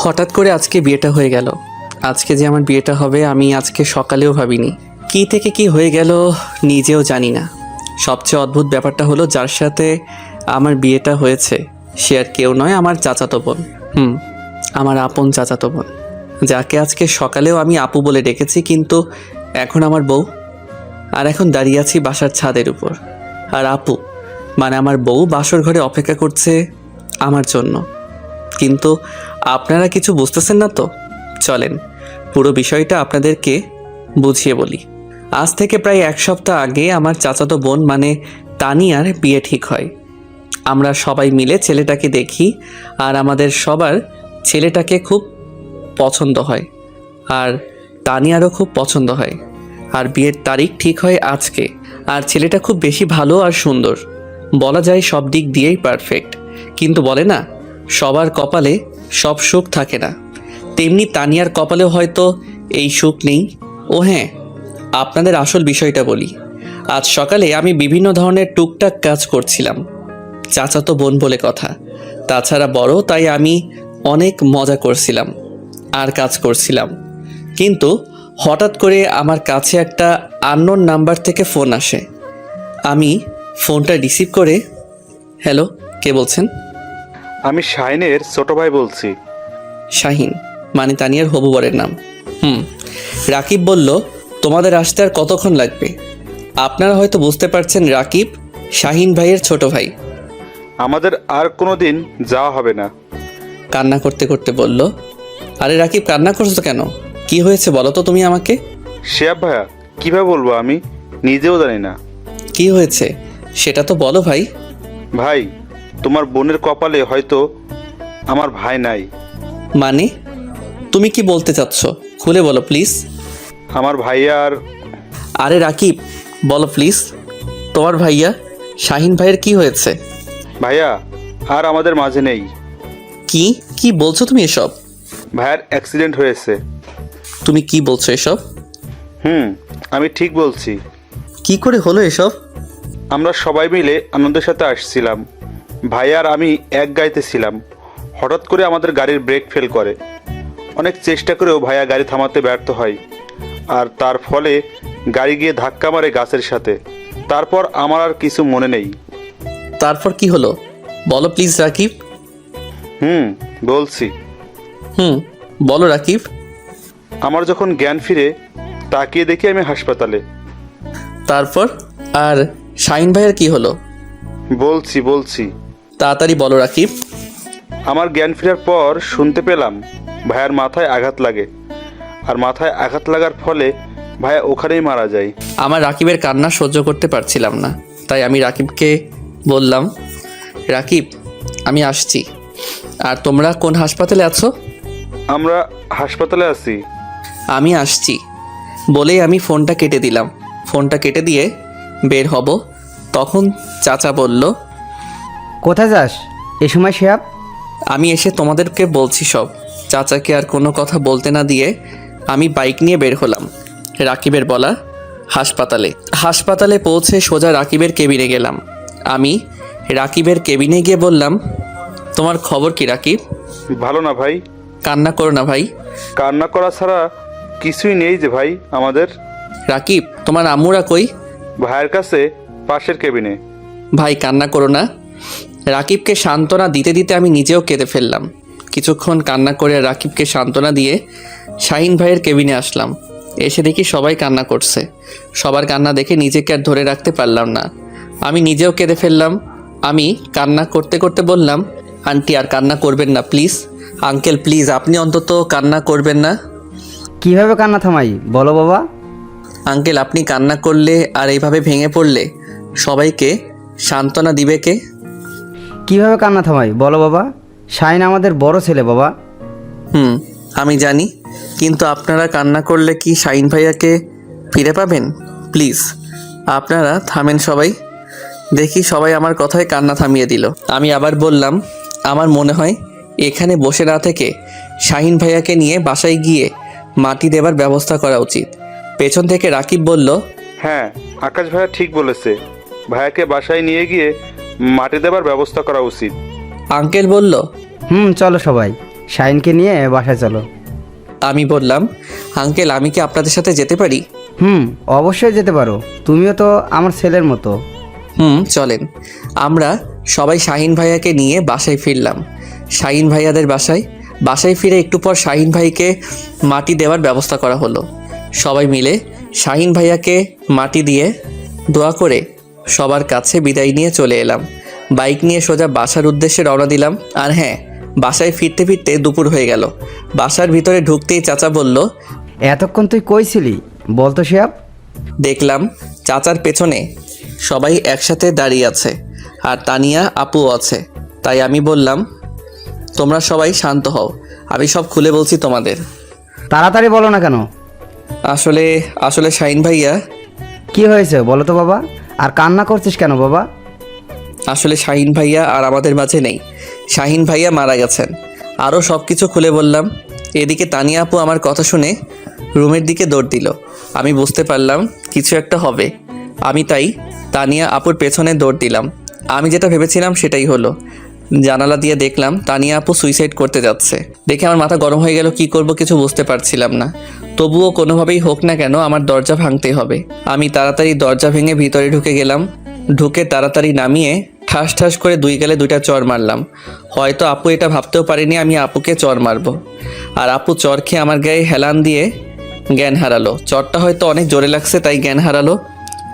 হঠাৎ করে আজকে বিয়েটা হয়ে গেল। আজকে যে আমার বিয়েটা হবে আমি আজকে সকালেও ভাবিনি। কী থেকে কি হয়ে গেল নিজেও জানি না। সবচেয়ে অদ্ভুত ব্যাপারটা হলো যার সাথে আমার বিয়েটা হয়েছে সে আর কেউ নয়, আমার চাচাতো বোন। আমার আপন চাচাতো বোন, যাকে আজকে সকালেও আমি আপু বলে ডেকেছি, কিন্তু এখন আমার বউ। আর এখন দাঁড়িয়ে আছি বাসার ছাদের উপর, আর আপু মানে আমার বউ বাসর ঘরে অপেক্ষা করছে আমার জন্য। কিন্তু আপনারা কিছু বুঝতেছেন না তো। চলেন পুরো বিষয়টা আপনাদেরকে বুঝিয়ে বলি। আজ থেকে প্রায় এক সপ্তাহ আগে আমার চাচাতো বোন মানে তানিয়ার বিয়ে ঠিক হয়। আমরা সবাই মিলে ছেলেটাকে দেখি, আর আমাদের সবার ছেলেটাকে খুব পছন্দ হয়, আর তানিয়ারও খুব পছন্দ হয়। আর বিয়ের তারিখ ঠিক হয় আজকে। আর ছেলেটা খুব বেশি ভালো আর সুন্দর, বলা যায় সব দিক দিয়েই পারফেক্ট। কিন্তু বলে না, সবার কপালে সব সুখ থাকে না, তেমনি তানিয়ার কপালেও হয়তো এই সুখ নেই। ও হ্যাঁ, আপনাদের আসল বিষয়টা বলি। আজ সকালে আমি বিভিন্ন ধরনের টুকটাক কাজ করছিলাম, চাচাতো বোন বলে কথা, তাছাড়া বড়, তাই আমি অনেক মজা করছিলাম আর কাজ করছিলাম। কিন্তু হঠাৎ করে আমার কাছে একটা আননোন নাম্বার থেকে ফোন আসে। আমি ফোনটা রিসিভ করে, হ্যালো, কে বলছেন? আমি শাহিনের ছোট ভাই বলছি। শাহিন মানে তানিয়ার হবু বরের নাম। রাকিব বলল, তোমাদের আসতে আর কতক্ষণ লাগবে? আপনারা হয়তো বুঝতে পারছেন, রাকিব শাহিন ভাইয়ের ছোট ভাই। আমাদের আর কোনো দিন যাওয়া হবে না। কান্না করতে করতে বলল। আরে রাকিব, কান্না করছো কেন? কি হয়েছে বলো তো তুমি আমাকে। শিহাব ভাইয়া, কীভাবে বলবো, আমি নিজেও জানি না। কি হয়েছে সেটা তো বলো ভাই। ভাই, তোমার বোনের কপালে হয়তো আমার ভাই নাই। মানে তুমি কি বলতে চাচ্ছ? খুলে বলো প্লিজ। আমার ভাইয়া আর আরে রাকিব, বলো প্লিজ, তোমার ভাইয়া শাহিন ভাইয়ের কি হয়েছে? ভাইয়া আর আমাদের মাঝে নেই। কি কি বলছো তুমি এসব? ভাইয়ার অ্যাক্সিডেন্ট হয়েছে। তুমি কি বলছো এসব? আমি ঠিক বলছি। কি করে হলো এসব? আমরা সবাই মিলে আনন্দের সাথে আসছিলাম। ভাইয়া আর আমি এক গাড়িতে ছিলাম। হঠাৎ করে আমাদের গাড়ির ব্রেক ফেল করে। অনেক চেষ্টা করেও ভাইয়া গাড়ি থামাতে ব্যর্থ হয়, আর তার ফলে গাড়ি গিয়ে ধাক্কা মারে গাছের সাথে। তারপর আমার আর কিছু মনে নেই। তারপর কি হলো বলো প্লিজ রাকিব। বলছি। বলো রাকিব। আমার যখন জ্ঞান ফিরে, তাকিয়ে দেখি আমি হাসপাতালে। তারপর আর শাহিন ভাইয়ের কি হলো? বলছি। তাড়াতাড়ি বলো রাকিব। আমার জ্ঞান ফেরার পর শুনতে পেলাম ভাইয়ার মাথায় আঘাত লাগে, আর মাথায় আঘাত লাগার ফলে ভাইয়া ওখানেই মারা যায়। আমার রাকিবের কান্না সহ্য করতে পারছিলাম না, তাই আমি রাকিবকে বললাম, রাকিব আমি আসছি। আর তোমরা কোন হাসপাতালে আছো? আমরা হাসপাতালে আছি। আমি আসছি বলেই আমি ফোনটা কেটে দিলাম। ফোনটা কেটে দিয়ে বের হব, তখন চাচা বলল, কোথায় যাস এ সময় শিহাব? আমি এসে তোমাদেরকে বলছি সব। চাচাকে আর কোনো কথা বলতে না দিয়ে আমি বাইক নিয়ে বের হলাম রাকিবের বলা হাসপাতালে পৌঁছে সোজা রাকিবের কেবিনে গেলাম। আমি রাকিবের কেবিনে গিয়ে বললাম, তোমার খবর কি রাকিব? ভালো না ভাই। কান্না করো না ভাই। কান্না করা ছাড়া কিছুই নেই যে ভাই আমাদের। রাকিব, তোমার আম্মুরা কই? ভাইয়ের কাছে, পাশের কেবিনে। ভাই কান্না করো না। রাকিবকে সান্ত্বনা দিতে দিতে আমি নিজেও কেঁদে ফেললাম। কিছুক্ষণ কান্না করে রাকিবকে সান্ত্বনা দিয়ে শাহিন ভাইয়ের কেবিনে আসলাম। এসে দেখি সবাই কান্না করছে। সবার কান্না দেখে নিজেকে আর ধরে রাখতে পারলাম না, আমি নিজেও কেঁদে ফেললাম। আমি কান্না করতে করতে বললাম, আন্টি আর কান্না করবেন না প্লিজ। আঙ্কেল প্লিজ আপনি অন্তত কান্না করবেন না। কিভাবে কান্না থামাই বলো বাবা? আঙ্কেল আপনি কান্না করলে আর এইভাবে ভেঙে পড়লে সবাইকে সান্ত্বনা দিবে কে? কিভাবে কান্না থামাই বলো বাবা? শাহিন আমাদের বড় ছেলে বাবা। আমি জানি, কিন্তু আপনারা কান্না করলে কি শাহিন ভাইয়াকে ফিরে পাবেন? প্লিজ আপনারা থামেন সবাই। দেখি সবাই আমার কথায় কান্না থামিয়ে দিল। আমি আবার বললাম, আমার মনে হয় এখানে বসে না থেকে শাহিন ভাইয়াকে নিয়ে বাসায় গিয়ে মাটি দেবার ব্যবস্থা করা উচিত। পেছন থেকে রাকিব বলল, হ্যাঁ, আকাশ ভাইয়া ঠিক বলেছে। ভাইয়াকে বাসায় নিয়ে গিয়ে মাটি দেবার ব্যবস্থা করা উচিত। আঙ্কেল বলল, চলো সবাই। শাহিনকে নিয়ে বাসায় চলো। আমি বললাম, আঙ্কেল আমি কি আপনাদের সাথে যেতে পারি? অবশ্যই যেতে পারো, তুমিও তো আমার ছেলের মতো। চলেন। আমরা সবাই শাহিন ভাইয়াকে নিয়ে বাসায় ফিরলাম। শাহিন ভাইয়াদের বাসায় ফিরে একটু পর শাহিন ভাইকে মাটি দেওয়ার ব্যবস্থা করা হলো। সবাই মিলে শাহিন ভাইয়াকে মাটি দিয়ে দোয়া করে সবার কাছে বিদায় নিয়ে চলে এলাম। বাইক নিয়ে সোজা বাসার উদ্দেশ্যে রওনা দিলাম। আর হ্যাঁ, বাসায় ফিরতে ফিরতে দুপুর হয়ে গেল। বাসার ভিতরে ঢুকতেই চাচা বলল, এতক্ষণ তুই কই ছিলি বলতো শিহাব? দেখলাম চাচার পেছনে সবাই একসাথে দাঁড়িয়ে আছে আর তানিয়া আপুও আছে। তাই আমি বললাম, তোমরা সবাই শান্ত হও, আমি সব খুলে বলছি তোমাদের। তাড়াতাড়ি বলো না কেন? আসলে শাহিন ভাইয়া, কি হয়েছে বলো তো বাবা? আর কান্না করছিস কেন বাবা? আসলে শাহিন ভাইয়া আর আমাদের মাঝে নেই। শাহিন ভাইয়া মারা গেছেন। আরও সব কিছু খুলে বললাম। এদিকে তানিয়া আপু আমার কথা শুনে রুমের দিকে দৌড় দিল। আমি বুঝতে পারলাম কিছু একটা হবে। আমি তাই তানিয়া আপুর পেছনে দৌড় দিলাম। আমি যেটা ভেবেছিলাম সেটাই হলো। জানালা দিয়ে দেখলাম তানিয়া আপু সুইসাইড করতে যাচ্ছে। দেখে আমার মাথা গরম হয়ে গেল। কি করব কিছু বুঝতে পারছিলাম না। তবুও কোনোভাবেই হোক না কেন আমার দরজা ভাঙতেই হবে। আমি তাড়াতাড়ি দরজা ভেঙে ভিতরে ঢুকে গেলাম। ঢুকে তাড়াতাড়ি নামিয়ে ঠাস ঠাস করে দুই গালে দুইটা চর মারলাম। হয়তো আপু এটা ভাবতেও পারেনি আমি আপুকে চর মারবো। আর আপু চর খেয়ে আমার গায়ে হেলান দিয়ে জ্ঞান হারালো। চরটা হয়তো অনেক জোরে লাগছে তাই জ্ঞান হারালো।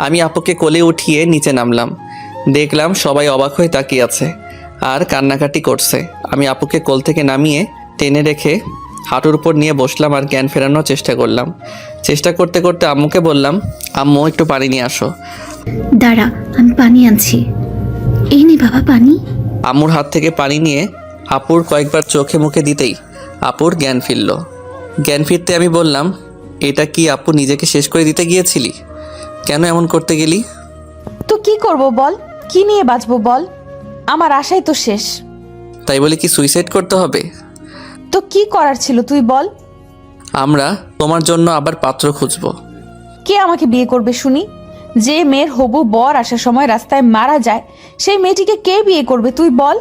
আমি আপুকে কোলে উঠিয়ে নিচে নামলাম। দেখলাম সবাই অবাক হয়ে তাকিয়ে আছে আর কান্নাকাটি করছে। আমি আপুকে কোল থেকে নামিয়ে টেনে রেখে হাঁটুর উপর নিয়ে বসলাম আর জ্ঞান ফেরানোর চেষ্টা করলাম। চেষ্টা করতে করতে আম্মুকে বললাম, আম্মু একটু পানি নিয়ে আসো। দাঁড়া, আমি পানি আনছি। এই নে বাবা পানি। আম্মুর হাত থেকে পানি নিয়ে আপুর কয়েকবার চোখে মুখে দিতেই আপুর জ্ঞান ফিরল। জ্ঞান ফিরতে আমি বললাম, এটা কি আপু নিজেকে শেষ করে দিতে গিয়েছিলি? কেন এমন করতে গেলি? তো কি করব বল, কি নিয়ে বাঁচবো বল? আমার আশাই তো শেষ। তাই বলে কি সুইসাইড করতে হবে? তো কি করার ছিল তুই বল? আমরা তোমার জন্য আবার পাত্র খুঁজবো। কে আমাকে বিয়ে করবে শুনি? যে মেয়ের হবু বর আসার সময় রাস্তায় মারা যায়, সেই মেয়েটিকে কে বিয়ে করবে তুই বল?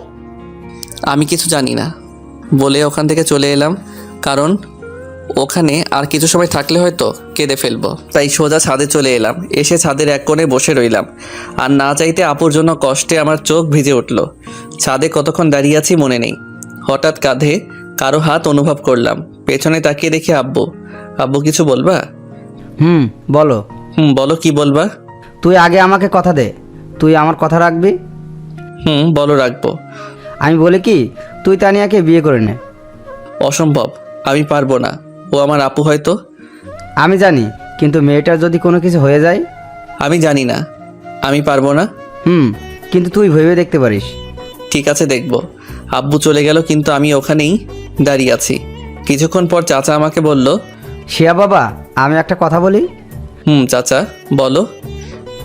আমি কিছু জানি না বলে ওখান থেকে চলে এলাম। কারণ ওখানে আর কিছু সময় থাকলে হয়তো কেঁদে ফেলবো। তাই সোজা ছাদে চলে এলাম। এসে ছাদের এক কোণে বসে রইলাম। আর না চাইতে আপুর জন্য কষ্টে আমার চোখ ভিজে উঠল। ছাদে কতক্ষণ দাঁড়িয়ে আছি মনে নেই। হঠাৎ কাঁধে কারো হাত অনুভব করলাম। পেছনে তাকিয়ে দেখি আব্বু। আব্বু কিছু বলবা? বলো। বলো, কি বলবা? তুই আগে আমাকে কথা দে, তুই আমার কথা রাখবি। বলো, রাখবো। আমি বলি কি, তুই তানিয়াকে বিয়ে করে নে। অসম্ভব, আমি পারবো না। ও আমার আপু হয়তো। আমি জানি, কিন্তু মেয়েটার যদি কোনো কিছু হয়ে যায়? আমি জানি না, আমি পারবো না। কিন্তু তুই ভেবে দেখতে পারিস। ঠিক আছে, দেখব। আব্বু চলে গেল কিন্তু আমি ওখানেই দাঁড়িয়ে আছি। কিছুক্ষণ পর চাচা আমাকে বলল, শিয়া বাবা, আমি একটা কথা বলি। চাচা বলো।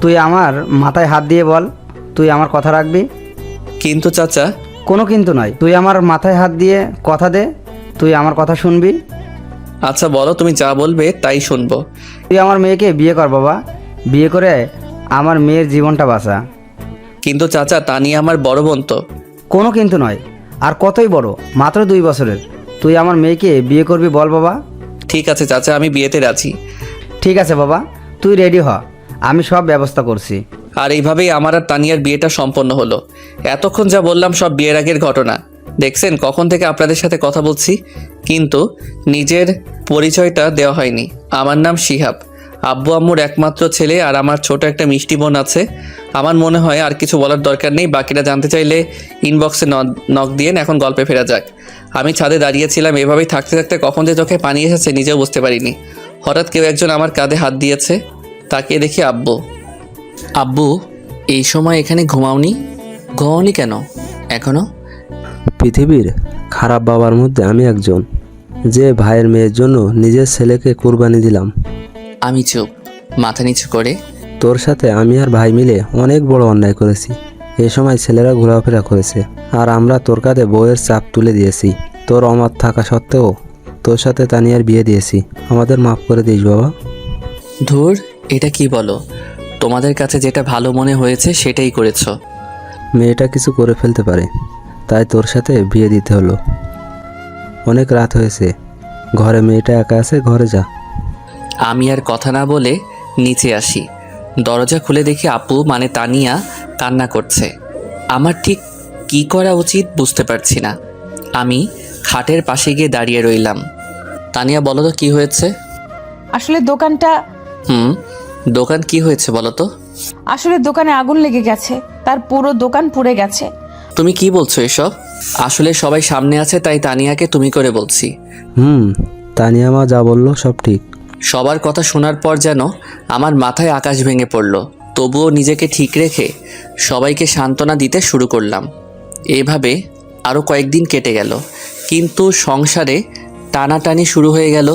তুই আমার মাথায় হাত দিয়ে বল, তুই আমার কথা রাখবি। কিন্তু চাচা। কোনো কিন্তু নয়, তুই আমার মাথায় হাত দিয়ে কথা দে, তুই আমার কথা শুনবি। আচ্ছা বলো, তুমি যা বলবে তাই শুনবো। তুই আমার মেয়েকে বিয়ে কর বাবা, বিয়ে করে আমার মেয়ের জীবনটা বাঁচা। কিন্তু চাচা, তা নিয়ে আমার বড় বোন তো। কোনো কিন্তু নয়, আর কতই বড়, মাত্র 2 বছরের। তুই আমার মেয়েকে বিয়ে করবি বল বাবা। ঠিক আছে চাচা, আমি বিয়েতে রাজি। ঠিক আছে বাবা, তুই রেডি হ, আমি সব ব্যবস্থা করছি। আর এইভাবেই আমার আর তানিয়ার বিয়েটা সম্পন্ন হলো। এতক্ষণ যা বললাম সব বিয়ের আগের ঘটনা। দেখছেন কখন থেকে আপনাদের সাথে কথা বলছি, কিন্তু নিজের পরিচয়টা দেওয়া হয়নি। আমার নাম শিহাব, আব্বু আম্মুর একমাত্র ছেলে, আর আমার ছোট একটা মিষ্টি বোন আছে। আমার মনে হয় আর কিছু বলার দরকার নেই। বাকিটা জানতে চাইলে ইনবক্সে নক দিয়েন। এখন গল্পে ফেরা যাক। আমি ছাদে দাঁড়িয়েছিলাম, এভাবেই থাকতে থাকতে কখন যে চোখে পানি এসেছে নিজেও বুঝতে পারিনি। হঠাৎ কেউ একজন আমার কাঁধে হাত দিয়েছে। তাকিয়ে দেখি আব্বু। আব্বু, এই সময় এখানে ঘুমাওনি কেন এখনো? পৃথিবীর খারাপ বাবার মধ্যে আমি একজন, যে ভাইয়ের মেয়ের জন্য নিজের ছেলেকে কুরবানি দিলাম। আমি চুপ, মাথা নিচু করে। তোর সাথে আমি আর ভাই মিলে অনেক বড় অন্যায় করেছি। এই সময় ছেলেরা ঘোরাফেরা করেছে, আর আমরা তোর কাঁধে বউয়ের চাপ তুলে দিয়েছি। তোর অমত থাকা সত্ত্বেও তোর সাথে তানিয়ার বিয়ে দিয়েছি। আমাদের মাফ করে দিস বাবা। ধুর, এটা কি বলো? তোমাদের কাছে যেটা ভালো মনে হয়েছে সেটাই করেছো। মেয়েটা কিছু করে ফেলতে পারে, তাই তোর সাথে বিয়ে দিতে হলো। অনেক রাত হয়েছে। ঘরে মেয়েটা একা আছে, ঘরে যা। আমি আর কথা না বলে নিচে আসি। দরজা খুলে দেখি আপু মানে তানিয়া কান্না করছে। আমার ঠিক কী করা উচিত বুঝতে পারছি না। আমি খাটের পাশে গিয়ে দাঁড়িয়ে রইলাম। তানিয়া বলো তো কী হয়েছে? আসলে দোকানটা দোকান কি হয়েছে বলো তো? আসলে দোকানে আগুন লেগে গেছে, তার পুরো দোকান পুড়ে গেছে। তুমি কি বলছো এসব? আসলে সবাই সামনে আছে তাই তানিয়াকে তুমি করে বলছি। তানিয়া মা যা বললো সব ঠিক। সবার কথা শোনার পর যেন আমার মাথায় আকাশ ভেঙে পড়ল। তবুও নিজেকে ঠিক রেখে সবাইকে সান্ত্বনা দিতে শুরু করলাম। এভাবে আরও কয়েকদিন কেটে গেল, কিন্তু সংসারে টানাটানি শুরু হয়ে গেল।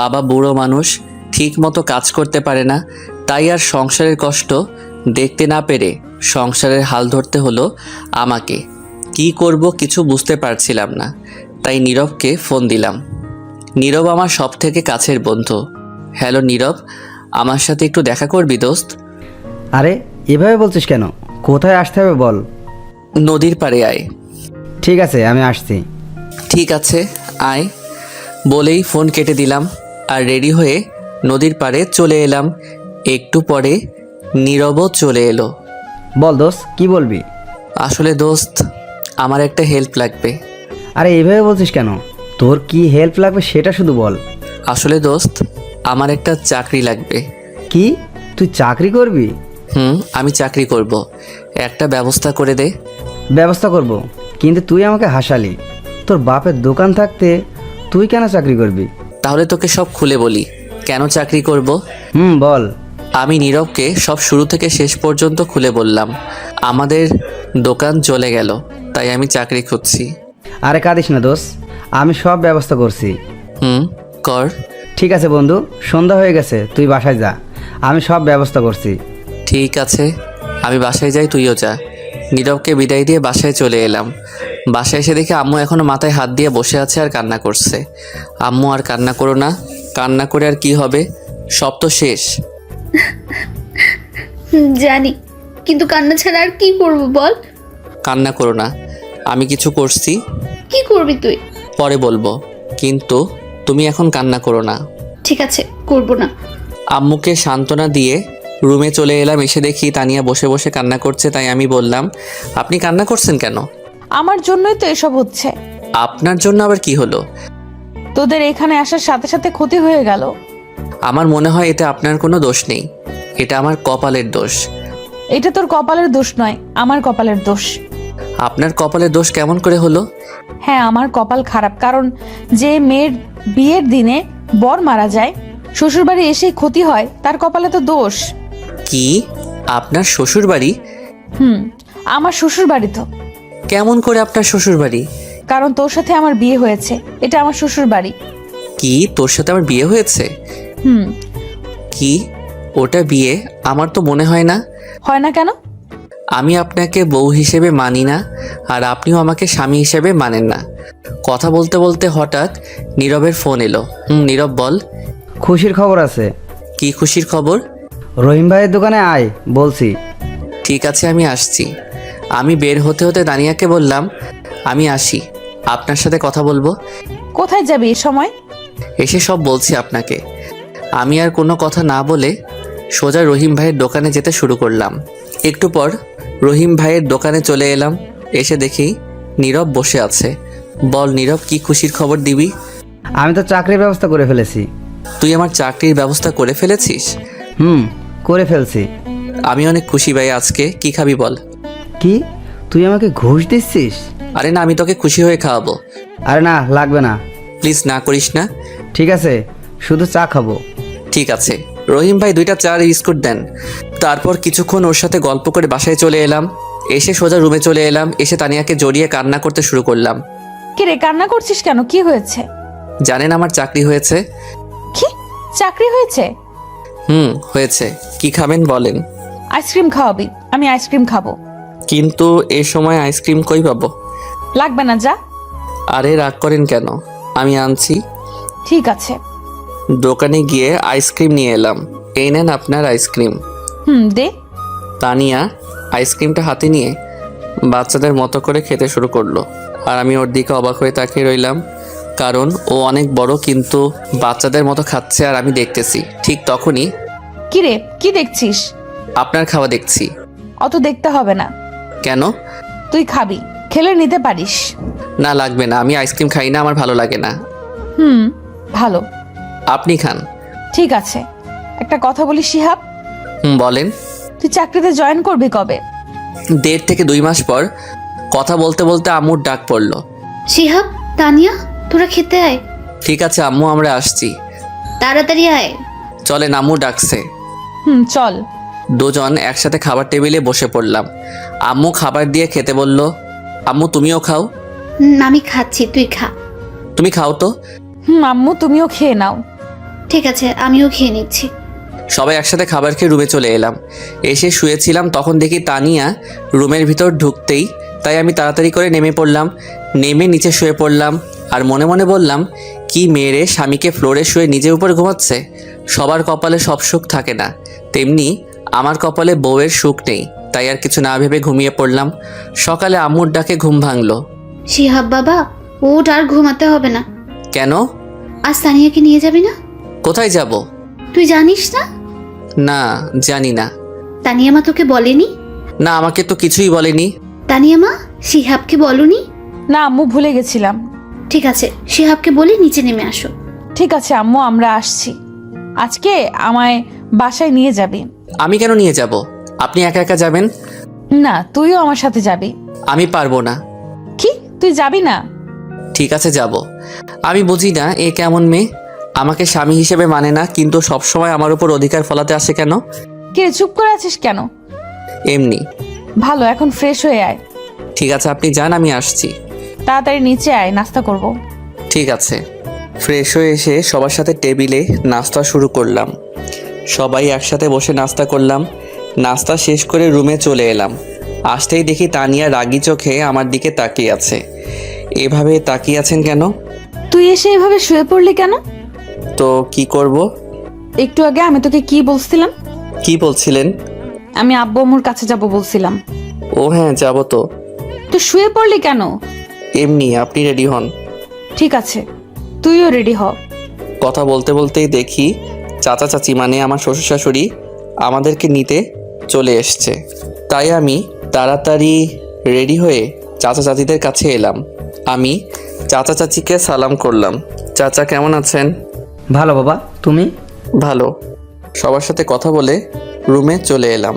বাবা বুড়ো মানুষ, ঠিক মতো কাজ করতে পারে না, তাই আর সংসারের কষ্ট দেখতে না পেরে সংসারের হাল ধরতে হলো আমাকে। কি করব কিছু বুঝতে পারছিলাম না, তাই নীরবকে ফোন দিলাম। নীরব আমার সব থেকে কাছের বন্ধু। হ্যালো নীরব, আমার সাথে একটু দেখা করবি দোস্ত? আরে এভাবে বলছিস কেন? কোথায় আসতে হবে বল। নদীর পাড়ে আয়। ঠিক আছে, আমি আসছি। ঠিক আছে আয় বলেই ফোন কেটে দিলাম আর রেডি হয়ে নদীর পাড়ে চলে এলাম। একটু পরে নীরবও চলে এলো। বল দোস্ত, কি বলবি? আসলে দোস্ত, আমার একটা হেল্প লাগবে। আরে এভাবে বলছিস কেন? তোর কি হেল্প লাগবে সেটা শুধু বল। আসলে দোস্ত, আমার একটা চাকরি লাগবে। কি, তুই চাকরি করবি? আমি চাকরি করব, একটা ব্যবস্থা করে দে। ব্যবস্থা করব, কিন্তু তুই আমাকে হাসালি। তোর বাপের দোকান থাকতে তুই কেন চাকরি করবি? তাহলে তোকে সব খুলে বলি কেন চাকরি করব। বল। আমি নীরবকে সব শুরু থেকে শেষ পর্যন্ত খুলে বললাম। আমাদের দোকান চলে গেল, তাই আমি চাকরি খুঁজছি। আরে কাঁদিস না দোস্ত, আমি সব ব্যবস্থা করছি। কর। ঠিক আছে বন্ধু, সন্ধ্যা হয়ে গেছে, তুই বাসায় যা, আমি সব ব্যবস্থা করছি। ঠিক আছে, আমি বাসায় যাই, তুইও যা। নীরবকে বিদায় দিয়ে বাসায় চলে এলাম। বাসায় এসে দেখি আম্মু এখনও মাথায় হাত দিয়ে বসে আছে আর কান্না করছে। আম্মু আর কান্না করো না, কান্না করে আর কি হবে, সব তো শেষ। জানি, কিন্তু কান্না ছাড়া আর কি করব বল। কান্না করো না, আমি কিছু করছি, কি করবি তুই? পরে বলবো, কিন্তু তুমি এখন কান্না করো না। ঠিক আছে, করব না। আম্মুকে সান্ত্বনা দিয়ে রুমে চলে এলাম। এসে দেখি তানিয়া বসে বসে কান্না করছে, তাই আমি বললাম, আপনি কান্না করছেন কেন? আমার জন্যই তো এসব হচ্ছে। আপনার জন্য আবার কি হলো? তোদের এখানে আসার সাথে সাথে ক্ষতি হয়ে গেল। আমার মনে হয় এতে আপনার কোনো দোষ নেই, এটা আমার কপালের দোষ। এটা তোর কপালের দোষ নয়, আমার কপালের দোষ। আপনার কপালের দোষ কেমন করে হলো? হ্যাঁ, আমার কপাল খারাপ, কারণ যে মেয়ের বিয়ের দিনে বর মারা যায়, শ্বশুরবাড়ি এসে ক্ষতি হয়, তার কপালে তো দোষ। কি, আপনার শ্বশুর বাড়ি? আমার শ্বশুর বাড়ি তো। কেমন করে আপনার শ্বশুর বাড়ি? কারণ তোর সাথে আমার বিয়ে হয়েছে, এটা আমার শ্বশুর বাড়ি। কি, তোর সাথে আমার বিয়ে হয়েছে? কি, ওটা বিয়ে? আমার তো মনে হয় না। হয় না কেন? আমি আপনাকে বউ হিসেবে মানি না, আর আপনিও আমাকে স্বামী হিসেবে মানেন না। কথা বলতে বলতে হঠাৎ নীরবের ফোন এলো। নীরব বল। খুশির খবর আছে। কি খুশির খবর? রহিম ভাইয়ের দোকানে আয় বলছি। ঠিক আছে, আমি আসছি। আমি বের হতে হতে দানিয়াকে বললাম, আমি আসি, আপনার সাথে কথা বলবো। কোথায় যাবি এ সময়? এসে সব বলছি আপনাকে। আমি আর কোনো কথা না বলে সোজা রহিম ভাইয়ের দোকানে যেতে শুরু করলাম। একটু পর রহিম ভাইয়ের দোকানে চলে এলাম। এসে দেখি নীরব বসে আছে। বল নীরব, কি খুশির খবর দিবি? আমি তো চাকরির ব্যবস্থা করে ফেলেছি। তুই আমার চাকরির ব্যবস্থা করে ফেলেছিস? করে ফেলছি। আমি অনেক খুশি ভাই। আজকে কি খাবি বল? কি, তুই আমাকে ঘুষ দিচ্ছিস? আরে না, আমি তোকে খুশি হয়ে খাওয়াবো। আরে না, লাগবে না। প্লিজ না করিস না। ঠিক আছে, শুধু চা খাবো। ঠিক আছে। রহিম ভাই 2টা চা আর বিস্কুট দেন। তারপর কিছুক্ষণ ওর সাথে গল্প করে বাসায় চলে এলাম। এসে সোজা রুমে চলে এলাম। এসে তানিয়াকে জড়িয়ে কান্না করতে শুরু করলাম। কে রে, কান্না করছিস কেন? কি হয়েছে? জানেন আমার চাকরি হয়েছে। কি, চাকরি হয়েছে? হয়েছে। কি খাবেন বলেন? আইসক্রিম খাওয়াবি? আমি আইসক্রিম খাবো। কিন্তু এ সময় আইসক্রিম কই পাবো? লাগবে না, যা। আরে রাগ করেন কেন, আমি আনছি। ঠিক আছে। দোকানে গিয়ে আইসক্রিম নিয়ে এলাম। এই নেন আপনার আইসক্রিম। দে। তানিয়া আইসক্রিমটা হাতে নিয়ে বাচ্চাদের মতো করে খেতে শুরু করলো, আর আমি ওর দিকে অবাক হয়ে তাকিয়ে রইলাম। কারণ ও অনেক বড় কিন্তু বাচ্চাদের মতো খাচ্ছে আর আমি দেখতেছি। ঠিক তখনই কি রে, কি দেখছিস? আপনার খাওয়া দেখছি। অত দেখতে হবে না। কেন? তুই খাবি, খেলে নিতে পারিস। না লাগবে না, আমি আইসক্রিম খাই না, আমার ভালো লাগে না। ভালো। আপনি খান। ঠিক আছে, একটা কথা বলি শিহাব, বলেন। তুই চাকরিতে জয়েন করবি কবে? 1.5 থেকে 2 মাস পর। কথা বলতে বলতে আম্মুর ডাক পড়লো। শিহাব, তানিয়া, তোরা খেতে আয়। ঠিক আছে আম্মু, আমরা আসছি। তাড়াতাড়ি আয়। চলেন, আম্মু ডাকছে। চল। দুজন একসাথে খাবার টেবিলে বসে পড়লাম। আম্মু খাবার দিয়ে খেতে বলল। আম্মু তুমিও খাও। আমি খাচ্ছি, তুই খা। তুমি খাও তো। আম্মু তুমিও খেয়ে নাও। ঠিক আছে, আমিও খেয়ে নিচ্ছি। সবাই একসাথে খাবার খেয়ে রুমে চলে এলাম। এসে শুয়েছিলাম, তখন দেখি তানিয়া রুমের ভিতর ঢুকতেই, তাই আমি তাড়াতাড়ি করে নেমে পড়লাম। নেমে নিচে শুয়ে পড়লাম আর মনে মনে বললাম, কি মেয়েরে স্বামীকে ফ্লোরে শুয়ে নিজের উপর ঘুমাচ্ছে। সবার কপালে সব সুখ থাকে না, তেমনি আমার কপালে বউয়ের সুখ নেই। তাই আর কিছু না ভেবে ঘুমিয়ে পড়লাম। সকালে আম্মুর ডাকে ঘুম ভাঙলো। শিহাব বাবা, ওঠ, আর ঘুমাতে হবে না। কেন? আজ তানিয়াকে নিয়ে যাবি না? কোথায় যাব? তুই জানিস না? না, জানি না। তানিয়া মা তোকে বলেনি? না, আমাকে তো কিছুই বলেনি। তানিয়া মা, শিহাবকে বলনি? না আম্মু, ভুলে গেছিলাম। ঠিক আছে, শিহাবকে বলে নিচে নেমে আসো। ঠিক আছে আম্মু, আমরা আসছি। আজকে আমায় বাসায় নিয়ে যাবি। আমি কেন নিয়ে যাব? আপনি একা একা যাবেন? না, তুইও আমার সাথে যাবি। আমি পারবো না। কি, তুই যাবি না? ঠিক আছে যাব। আমি বুঝি না এ কেমন মেয়ে, আমাকে স্বামী হিসেবে মানে না, কিন্তু সবসময় আমার উপর অধিকার ফলাতে আসে কেন? কে, চুপ করে আছিস কেন? এমনি। ভালো, এখন ফ্রেশ হয়ে আয়। ঠিক আছে, আপনি যান, আমি আসছি। তাড়াতাড়ি নিচে আয়, নাস্তা করব। ঠিক আছে। ফ্রেশ হয়ে এসে সবার সাথে টেবিলে নাস্তা শুরু করলাম। সবাই একসাথে বসে নাস্তা করলাম। নাস্তা শেষ করে রুমে চলে এলাম। আসতেই দেখি তানিয়া রাগী চোখে আমার দিকে তাকিয়ে আছে। এভাবে তাকিয়ে আছেন কেন? তুই এসে এভাবে শুয়ে পড়লি কেন? তো কি করব? একটু আগে আমি তোকে কি বলছিলাম? কি বলছিলেন? আমি আব্বু আম্মুর কাছে যাব বলছিলাম। ও হ্যাঁ, যাব তো। তুই শুয়ে পড়লি কেন? এমনি, আপনি রেডি হন। ঠিক আছে, তুইও রেডি হ। কথা বলতে বলতেই দেখি চাচা চাচি মানে আমার শ্বশুর শাশুড়ি আমাদেরকে নিতে চলে এসছে। তাই আমি তাড়াতাড়ি রেডি হয়ে চাচা চাচিদের কাছে এলাম। আমি চাচা চাচিকে সালাম করলাম। চাচা কেমন আছেন? ভালো বাবা, তুমি? ভালো। সবার সাথে কথা বলে রুমে চলে এলাম।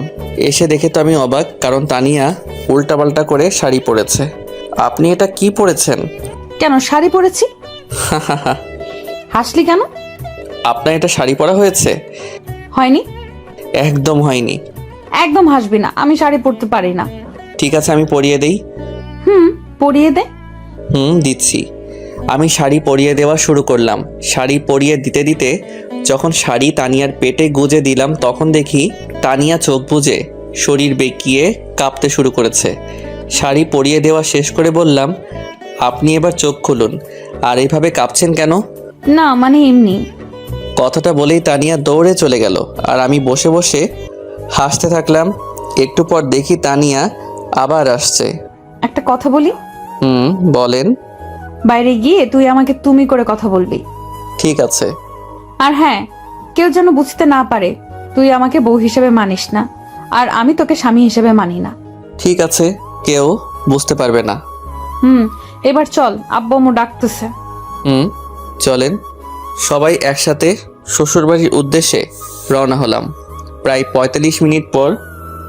এসে দেখে তো আমি অবাক, কারণ তানিয়া উল্টাপাল্টা করে শাড়ি পরেছে। আপনি এটা কি পরেছেন? কেন শাড়ি পরেছি? হাসলি কেন? আপনার এটা শাড়ি পরা হয়েছে? হয়নি। একদম হয়নি। একদম হাসবি না, আমি শাড়ি পরতে পারি না। ঠিক আছে, আমি পরিয়ে দেই। পরিয়ে দে। দিচ্ছি। আমি শাড়ি পরিয়ে দেওয়া শুরু করলাম। শাড়ি পরিয়ে দিতে দিতে যখন শাড়ি তানিয়ার পেটে গুজে দিলাম, তখন দেখি তানিয়া চোখ বুজে শরীর বেঁকিয়ে কাঁপতে শুরু করেছে। শাড়ি পরিয়ে দেওয়া শেষ করে বললাম, আপনি এবার চোখ খুলুন। আর এইভাবে কাঁপছেন কেন? না মানে এমনি। কথাটা বলেই তানিয়া দৌড়ে চলে গেল আর আমি বসে বসে হাসতে থাকলাম। একটু পর দেখি তানিয়া আবার আসছে। একটা কথা বলি? বলেন। বাইরে গিয়ে তুই আমাকে তুমি করে কথা বলবি। ঠিক আছে। আর হ্যাঁ, কেউ যেন বুঝতে না পারে তুই আমাকে বউ হিসেবে মানিস না, আর আমি তোকে স্বামী হিসেবে মানি না। ঠিক আছে, কেউ বুঝতে পারবে না। এবার চল, আব্বু আম্মু ডাকতেছে। চলেন। সবাই একসাথে শ্বশুরবাড়ির উদ্দেশ্যে রওনা হলাম। প্রায় 45 মিনিট পর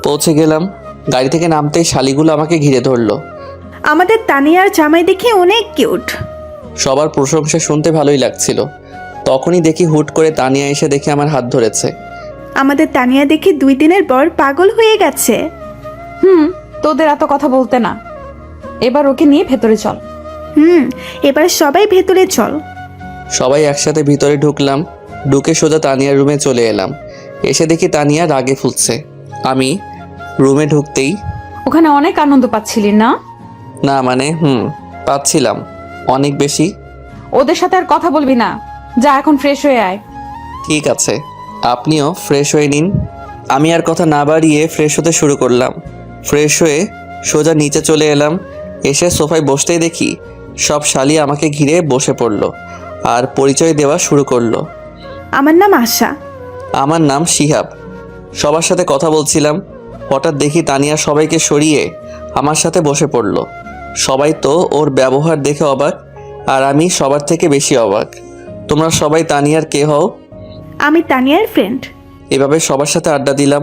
পৌঁছে গেলাম। গাড়ি থেকে নামতেই শালিগুলো আমাকে ঘিরে ধরলো। আমাদের তানিয়ার জামাই দেখে অনেক কিউট। সবার প্রশংসা শুনতে ভালোই লাগছিল। তখনই দেখি হুট করে তানিয়া এসে দেখে আমার হাত ধরেছে। আমাদের তানিয়া দেখে 2 দিনের পর পাগল হয়ে গেছে। তোদের এত কথা বলতে না, এবার ওকে নিয়ে ভেতরে চল। এবার সবাই ভেতরে চল। সবাই একসাথে ভিতরে ঢুকলাম। ঢুকে সোজা তানিয়ার রুমে চলে এলাম। এসে দেখি তানিয়া রাগে ফুটছে। আমি রুমে ঢুকতেই, ওখানে অনেক আনন্দ পাচ্ছিলি না? না মানে পাচ্ছিলাম অনেক বেশি। ওদের সাথে আর কথা বলবি না, যা এখন ফ্রেশ হয়ে আয়। ঠিক আছে, আপনিও ফ্রেশ হয়ে নিন। আমি আর কথা না বাড়িয়ে ফ্রেশ হতে শুরু করলাম। ফ্রেশ হয়ে সোজা নিচে চলে এলাম। এসে সোফায় বসতেই দেখি সব শালি আমাকে ঘিরে বসে পড়ল আর পরিচয় দেওয়া শুরু করলো। আমার নাম আশা। আমার নাম শিহাব। সবার সাথে কথা বলছিলাম, হঠাৎ দেখি তানিয়া সবাইকে সরিয়ে আমার সাথে বসে পড়ল। সবাই তো ওর ব্যবহার দেখে অবাক, আর আমি সবার থেকে বেশি অবাক। তোমরা সবাই তানিয়ার কে হও? আমি তানিয়ার ফ্রেন্ড। এভাবে সবার সাথে আড্ডা দিলাম।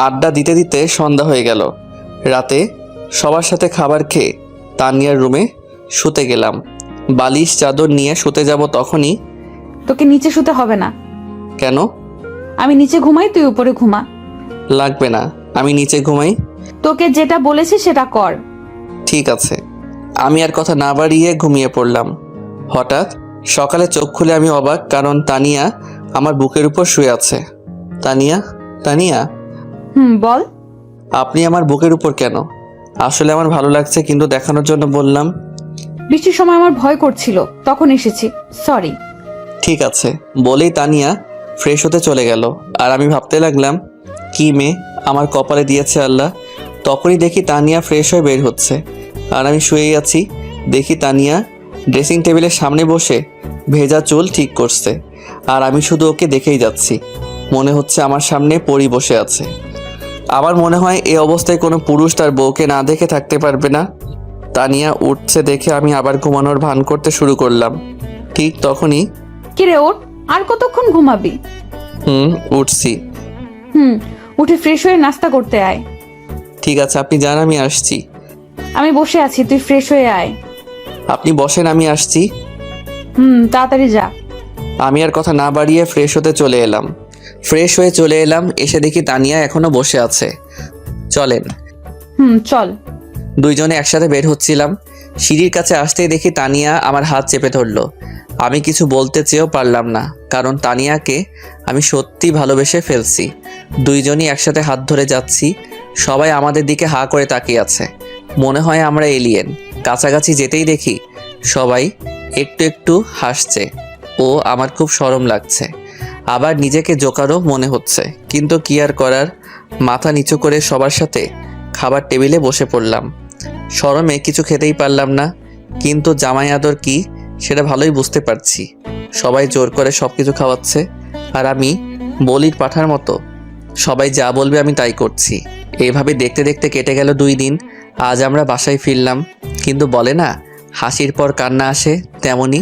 আড্ডা দিতে দিতে সন্ধ্যা হয়ে গেল। রাতে সবার সাথে খাবার খেয়ে তানিয়ার রুমে শুতে গেলাম। বালিশ চাদর নিয়ে শুতে যাব তখনই। তোকে নিচে শুতে হবে না। কেন? আমি নিচে ঘুমাই, তুই উপরে ঘুমা। লাগবে না, আমি নিচে ঘুমাই। তোকে যেটা বলেছি সেটা কর। ঠিক আছে। আমি আর কথা না বাড়িয়ে ঘুমিয়ে পড়লাম। হঠাৎ সকালে চোখ খুলে আমি অবাক, কারণ তানিয়া আমার বুকের উপর শুয়ে আছে। তানিয়া, তানিয়া, বল। আপনি আমার বুকের উপর কেন? আসলে আমার ভালো লাগছে, কিন্তু দেখানোর জন্য বললাম। বৃষ্টির সময় আমার ভয় করছিল, তখন এসেছি, সরি। ঠিক আছে বলেই তানিয়া ফ্রেশ হতে চলে গেল। আর আমি ভাবতে লাগলাম, কি মেয়ে আমার কপালে দিয়েছে আল্লাহ। তখনই দেখি তানিয়া ফ্রেশ হয়ে বের হচ্ছে, আর আমি শুয়েই আছি। দেখি তানিয়া ড্রেসিং টেবিলের সামনে বসে ভেজা চুল ঠিক করছে, আর আমি শুধু ওকে দেখেই যাচ্ছি। মনে হচ্ছে আমার সামনে পরি বসে আছে। আমার মনে হয় এই অবস্থায় কোনো পুরুষ তার বউকে না দেখে থাকতে পারবে না। তানিয়া উঠছে দেখে আমি আবার ঘুমানোর ভান করতে শুরু করলাম। ঠিক তখনই, কিরে ওঠ, আর কতক্ষণ ঘুমাবি? উঠছি। উঠে ফ্রেশ হয়ে নাস্তা করতে আয়। ঠিক আছে, আপনি যান, আমি আসছি। আমি বসে আছি, তুই ফ্রেশ হয়ে আয়। আপনি বসেন, আমি আসছি। তাড়াতাড়ি যা। আমি আর কথা না বাড়িয়ে ফ্রেশ হতে চলে এলাম। এসে দেখি তানিয়া এখনো বসে আছে। চলেন। চল। দুইজনে একসাথে বের হচ্ছিলাম। সিঁড়ির কাছে আসতেই দেখি তানিয়া আমার হাত চেপে ধরলো। আমি কিছু বলতে চেয়েও পারলাম না, কারণ তানিয়াকে আমি সত্যি ভালোবেসে ফেলছি। দুইজনই একসাথে হাত ধরে যাচ্ছি। সবাই আমাদের দিকে হা করে তাকিয়ে আছে, মনে হয় আমরা এলিয়েন। কাছাকাছি যেতেই দেখি সবাই একটু একটু হাসছে। ও আমার খুব শরম লাগছে, আবার নিজেকে জোকারও মনে হচ্ছে, কিন্তু কি আর করার। মাথা নিচু করে সবার সাথে খাবার টেবিলে বসে পড়লাম। শরমে কিছু খেতেই পারলাম না, কিন্তু জামাই আদর কি সেটা ভালোই বুঝতে পারছি। সবাই জোর করে সব কিছু খাওয়াচ্ছে, আর আমি বলির পাঠার মতো সবাই যা বলবে আমি তাই করছি। এইভাবে দেখতে দেখতে কেটে গেল 2 দিন। আজ আমরা বাসায় ফিরলাম, কিন্তু বলে না হাসির পর কান্না আসে, তেমনি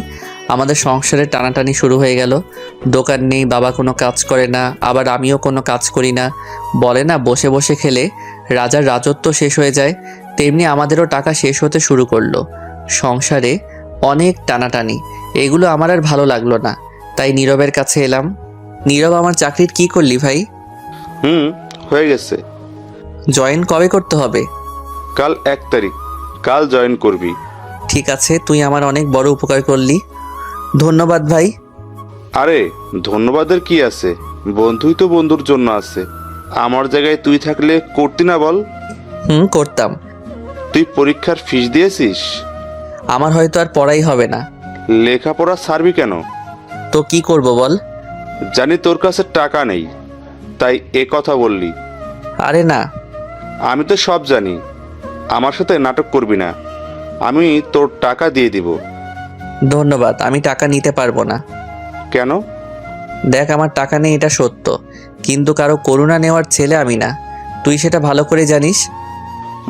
আমাদের সংসারে টানাটানি শুরু হয়ে গেল। দোকান নেই, বাবা কোনো কাজ করে না, আবার আমিও কোনো কাজ করি না। বলে না বসে বসে খেলে রাজার রাজত্ব শেষ হয়ে যায়, তেমনি আমাদেরও টাকা শেষ হতে শুরু করলো। সংসারে অনেক টানাটানি, এগুলো আমার আর ভালো লাগলো না, তাই নীরবের কাছে এলাম। নীরব, আমার চাকরির কি করলি ভাই? হয়ে গেছে। জয়েন কবে করতে হবে? কাল 1 তারিখ, কাল জয়েন করবি। ঠিক আছে, তুই আমার অনেক বড় উপকার করলি, ধন্যবাদ ভাই। আরে ধন্যবাদের কি আছে, বন্ধুই তো বন্ধুর জন্য আছে। আমার জায়গায় তুই থাকলে করতি না বল? করতাম। তুই পরীক্ষার ফিস দিয়েছিস? আমার হয়তো আর পড়াই হবে না। লেখাপড়া ছাড়বি কেন? তো কি করব বল? জানি তোর কাছে টাকা নেই, তাই এ কথা বললি। আরে না। আমি তো সব জানি, আমার সাথে নাটক করবি না। আমি তোর টাকা দিয়ে দিব। ধন্যবাদ, আমি টাকা নিতে পারবো না। কেন? দেখ, আমার টাকা নেই এটা সত্য, কিন্তু কারো করুণা নেওয়ার ছেলে আমি না, তুই সেটা ভালো করে জানিস।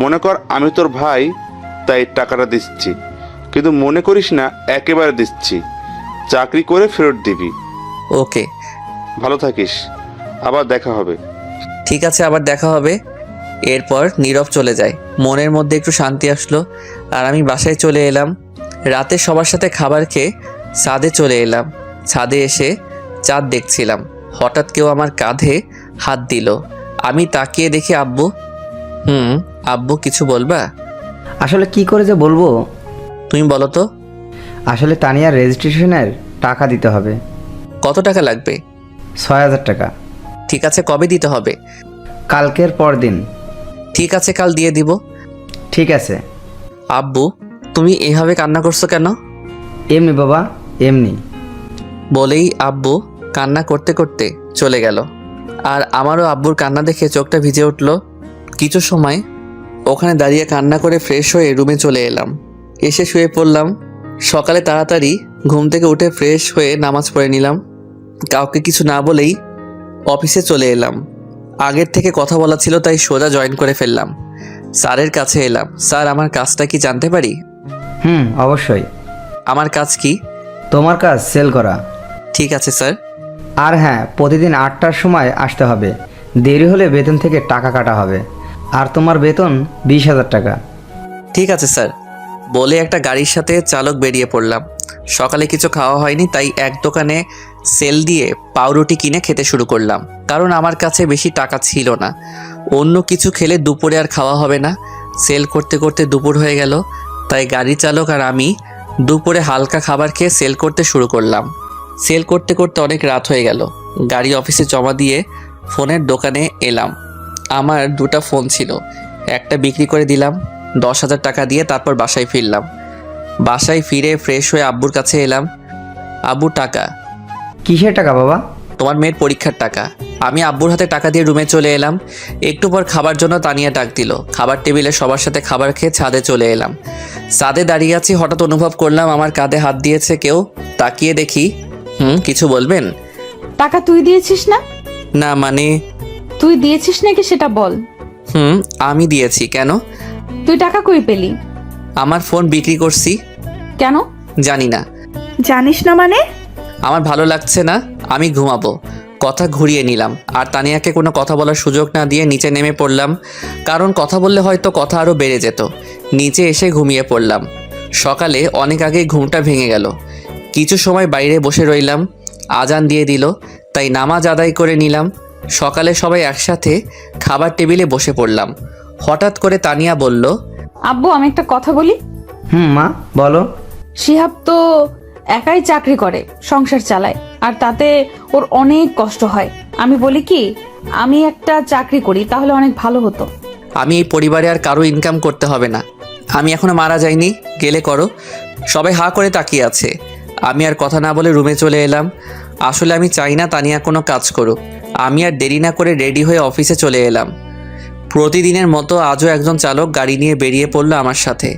মনে কর আমি তোর ভাই, তাই টাকাটা দিচ্ছি, কিন্তু মনে করিস না একেবারে দিচ্ছি। চাকরি করে ফেরত দিবি। ওকে। ভালো থাকিস, আবার দেখা হবে। ঠিক আছে, আবার দেখা হবে। এরপর নীরব চলে যায়। মনের মধ্যে একটু শান্তি আসলো, আর আমি বাসায় চলে এলাম। রাতে সবার সাথে খাবার খেয়ে ছাদে চলে এলাম। ছাদে এসে চাঁদ দেখছিলাম, হঠাৎ কেউ আমার কাঁধে হাত দিল। আমি তাকিয়ে দেখি আব্বু। আব্বু, কিছু বলবা? আসলে কি করে যে বলবো। তুমি বলো তো। আসলে তানিয়ার রেজিস্ট্রেশনের টাকা দিতে হবে। কত টাকা লাগবে? 6000 টাকা। ঠিক আছে, কবে দিতে হবে? কালকের পর দিন। ঠিক আছে, কাল দিয়ে দিব। ঠিক আছে। আব্বু, তুমি এভাবে কান্না করছো কেন? এমনি বাবা, এমনি। বলেই আব্বু কান্না করতে করতে চলে গেল। আর আমারও আব্বুর কান্না দেখে চোখটা ভিজে উঠল। কিছু সময় ওখানে দাঁড়িয়ে কান্না করে ফ্রেশ হয়ে রুমে চলে এলাম। এসে শুয়ে পড়লাম। সকালে তাড়াতাড়ি ঘুম থেকে উঠে ফ্রেশ হয়ে নামাজ পড়ে নিলাম। কাউকে কিছু না বলেই অফিসে চলে এলাম। আগের থেকে কথা বলা ছিল তাই সোজা জয়েন করে ফেললাম। স্যারের কাছে এলাম। স্যার, আমার কাজটা কি জানতে পারি? অবশ্যই। আমার কাজ কি? তোমার কাজ সেল করা। ঠিক আছে স্যার। আর হ্যাঁ, প্রতিদিন 8টার সময় আসতে হবে। দেরি হলে বেতন থেকে টাকা কাটা হবে। আর তোমার বেতন 20,000 টাকা। ঠিক আছে স্যার বলে একটা গাড়ির সাথে চালক বেরিয়ে পড়লাম। সকালে কিছু খাওয়া হয়নি তাই এক দোকানে সেল দিয়ে পাউরুটি কিনে খেতে শুরু করলাম, কারণ আমার কাছে বেশি টাকা ছিল না। অন্য কিছু খেলে দুপুরে আর খাওয়া হবে না। সেল করতে করতে দুপুর হয়ে গেল, তাই গাড়ি চালক আর আমি দুপুরে হালকা খাবার খেয়ে সেল করতে শুরু করলাম। সেল করতে করতে অনেক রাত হয়ে গেল। গাড়ি অফিসে জমা দিয়ে ফোনের দোকানে এলাম। আমার 2টা ফোন ছিল, একটা বিক্রি করে দিলাম 10,000 টাকা দিয়ে। তারপর বাসায় ফিরলাম। বাসায় ফিরে ফ্রেশ হয়ে আব্বুর কাছে এলাম। আব্বু, টাকা। কিসের টাকা বাবা? তোমার মেয়ের পরীক্ষার টাকা। আমি আব্বুর হাতে টাকা দিয়ে রুমে চলে এলাম। একটু পর খাবার জন্য তানিয়া ডাক দিল। খাবার টেবিলে সবার সাথে খাবার খেয়ে ছাদে চলে এলাম। ছাদে দাঁড়িয়ে আছি, হঠাৎ অনুভব করলাম আমার কাঁধে হাত দিয়েছে কেউ। তাকিয়ে দেখি। কিছু বলবেন? টাকা তুই দিয়েছিস না? না মানে? তুই দিয়েছিস নাকি সেটা বল। আমি দিয়েছি। কেন? তুই টাকা কই পেলি? আমার ফোন বিক্রি করছি। কেন? জানি না। জানিস না মানে? আমার ভালো লাগছে না, আমি ঘুমাবো। কথা ঘুরিয়ে নিলাম আর তানিয়াকে কোনো কথা বলার সুযোগ না দিয়ে নিচে নেমে পড়লাম, কারণ কথা বললে হয়তো কথা আরও বেড়ে যেত। নিচে এসে ঘুমিয়ে পড়লাম। সকালে অনেক আগেই ঘুমটা ভেঙে গেল। কিছু সময় বাইরে বসে রইলাম। আজান দিয়ে দিল, তাই নামাজ আদায় করে নিলাম। সকালে সবাই একসাথে খাবার টেবিলে বসে পড়লাম। হঠাৎ করে তানিয়া বলল, আব্বু, আমি একটা কথা বলি। মা বলো। শিহাব তো একাই চাকরি করে, সংসার চালায়, আর তাতে ওর অনেক কষ্ট হয়। আমি বলি কি, আমি একটা চাকরি করি, তাহলে অনেক ভালো হতো। আমি এই পরিবারে আর কারো ইনকাম করতে হবে না। আমি এখনো মারা যাইনি, গেলে করো। সবাই হাঁ করে তাকিয়ে আছে। আমি আর কথা না বলে রুমে চলে এলাম। আসলে আমি চাই না তানিয়া কোনো কাজ করুক। আমি আর দেরি না করে রেডি হয়ে অফিসে চলে এলাম। প্রতিদিনের মতো আজও একজন চালক গাড়ি নিয়ে বেরিয়ে পড়লো আমার সাথে।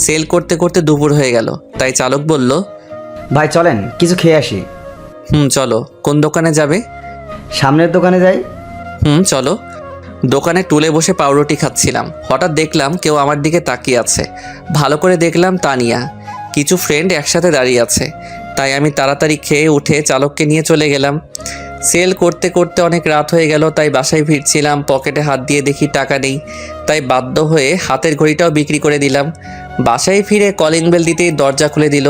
সেল করতে করতে দুপুর হয়ে গেল, তাই চালক বলল, ভাই চলেন কিছু খেয়ে আসি। চলো। কোন দোকানে যাবে? সামনের দোকানে যাই। চলো। দোকানে টুলে বসে পাউরুটি খাচ্ছিলাম। হঠাৎ দেখলাম কেউ আমার দিকে তাকিয়ে আছে। ভালো করে দেখলাম তানিয়া। কিছু ফ্রেন্ড একসাথে দাঁড়িয়ে আছে, তাই আমি তাড়াতাড়ি খেয়ে উঠে চালককে নিয়ে চলে গেলাম। সেল করতে করতে অনেক রাত হয়ে গেল, তাই বাসায় ফিরছিলাম। পকেটে হাত দিয়ে দেখি টাকা নেই, তাই বাধ্য হয়ে হাতের ঘড়িটাও বিক্রি করে দিলাম। বাসায় ফিরে কলিং বেল দিতেই দরজা খুলে দিল।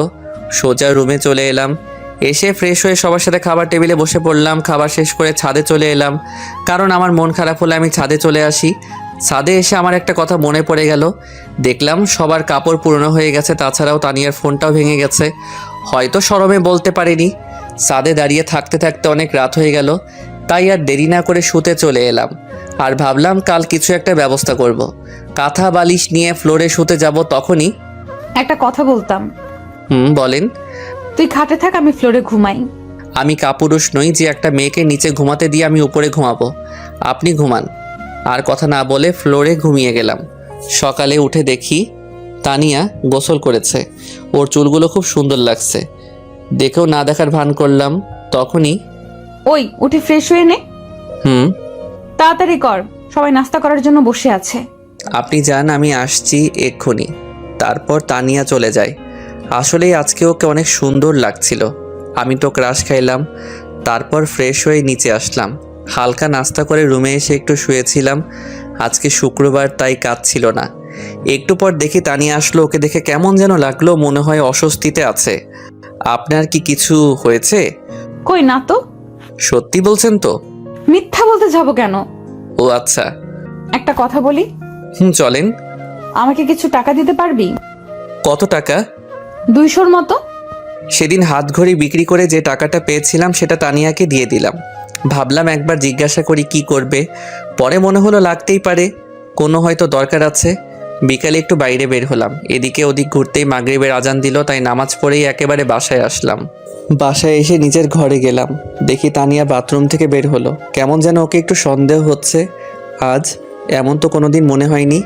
সোজা রুমে চলে এলাম। এসে ফ্রেশ হয়ে সবার সাথে খাবার টেবিলে বসে পড়লাম। খাবার শেষ করে ছাদে চলে এলাম, কারণ আমার মন খারাপ হলে আমি ছাদে চলে আসি। ছাদে এসে আমার একটা কথা মনে পড়ে গেল। দেখলাম সবার কাপড় পুরনো হয়ে গেছে, তাছাড়াও তানিয়ার ফোনটাও ভেঙে গেছে। হয়তো শরমে বলতে পারিনি। ছাদে দাঁড়িয়ে থাকতে থাকতে অনেক রাত হয়ে গেল, তাই আর দেরি না করে শুতে চলে এলাম। আর ভাবলাম কাল কিছু একটা ব্যবস্থা করব। কাঁথা বালিশ নিয়ে ফ্লোরে শুতে যাব, তখনই একটা কথা বলতাম। বলেন। তুই খাটে থাক, আমি ফ্লোরে ঘুমাই। আমি কাপুরুষ নই যে একটা মেয়েকে নিচে ঘুমাতে দিয়ে আমি উপরে ঘুমাবো। আপনি ঘুমান। আর কথা না বলে ফ্লোরে ঘুমিয়ে গেলাম। সকালে উঠে দেখি তানিয়া গোসল করেছে। ওর চুলগুলো খুব সুন্দর লাগছে। দেখেও না দেখার ভান করলাম। তখনই, ওই উঠে ফ্রেশ হয়ে নে। তাড়াতাড়ি কর, সবাই নাস্তা করার জন্য বসে আছে। আপনি যান, আমি আসছি এক্ষুনি। তারপর তানিয়া চলে যায়। আসলেই আজকে ওকে অনেক সুন্দর লাগছিল। আমি তো ক্রাশ খাইলাম। তারপর ফ্রেশ হয়ে নিচে আসলাম। হালকা নাস্তা করে রুমে এসে একটু শুয়েছিলাম। আজকে শুক্রবার, তাই কাজ ছিল না। একটু পর দেখি তানিয়া আসলো। ওকে দেখে কেমন যেন লাগলো, মনে হয় অস্বস্তিতে আছে। আপনার কি কিছু হয়েছে? কই না তো। সত্যি বলছেন তো? মিথ্যা বলতে যাব কেন? ও আচ্ছা। একটা কথা বলি। চলেন। আমাকে কিছু টাকা দিতে পারবি? কত টাকা? 200-র মতো। সেদিন হাত ঘড়ি বিক্রি করে যে টাকাটা পেয়েছিলাম সেটা তানিয়াকে দিয়ে দিলাম। ভাবলাম একবার জিজ্ঞাসা করি কি করবে। পরে মনে হলো লাগতেই পারে, কোনো হয়তো দরকার আছে। বিকালে একটু বাইরে বের হলাম। এদিকে ওদিক ঘুরতেই মাগরিবের আজান দিল, তাই নামাজ পড়েই একেবারে বাসায় আসলাম। বাসায় এসে নিজের ঘরে গেলাম। দেখি তানিয়া বাথরুম থেকে বের হলো। কেমন যেন ওকে একটু সন্দেহ হচ্ছে আজ। এমন তো কোনোদিন মনে হয়নি।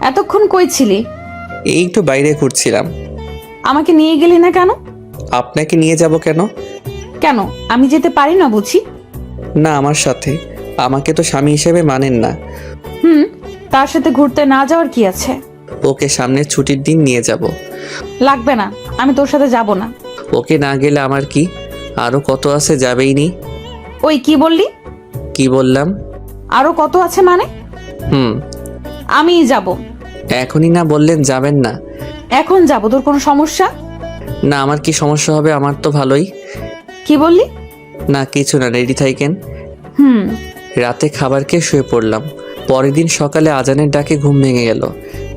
এতক্ষণ কই ছিলি? এই একটু বাইরে ঘুরছিলাম। আমাকে নিয়ে গেলি না কেন? আপনাকে নিয়ে যাব কেন? কেন, আমি যেতে পারি না বুঝি? না, আমার সাথে। আমাকে তো স্বামী হিসেবে মানেন না। হুম, তার সাথে ঘুরতে না যাওয়ার কি আছে? ওকে সামনের ছুটির দিন নিয়ে যাব। লাগবে না, আমি তোর সাথে যাব না। ওকে না গেলে আমার কি? আরও কত আছে, যাবেই নি। ওই কি বললি? কি বললাম? আরো কত আছে মানে? হুম। আমিই যাব। এখনই না বললেন যাবেন না? এখন যাব, তোর কোনো সমস্যা? না, আমার কি সমস্যা হবে? আমার তো ভালোই। কি বললি? না কিছু না, রেডি থাকেন। হুম। রাতে খাবার খেয়ে শুয়ে পড়লাম। পরের দিন সকালে আজানের ডাকে ঘুম ভেঙে গেল,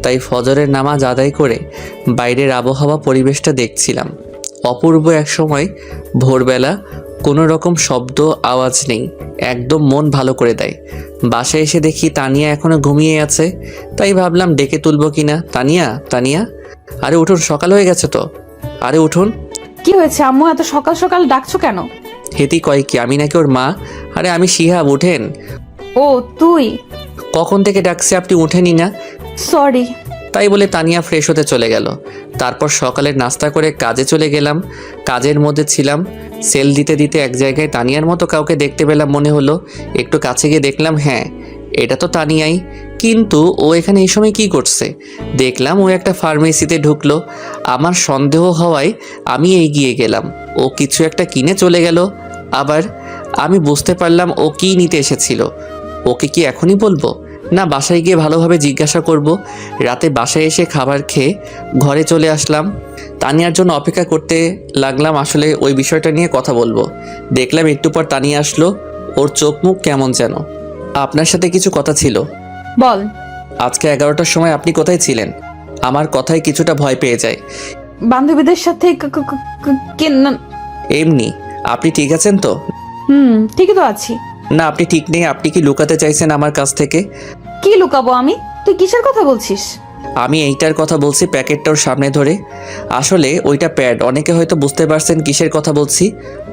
তাই ফজরের নামাজ আদায় করে বাইরের আবহাওয়া পরিবেশটা দেখছিলাম। অপূর্ব এক সময় ভোরবেলা, কোনো রকম শব্দ আওয়াজ নেই, একদম মন ভালো করে দেয়। বাসায় এসে দেখি তানিয়া এখনো ঘুমিয়ে আছে, তাই ভাবলাম ডেকে তুলব কিনা। তানিয়া, তানিয়া, আরে উঠুন, সকাল হয়ে গেছে তো। আরে উঠুন। কি হয়েছে আম্মু, এত সকাল সকাল ডাকছো কেন? হেতি কয় কি আমি নাকি ওর মা? আরে আমি শিহাব, উঠেন। ও তুই? কখন থেকে ডাকছি, আপনি উঠেনি না? সরি। তাই বলে তানিয়া ফ্রেশ হতে চলে গেল। তারপর সকালের নাস্তা করে কাজে চলে গেলাম। কাজের মধ্যে ছিলাম, সেল দিতে দিতে এক জায়গায় তানিয়ার মতো কাউকে দেখতে পেলাম মনে হলো। একটু কাছে গিয়ে দেখলাম, হ্যাঁ এটা তো তানিয়াই। কিন্তু ও এখানে এই সময় কী করছে? দেখলাম ও একটা ফার্মেসিতে ঢুকলো। আমার সন্দেহ হওয়ায় আমি এগিয়ে গেলাম। ও কিছু একটা কিনে চলে গেল। আবার আমি বুঝতে পারলাম ও কী নিতে এসেছিল। ওকে কি এখনই বলবো, না বাসায় গিয়ে ভালোভাবে জিজ্ঞাসা করব? রাতে বাসায় এসে খাবার খেয়ে ঘরে চলে আসলাম। তানিয়ার জন্য অপেক্ষা করতে লাগলাম, আসলে ওই বিষয়টা নিয়ে কথা বলবো। দেখলাম একটু পর তানিয়া আসলো। ওর চোখ মুখ কেমন যেন। আপনার সাথে কিছু কথা ছিল। বল। আজকে 11টার সময় আপনি কোথায় ছিলেন? আমার কথায় কিছুটা ভয় পেয়ে যায়। বান্ধবীদের সাথে এমনি। আপনি ঠিক আছেন তো? হুম, ঠিকই তো আছি। না আপনি ঠিক নেই। আপনি কি লুকাতে চাইছেন আমার কাছ থেকে? কি লুকাবো আমি? তুই কিসের কথা বলছিস? আমি এইটার কথা বলছি, প্যাকেটটার সামনে ধরে। আসলে ওইটা প্যাড। অনেকে হয়তো বুঝতে পারছেন কিসের কথা বলছি।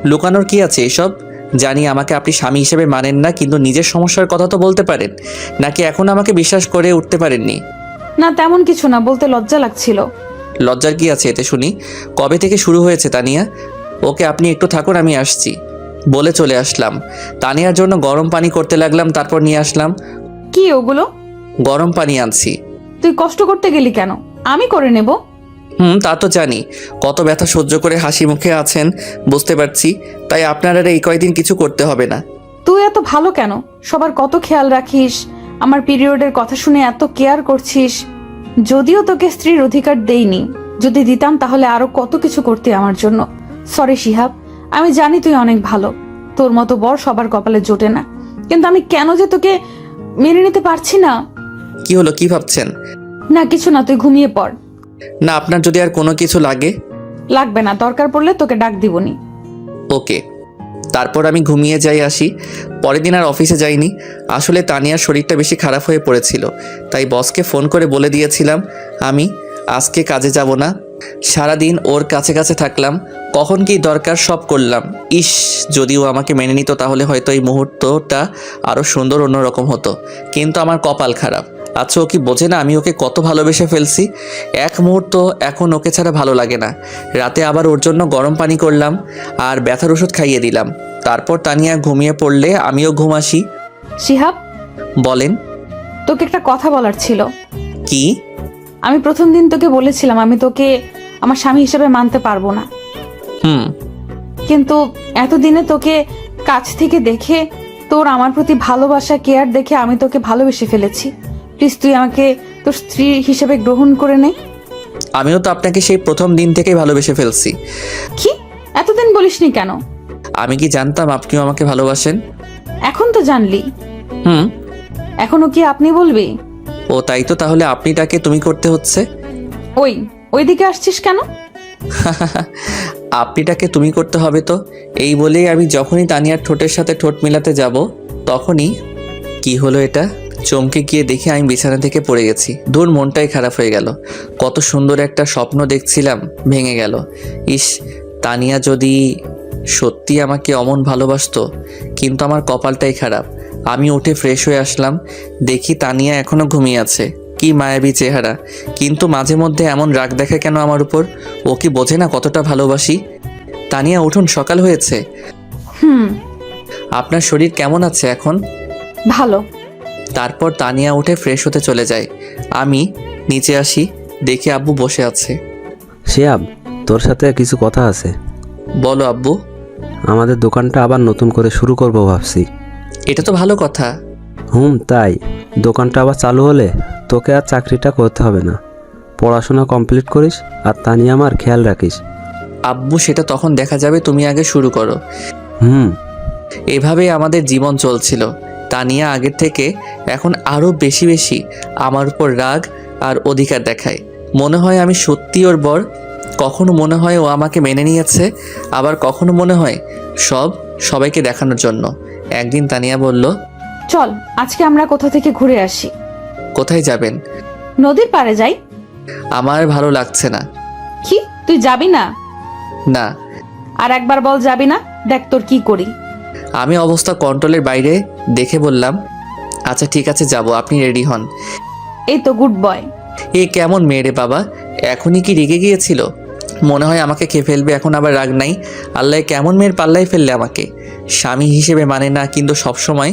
লুকানোর কি আছে এসব? জানি আমাকে আপনি স্বামী হিসেবে মানেন না, কিন্তু নিজের সমস্যার কথা তো বলতে পারেন। নাকি এখন আমাকে বিশ্বাস করে উঠতে পারেননি? না তেমন কিছু না, বলতে লজ্জা লাগছিল। লজ্জার কি আছে এতে শুনি? কবে থেকে শুরু হয়েছে তানিয়া? ওকে আপনি একটু থাকুন, আমি আসছি বলে চলে আসলাম। তানিয়ার জন্য গরম পানি করতে লাগলাম, তারপর নিয়ে আসলাম। কি ওগুলো? গরম পানি আনছি। তুই কষ্ট করতে গেলি কেন? আমি করে নেব। তা তো জানি। কত ব্যথা সহ্য করে হাসি মুখে আছেন বুঝতে পারছি, তাই আপনার আর এই কয়দিন কিছু করতে হবে না। তুই এত ভালো কেন? সবার কত খেয়াল রাখিস, আমার পিরিয়ডের কথা শুনে এত কেয়ার করছিস। যদিও তোকে স্ত্রীর অধিকার দেইনি, যদি দিতাম তাহলে আরো কত কিছু করতে আমার জন্য। সরি শিহাব, আমি জানি তুই অনেক ভালো, তোর মতো বর সবার কপালে জোটে না, কিন্তু আমি কেন যে তোকে মেনে নিতে পারছি না। কি হলো, কি ভাবছেন? না কিছু না, তুই ঘুমিয়ে পড়। না আপনার যদি আর কোনো কিছু লাগে। লাগবে না, দরকার পড়লে তোকে ডাক দিবনি। ওকে। তারপর আমি ঘুমিয়ে যাই আসি। পরের দিন আর অফিসে যাইনি। আসলে তানিয়ার শরীরটা বেশি খারাপ হয়ে পড়েছিল, তাই বসকে ফোন করে বলে দিয়েছিলাম আমি আজকে কাজে যাব না। সারাদিন ওর কাছে কাছে থাকলাম, কখন কি দরকার সব করলাম। ইস, যদিও আমাকে মেনে নিত তাহলে হয়তো এই মুহূর্তটা আরও সুন্দর অন্যরকম হতো, কিন্তু আমার কপাল খারাপ। আচ্ছা ও কি বোঝে না আমি ওকে কত ভালোবেসে ফেলছি? এক মুহূর্ত এখন ওকে ছাড়া ভালো লাগে না। রাতে আবার ওর জন্য গরম পানি করলাম আর ব্যথার ওষুধ খাইয়ে দিলাম। তারপর তানিয়া ঘুমিয়ে পড়লে আমিও ঘুম আসি। শিহাব, বলেন। তোকে একটা কথা বলার ছিল। কি? আমি প্রথম দিন তোকে বলেছিলাম আমি তোকে আমার স্বামী হিসেবে মানতে পারবো না, হুম। কিন্তু এতদিনে তোকে কাছ থেকে দেখে, তোর আমার প্রতি ভালোবাসা কেয়ার দেখে আমি তোকে ভালোবেসে ফেলেছি। প্লিজ তুই আমাকে তোর স্ত্রী হিসেবে গ্রহণ করে নে। আমিও তো আপনাকে সেই প্রথম দিন থেকেই ভালোবেসে ফেলছি। কি এতদিন বলিসনি কেন? আমি কি জানতাম আপনিও আমাকে ভালোবাসেন? এখন তো জানলি। হুম। এখনো কি আপনি বলবি? ও তাই তো, তাহলে আপনিটাকে তুমি করতে হচ্ছে। ওইদিকে আসছিস কেন? আপনিটাকে তুমি করতে হবে তো। এই বলেই আমি যখনই তানিয়ার ঠোঁটের সাথে ঠোঁট মিলাতে যাব, তখনই কি হলো এটা? চমকে গিয়ে দেখি আমি বিছানা থেকে পড়ে গেছি। দূর, মনটাই খারাপ হয়ে গেল। কত সুন্দর একটা স্বপ্ন দেখছিলাম, ভেঙে গেল। ইস, তানিয়া যদি সত্যি আমাকে অমন ভালোবাসতো। কিন্তু আমার কপালটাই খারাপ। আমি উঠে ফ্রেশ হয়ে আসলাম, দেখি তানিয়া এখনো ঘুমিয়ে আছে। কি মায়াবী চেহারা, কিন্তু মাঝে মধ্যে এমন রাগ দেখে কেন আমার উপর? ও কি বোঝে না কতটা ভালোবাসি? তানিয়া উঠুন, সকাল হয়েছে। হুম, আপনার শরীর কেমন আছে এখন? ভালো। তারপর তানিয়া উঠে ফ্রেশ হতে চলে যায়। আমি নিচে আসি, দেখি আব্বু বসে আছে। শিহাব, তোর সাথে কিছু কথা আছে। বলো আব্বু। আমাদের দোকানটা আবার নতুন করে শুরু করব ভাবছি। এটা তো ভালো কথা। তাই দোকানটা আবার চালু হলে তোকে আর চাকরিটা করতে হবে না। পড়াশোনা কমপ্লিট করিস আর তানিয়া আমার খেয়াল রাখিস। আব্বু সেটা তখন দেখা যাবে, তুমি আগে শুরু করো। এভাবেই আমাদের জীবন চলছিল। তানিয়া আগের থেকে এখন আরও বেশি বেশি আমার উপর রাগ আর অধিকার দেখায়। মনে হয় আমি সত্যি ওর বর। কখনো মনে হয় ও আমাকে মেনে নিয়েছে, আবার কখনো মনে হয় সবাইকে দেখানোর জন্য। একদিন তানিয়া বলল, চল আজকে আমরা কোথা থেকে ঘুরে আসি। কোথায় যাবেন? নদীর পাড়ে যাই। আমার ভালো লাগছে না। কি, তুই যাবি না? না। আর একবার বল যাবি না, দেখ তোর কি করি। আমি অবস্থা কন্ট্রোলের বাইরে দেখে বললাম, আচ্ছা ঠিক আছে যাব, আপনি রেডি হন। এই তো গুড বয়। এ কেমন মেয়ে রে বাবা, এখনই কি রেগে গিয়েছিল? মনে হয় আমাকে খেয়ে ফেলবে, এখন আবার রাগ নাই। আল্লাহ কেমন মেয়ের পাল্লায় ফেললে আমাকে। স্বামী হিসেবে মানে না, কিন্তু সবসময়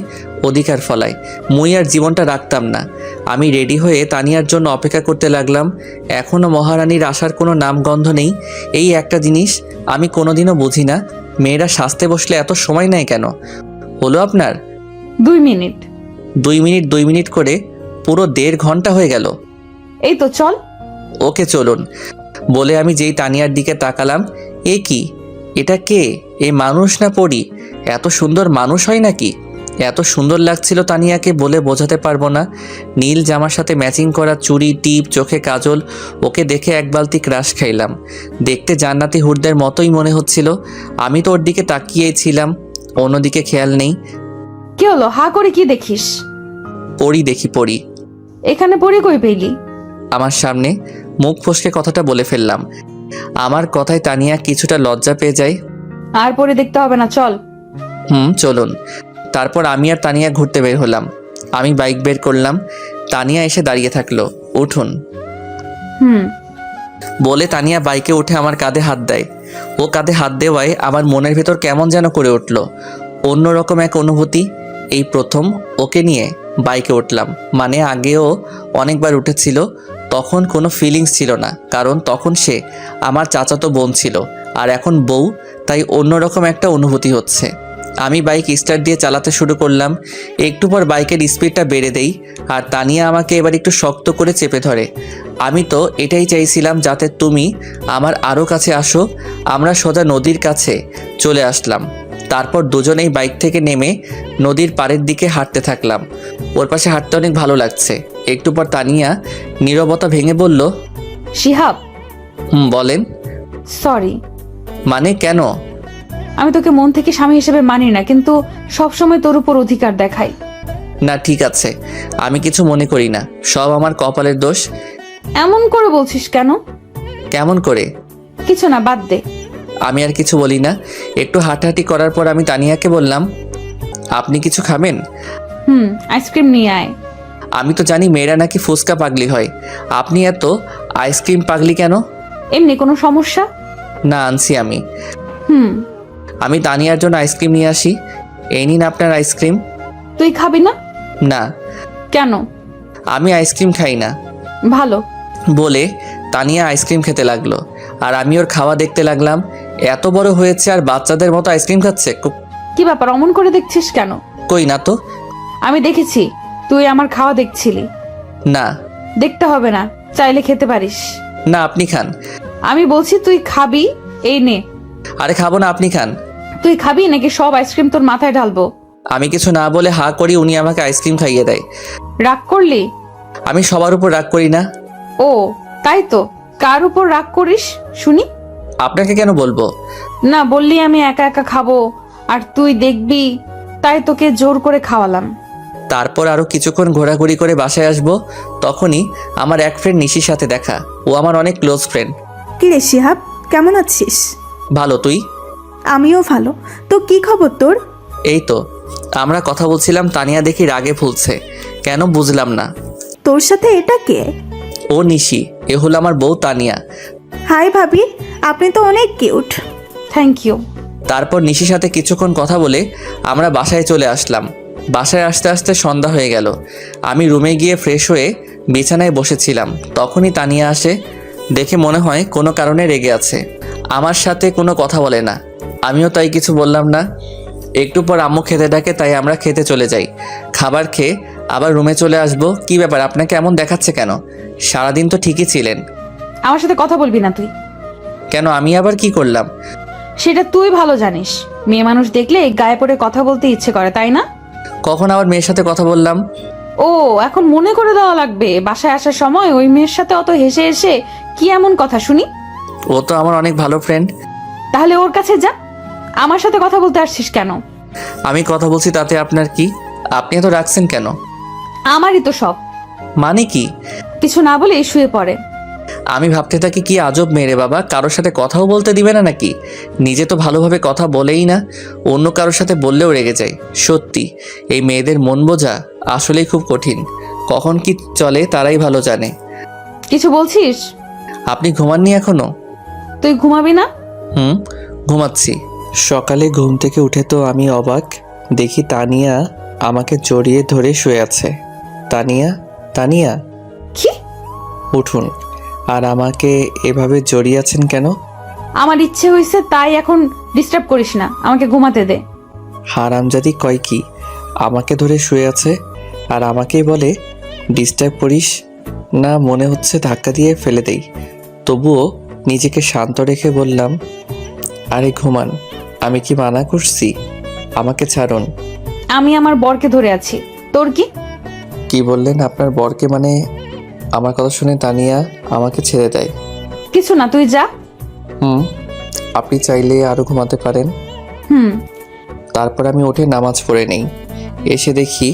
অধিকার ফলায়। মুই আর জীবনটা রাখতাম না। আমি রেডি হয়ে তানিয়ার জন্য অপেক্ষা করতে লাগলাম। এখনও মহারানীর আসার কোনো নামগন্ধ নেই। এই একটা জিনিস আমি কোনোদিনও বুঝি না, মেয়েরা সাজতে বসলে এত সময় নেয় কেন? হলো আপনার 2 মিনিট। 2 মিনিট করে পুরো 1.5 ঘন্টা হয়ে গেল। এই তো চল। ওকে চলুন বলে আমি যেই তানিয়ার দিকে তাকালাম, এ কি, এটা কে? এ মানুষ না পরি? এত সুন্দর মানুষ হয় নাকি? এত সুন্দর লাগছিল তানিয়াকে, বলে বোঝাতে পারবো না। নীল জামার সাথে ম্যাচিং করা চুড়ি, টিপ, চোখে কাজল। ওকে দেখে এক বালতি ক্রাশ খাইলাম। দেখতে জান্নাতি হুরদের মতোই মনে হচ্ছিল। আমি তো ওর দিকে তাকিয়েই ছিলাম, অন্যদিকে খেয়াল নেই। কি হলো, হা করে কি দেখিস? পরি দেখি, পরি। এখানে পড়ি কই পেলি? আমার সামনে। মুখ ফসকে কথাটা বলে ফেললাম। আমার কথায় তানিয়া কিছুটা লজ্জা পেয়ে যায়। আর পরে দেখতে হবে না, চল। চলুন। তারপর আমি আর তানিয়া ঘুরতে বের হলাম। আমি বাইক বের করলাম, তানিয়া এসে দাঁড়িয়ে থাকলো। উঠুন হুম। বলে তানিয়া বাইকে উঠে আমার কাঁধে হাত দেয়। ও কাঁধে হাত দেওয়ায় আমার মনের ভেতর কেমন যেন করে উঠল, অন্যরকম এক অনুভূতি। এই প্রথম ওকে নিয়ে বাইকে উঠলাম। মানে আগেও অনেকবার উঠেছিল, তখন কোনো ফিলিংস ছিল না, কারণ তখন সে আমার চাচাতো বোন ছিল, আর এখন বউ, তাই অন্যরকম একটা অনুভূতি হচ্ছে। আমি বাইক স্টার্ট দিয়ে চালাতে শুরু করলাম। একটু পর বাইকের স্পিডটা বেড়ে দেই, আর তানিয়া আমাকে এবার একটু শক্ত করে চেপে ধরে। আমি তো এটাই চাইছিলাম, যাতে তুমি আমার আরও কাছে আসো। আমরা সোজা নদীর কাছে চলে আসলাম। তারপর দুজনেই বাইক থেকে নেমে নদীর পাড়ের দিকে হাঁটতে থাকলাম। ওর পাশে হাঁটতে অনেক ভালো লাগছে। একটু পর তানিয়া নীরবতা ভেঙে বলল, শিহাব। বলেন। সরি। মানে কেন? আমি তোকে মন থেকে স্বামী হিসেবে মানি না, কিন্তু সবসময় তোর উপর অধিকার দেখাই। না ঠিক আছে, আমি কিছু মনে করি না, সব আমার কপালের দোষ। এমন করে বলছিস কেন? কেমন করে? কিছু না, বাদ দে। আমি আর কিছু বলি না। একটু হাঁটাহাঁটি করার পর আমি তানিয়াকে বললাম, আপনি কিছু খাবেন? আইসক্রিম নিয়ে আয়। আমি তো জানি মেয়েরা নাকি ফুচকা পাগলি হয়, আপনি এত আইসক্রিম পাগলি কেন? এমনি কোনো সমস্যা? না, আনছি আমি। হুম। আমি তানিয়ার জন্য আইসক্রিম নিয়ে আসি। এই নিন আপনার আইসক্রিম। তুই খাবি না? না। কেন? আমি আইসক্রিম খাই না। ভালো। বলে তানিয়া আইসক্রিম খেতে লাগলো, আর আমি ওর খাওয়া দেখতে লাগলাম। এত বড় হয়েছে আর বাচ্চাদের মতো আইসক্রিম খাচ্ছে। কি ব্যাপার, অমন করে দেখছিস কেন? কই না তো। আমি দেখেছি তুই আমার খাওয়া দেখছিলি। না। দেখতে হবে না, চাইলে খেতে পারিস। না, আপনি খান। আমি বলছি তুই খাবি, এই নে। আরে খাবো না, আপনি খান। তুই খাবি নাকি সব আইসক্রিম তোর মাথায় ঢালবো? আমি কিছু না বলে হা করি, উনি আমাকে আইসক্রিম খাইয়ে দেয়। রাগ করলি? আমি সবার উপর রাগ করি না। ও তাই তো, কার উপর রাগ করিস শুনি? আপনাকে কেন বলবো? না বললি আমি একা একা খাবো আর তুই দেখবি, তাই তোকে জোর করে খাওয়ালাম। তারপর আরো কিছুক্ষণ ঘোরাঘুরি করে বাসায় আসবো। তখনই আমার এক ফ্রেন্ড নিশির সাথে দেখা। ও আমার অনেক ক্লোজ ফ্রেন্ড। কি রে শিহাব, কেমন আছিস? ভালো, তুই? আমিও ভালো। তো কি খবর তোর? এই তো আমরা কথা বলছিলাম, তানিয়া দেখি রাগে ফুলছে। কেন বুঝলাম না। তোর সাথে এটা কে? ও নিশি, এ হলো আমার বউ তানিয়া। হাই ভাবি, আপনি তো অনেক কিউট। Thank you. তারপর নিশির সাথে কিছুক্ষণ কথা বলে আমরা বাসায় চলে আসলাম। বাসায় আসতে আসতে সন্ধ্যা হয়ে গেল। আমি রুমে গিয়ে ফ্রেশ হয়ে বিছানায় বসেছিলাম, তখনই তানিয়া আসে। দেখে মনে হয় কোনো কারণে রেগে আছে, আমার সাথে কোনো কথা বলে না। আমিও তাই কিছু বললাম না। একটু পর আম্মু খেতে ডাকে, তাই আমরা খেতে চলে যাই। খাবার খেয়ে আবার রুমে চলে আসবো। কি ব্যাপার, আপনাকে এমন দেখাচ্ছে কেন? সারাদিন তো ঠিকই ছিলেন। আমার সাথে কথা বলবি না তুই। কেন, আমি আবার কি করলাম? সেটা তুই ভালো জানিস। মেয়ে মানুষ দেখলে গায়ে পড়ে কথা বলতে ইচ্ছে করে, তাই না? কখন আবার মেয়ের সাথে কথা বললাম? ও, এখন মনে করে দেওয়া লাগবে? বাসায় আসার সময় ওই মেয়ের সাথে অত হেসে হেসে কি এমন কথা শুনি? ও তো আমার অনেক ভালো ফ্রেন্ড। তাহলে ওর কাছে যা। আমার সাথে কথা বলতে আসছিস কেন? আমি কথা বলছি তাতে আপনার কি? আপনি তো রাখছেন কেন? আমারই তো সব। মানে কি? কিছু না বলে শুয়ে পড়ে। আমি ভাবতে থাকি কি আজব মেয়ে রে বাবা, কারোর সাথে কথাও বলতে দিবে না নাকি? নিজে তো ভালোভাবে কথা বলেই না, অন্য কারোর সাথে বললেও রেগে যায়। সত্যি এই মেয়েদের মন বোঝা আসলেই খুব কঠিন। কখন কি চলে তারাই ভালো জানে। কিছু বলছিস? আপনি ঘুমাননি এখনো? তুই ঘুমাবি না? ঘুমাচ্ছি। সকালে ঘুম থেকে উঠে তো আমি অবাক, দেখি তানিয়া আমাকে জড়িয়ে ধরে শুয়ে আছে। তানিয়া, তানিয়া কি? উঠুন। আর আমাকে এভাবে জড়িয়ে আছেন কেন? আমার ইচ্ছে হয়েছে তাই, এখন ডিস্টার্ব করিস না, আমাকে ঘুমাতে দে। হারামজাদি কয় কি? আমাকে ধরে শুয়ে আছে আর আমাকেই বলে ডিস্টার্ব করিস না। মনে হচ্ছে ধাক্কা দিয়ে ফেলে দেই। তবুও নিজেকে শান্ত রেখে বললাম, আরে ঘুমান, আমি কি মানা করছি? আমাকে ছাড়ুন। আমি আমার বরকে ধরে আছি, তোর কি? কি বললেন? আপনার বরকে? মানে? আমার কথা শুনে তানিয়া আমাকে ছেড়ে দেয়। কিছু না, তুই যা। আপনি চাইলে আরও ঘুমাতে পারেন। তারপর আমি উঠে নামাজ পড়ে নেই। এসে দেখি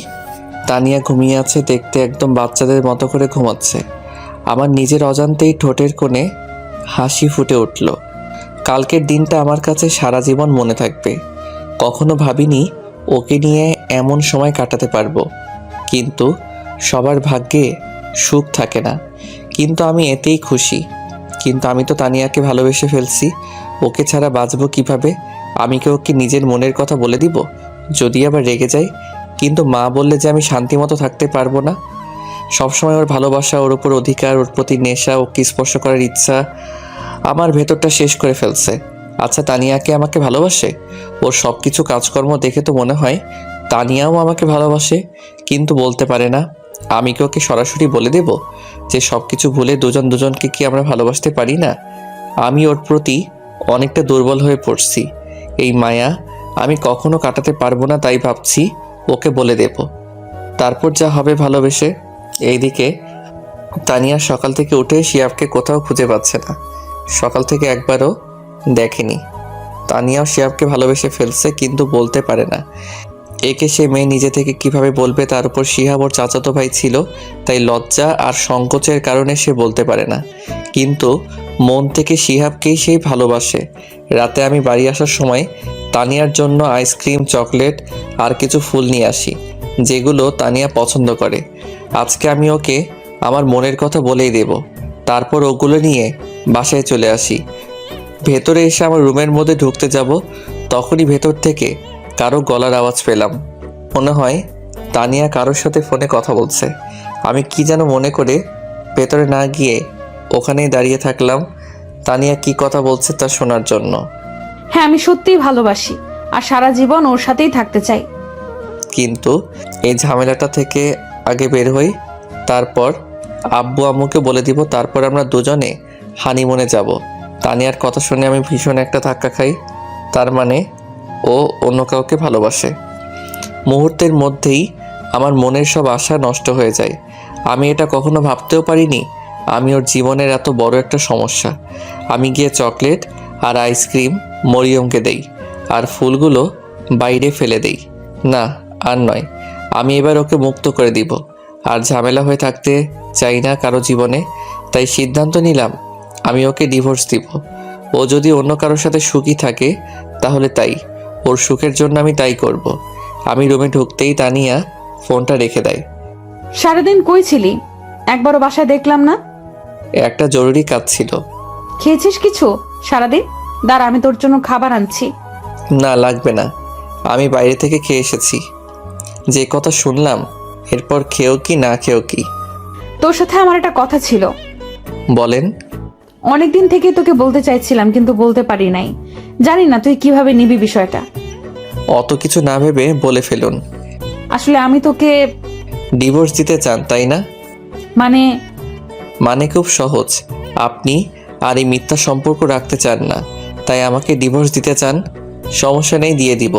তানিয়া ঘুমিয়ে আছে, দেখতে একদম বাচ্চাদের মতো করে ঘুমাচ্ছে। আমার নিজের অজান্তেই ঠোঁটের কোণে হাসি ফুটে উঠল। কালকের দিনটা আমার কাছে সারা জীবন মনে থাকবে। কখনো ভাবিনি ওকে নিয়ে এমন সময় কাটাতে পারবো। কিন্তু সবার ভাগ্যে সুখ থাকে না, কিন্তু আমি এতেই খুশি। কিন্তু আমি তো তানিয়াকে ভালোবেসে ফেলছি, ওকে ছাড়া বাঁচবো কিভাবে? আমি কি ওকে নিজের মনের কথা বলে দিব? যদি আবার রেগে যায়? কিন্তু মা বললে যে আমি শান্তিমতো থাকতে পারবো না। সবসময় ওর ভালোবাসা, ওর উপর অধিকার, ওর প্রতি নেশা, ওকে স্পর্শ করার ইচ্ছা আমার ভেতরটা শেষ করে ফেলছে। আচ্ছা, তানিয়াকে আমাকে ভালোবাসে? ওর সব কিছু কাজকর্ম দেখে তো মনে হয় তানিয়াও আমাকে ভালোবাসে, কিন্তু বলতে পারে না। আমি কি ওকে সরাসরি বলে দেব যে সব কিছু ভুলে দুজন দুজনকে কি আমরা ভালোবাসতে পারি না? আমি ওর প্রতি অনেকটা দুর্বল হয়ে পড়ছি। এই মায়া আমি কখনো কাটাতে পারবো না, তাই ভাবছি ওকে বলে দেব, তারপর যা হবে ভালোবেসে। এইদিকে তানিয়া সকাল থেকে উঠে শিয়াবকে কোথাও খুঁজে পাচ্ছে না। সকাল থেকে একবারও দেখেনি। তানিয়াও শিয়াবকে ভালোবেসে ফেলছে, কিন্তু বলতে পারে না। একে সে মেয়ে নিজে থেকে কিভাবে বলবে? তার উপর শিহাব ওর চাচাতো ভাই ছিল, তাই লজ্জা আর সংকোচের কারণে সে বলতে পারে না। কিন্তু মন থেকে শিহাবকেই সেই ভালোবাসে। রাতে আমি বাড়ি আসার সময় তানিয়ার জন্য আইসক্রিম, চকলেট আর কিছু ফুল নিয়ে আসি, যেগুলো তানিয়া পছন্দ করে। আজকে আমি ওকে আমার মনের কথা বলেই দেব। তারপর ওগুলো নিয়ে বাসায় চলে আসি। ভেতরে এসে আমার রুমের মধ্যে ঢুকতে যাব, তখনই ভেতর থেকে কারো গলার আওয়াজ পেলাম। মনে হয় তানিয়া কারোর সাথে ফোনে কথা বলছে। আমি কি যেন মনে করে ভেতরে না গিয়ে ওখানেই দাঁড়িয়ে থাকলাম, তানিয়া কি কথা বলছে তা শোনার জন্য। হ্যাঁ, আমি সত্যিই ভালোবাসি আর সারা জীবন ওর সাথেই থাকতে চাই। কিন্তু এই ঝামেলাটা থেকে আগে বের হই, তারপর আব্বু আম্মুকে বলে দিব, তারপর আমরা দুজনে হানিমুনে যাব। তানিয়ার কথা শুনে আমি ভীষণ একটা ধাক্কা খাই। তার মানে ও অন্য কাউকে ভালোবাসে। মুহূর্তের মধ্যেই আমার মনের সব আশা নষ্ট হয়ে যায়। আমি এটা কখনো ভাবতেও পারিনি আমি ওর জীবনের এত বড় একটা সমস্যা। আমি গিয়ে চকলেট আর আইসক্রিম মরিয়মকে দেই, আর ফুলগুলো বাইরে ফেলে দেই। না, আর নয়, আমি এবার ওকে মুক্ত করে দিব। আর ঝামেলা হয়ে থাকতে চাই না কারো জীবনে। তাই সিদ্ধান্ত নিলাম আমি ওকে ডিভোর্স দিব। ও যদি অন্য কারোর সাথে সুখী থাকে তাহলে তাই, ওর সুখের জন্য আমি তাই করব। আমি রুমে ঢুকতেই তানিয়া ফোনটা রেখে দেয়। সারাদিন কই ছিলি? একবারও বাসায় দেখলাম না। একটা জরুরি কাজ ছিল। খেয়েছিস কিছু সারাদিন? দাঁড়া, আমি তোর জন্য খাবার আনছি। না লাগবে না, আমি বাইরে থেকে খেয়ে এসেছি। যে কথা শুনলাম এরপর খেয়েও কি না খেয়েও কি। তোর সাথে আমার একটা কথা ছিল। বলেন। অনেকদিন থেকে তোকে বলতে চাইছিলাম কিন্তু বলতে পারি নাই। জানি না তুই কিভাবে নিবি বিষয়টা। অত কিছু না ভেবে বলে ফেলুন। আসলে আমি তোকে ডিভোর্স দিতে চান তাই না? মানে মানে খুব সহজ, আপনি আর এই মিথ্যা সম্পর্ক রাখতে চান না, তাই আমাকে ডিভোর্স দিতে চান। সমস্যা নেই, দিয়ে দিব।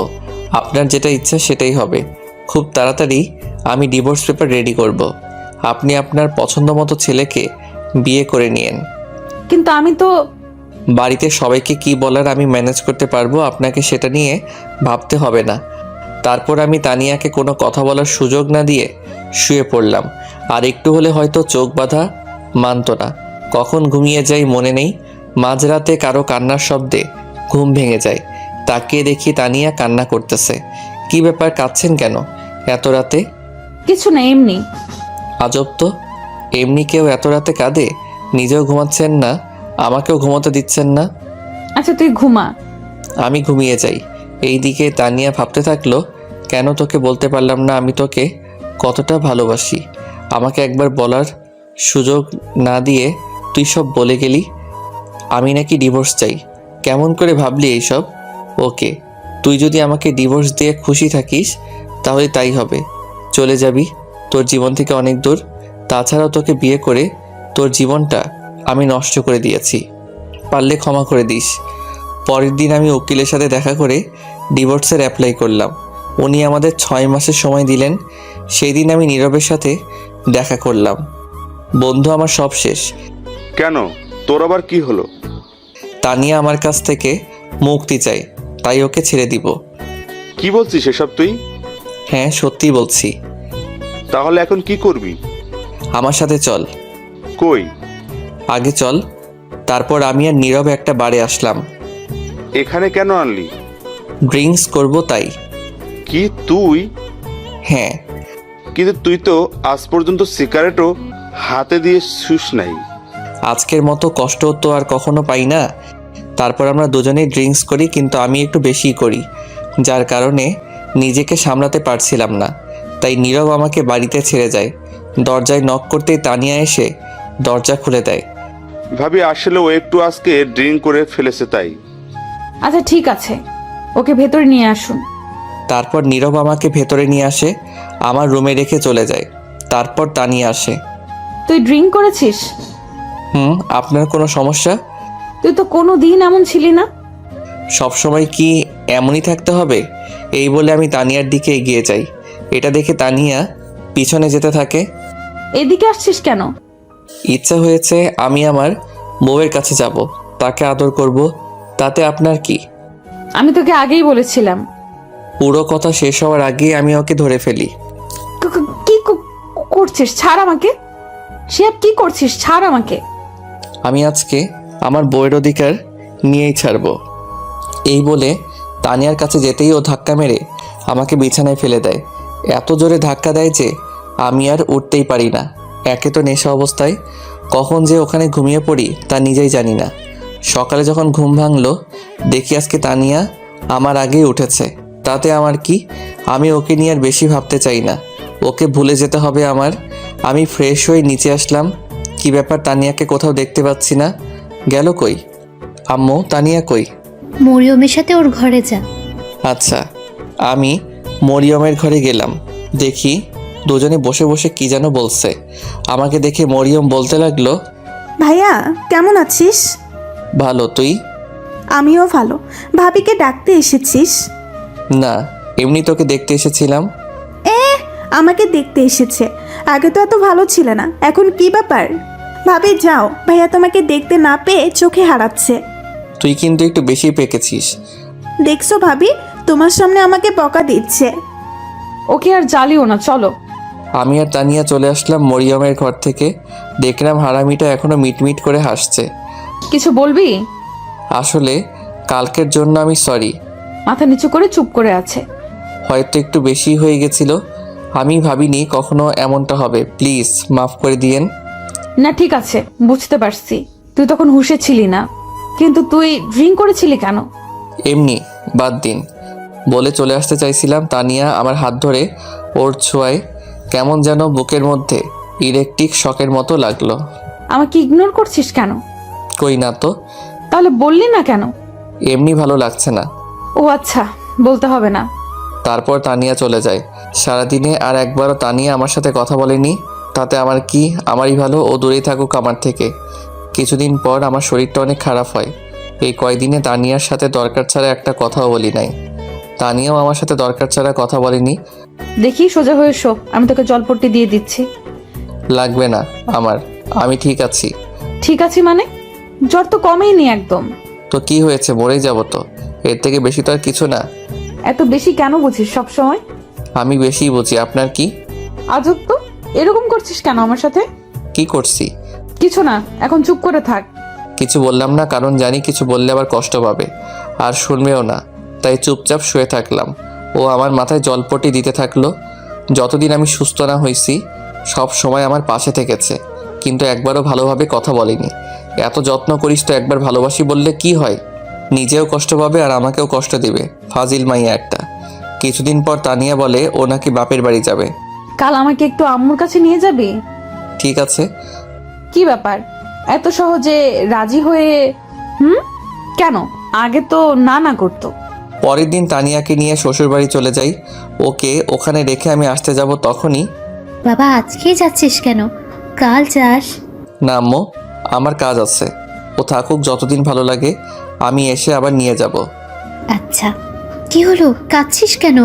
আপনার যেটা ইচ্ছা সেটাই হবে। খুব তাড়াতাড়ি আমি ডিভোর্স পেপার রেডি করব। আপনি আপনার পছন্দ মতো ছেলেকে বিয়ে করে নিয়েন। কিন্তু আমি তো বাড়িতে সবাইকে কি বলার আমি ম্যানেজ করতে পারবো, আপনাকে সেটা নিয়ে ভাবতে হবে না। তারপর আমি তানিয়াকে কোনো কথা বলার সুযোগ না দিয়ে শুয়ে পড়লাম। আর একটু হলে হয়তো চোখ বাঁধা মানত না। কখন ঘুমিয়ে যাই মনে নেই। মাঝরাতে কারো কান্নার শব্দে ঘুম ভেঙে যায়। তাকিয়ে দেখি তানিয়া কান্না করতেছে। কি ব্যাপার, কাঁদছেন কেন এত রাতে? কিছু না, এমনি। আজব তো, এমনি কেউ এত রাতে কাঁদে? নিজেও ঘুমাচ্ছেন না, আমাকেও ঘুমোতে দিচ্ছেন না। আচ্ছা তুই ঘুমা। আমি ঘুমিয়ে যাই। এইদিকে তানিয়া ভাবতে থাকলো, কেন তোকে বলতে পারলাম না আমি তোকে কতটা ভালোবাসি। আমাকে একবার বলার সুযোগ না দিয়ে তুই সব বলে গেলি। আমি নাকি ডিভোর্স চাই। কেমন করে ভাবলি এইসব? ওকে, তুই যদি আমাকে ডিভোর্স দিয়ে খুশি থাকিস তাহলে তাই হবে। চলে যাবি তোর জীবন থেকে অনেক দূর। তাছাড়াও তোকে বিয়ে করে তোর জীবনটা আমি নষ্ট করে দিয়েছি, পারলে ক্ষমা করে দিস। পরের দিন আমি উকিলের সাথে দেখা করে ডিভোর্সের অ্যাপ্লাই করলাম। উনি আমাদের 6 মাসের সময় দিলেন। সেই দিন আমি নীরবের সাথে দেখা করলাম। বন্ধু, আমার সব শেষ। কেন, তোর আবার কি হলো? তানিয়া আমার কাছ থেকে মুক্তি চাই, তাই ওকে ছেড়ে দিব। কি বলছিস এসব তুই? হ্যাঁ, সত্যি বলছি। তাহলে এখন কি করবি? আমার সাথে চল। কই? আগে চল। তারপর আমি আর নীরব একটা বারে আসলাম। এখানে কেন আনলি? ড্রিঙ্কস করব তাই। কি তুই? হ্যাঁ। কিন্তু তুই তো আজ পর্যন্ত সিগারেটও হাতে দিয়ে শুস নাই। আজকের মতো কষ্ট তো আর কখনো পাই না। তারপর আমরা দুজনেই ড্রিঙ্কস করি, কিন্তু আমি একটু বেশিই করি, যার কারণে নিজেকে সামলাতে পারছিলাম না। তাই নীরব আমাকে বাড়িতে ছেড়ে যায়। দরজায় নক করতেই তানিয়া এসে দরজা খুলে দেয়। ভাবি আসলে ও একটু আজকে ড্রিঙ্ক করে ফেলেছে তাই। আচ্ছা ঠিক আছে, ওকে ভেতরে নিয়ে আসুন। তারপর নীরব আমাকে ভেতরে নিয়ে আসে, আমার রুমে রেখে চলে যায়। তারপর তানিয়া আসে। তুই ড্রিঙ্ক করেছিস? আপনার কোনো সমস্যা? তুই তো কোনো দিন এমন ছিলি না। সবসময় কি এমনই থাকতে হবে? এই বলে আমি তানিয়ার দিকে এগিয়ে যাই। এটা দেখে তানিয়া পিছনে যেতে থাকে। এদিকে আসছিস কেন? ইচ্ছা হয়েছে আমি আমার বউয়ের কাছে যাব, তাকে আদর করব। তাতে আপনার কি? আমি তোকে আগেই বলেছিলাম। পুরো কথা শেষ হওয়ার আগেই আমি ওকে ধরে ফেলি। কি করছিস? ছাড় আমাকে। শিয়াব, কি করছিস? ছাড় আমাকে। আমি আজকে আমার বউয়ের অধিকার নিয়েই ছাড়ব। এই বলে তানিয়ার কাছে যেতেই ও ধাক্কা মেরে আমাকে বিছানায় ফেলে দেয়। এত জোরে ধাক্কা দেয় যে আমি আর উঠতেই পারি না। একে তো নেশা অবস্থায়, কখন যে ওখানে ঘুমিয়ে পড়ি তা নিজেই জানি না। সকালে যখন ঘুম ভাঙলো দেখি আজকে তানিয়া আমার আগেই উঠেছে। তাতে আমার কি? আমি ওকে নিয়ে আর বেশি ভাবতে চাই না। ওকে ভুলে যেতে হবে আমার। আমি ফ্রেশ হয়ে নিচে আসলাম। কি ব্যাপার, তানিয়াকে কোথাও দেখতে পাচ্ছি না। গেল কই? আম্মু, তানিয়া কই? মরিয়মের সাথে ওর ঘরে যা। আচ্ছা। আমি মরিয়মের ঘরে গেলাম। দেখি দুজনে বসে বসে কি যেন বলছে। আমাকে দেখে মরিয়ম বলতে লাগলো, ভাইয়া কেমন আছিস? ভালো, তুই? আমিও ভালো। ভাবিকে ডাকতে এসেছিস? না, এমনি তোকে দেখতে এসেছিলাম। আমাকে দেখতে এসেছে। আগে তো এত ভালো ছিল না, এখন কি ব্যাপার? ভাবি যাও, ভাইয়া তোমাকে দেখতে না পেয়ে চোখে হারাচ্ছে। তুই কিন্তু একটু বেশি পেকেছিস। দেখছো ভাবি, তোমার সামনে আমাকে বকা দিচ্ছে। ওকে আর জ্বালিও না, চলো। আমি আর তানিয়া চলে আসলাম মরিয়মের ঘর থেকে। দেখলাম হারামিটা এখনো মিটমিট করে হাসছে। কিছু বলবি? আসলে কালকের জন্য আমি সরি। মাথা নিচু করে চুপ করে আছে। হয়তো একটু বেশি হয়ে গেছিল। আমি ভাবিনি কখনো এমনটা হবে, প্লিজ মাফ করে দিয়েন। না ঠিক আছে, বুঝতে পারছি তুই তখন হুঁশে ছিলি না, কিন্তু তুই ড্রিঙ্ক করেছিলি কেন? এমনি, বাদ দিন বলে চলে আসতে চাইছিলাম। তানিয়া আমার হাত ধরে ওর ছোঁয়ায় কেমন যেন বুকের মধ্যে ইলেকট্রিক শকের মতো লাগলো। আমাকে ইগনোর করছিস কেন? কই না তো। তাহলে বললি না কেন? এমনি ভালো লাগছে না। ও আচ্ছা, বলতে হবে না। তারপর তানিয়া চলে যায়। সারাদিনে আর একবারও তানিয়া আমার সাথে কথা বলেনি। তাতে আমার কি, আমারই ভালো, ও দূরেই থাকুক আমার থেকে। কিছুদিন পর আমার শরীরটা অনেক খারাপ হয়। এই কয়দিনে তানিয়ার সাথে দরকার ছাড়া একটা কথাও বলি নাই। তানিয়াও আমার সাথে দরকার ছাড়া কথা বলেনি। দেখি সোজা হয়ে শো, আমি তোকে জলপট্টি দিয়ে দিচ্ছি। লাগবে না আমার, আমি ঠিক আছি। ঠিক আছে মানে? জ্বর তো কমেইনি একদম। তো কি হয়েছে, মরেই যাব তো, এর থেকে বেশি তো আর কিছু না। এত বেশি কেন বুঝিস সব সময়? আমি বেশি বুঝি, আপনার কি? আজব তো, এরকম করছিস কেন আমার সাথে? কি করছি? কিছু না, এখন চুপ করে থাক। কিছু বললাম না, কারণ জানি কিছু বললে আবার কষ্ট পাবে আর শুনবেও না, তাই চুপচাপ শুয়ে থাকলাম। ও আমার মাথায় জলপটি দিতে থাকলো। যতদিন আমি সুস্থ না হয়েছি সব সময় আমার পাশে থেকেছে, কিন্তু একবারও ভালোভাবে কথা বলেনি। এত যত্ন করিস তো একবার ভালোবাসি বললে কি হয়? নিজেও কষ্ট পাবে আর আমাকেও কষ্ট দিবে, ফাজিল মাইয়া একটা। কিছুদিন পর তানিয়া বলে ও নাকি বাপের বাড়ি যাবে। কাল আমাকে একটু আম্মুর কাছে নিয়ে যাবি? ঠিক আছে। কি ব্যাপার, এত সহজে রাজি হয়ে? কেন, আগে তো না না করতো। পরের দিন তানিয়াকে নিয়ে শ্বশুরবাড়ি চলে যাই। ওকে ওখানে রেখে আমি আসতে যাব, তখনই বাবা আজকেই যাচ্ছিস কেন? কাল যাস। না আম্মু, আমার কাজ আছে, ও থাকুক যতদিন ভালো লাগে, আমি এসে আবার নিয়ে যাব। আচ্ছা, কি হলো, কাঁদছিস কেন?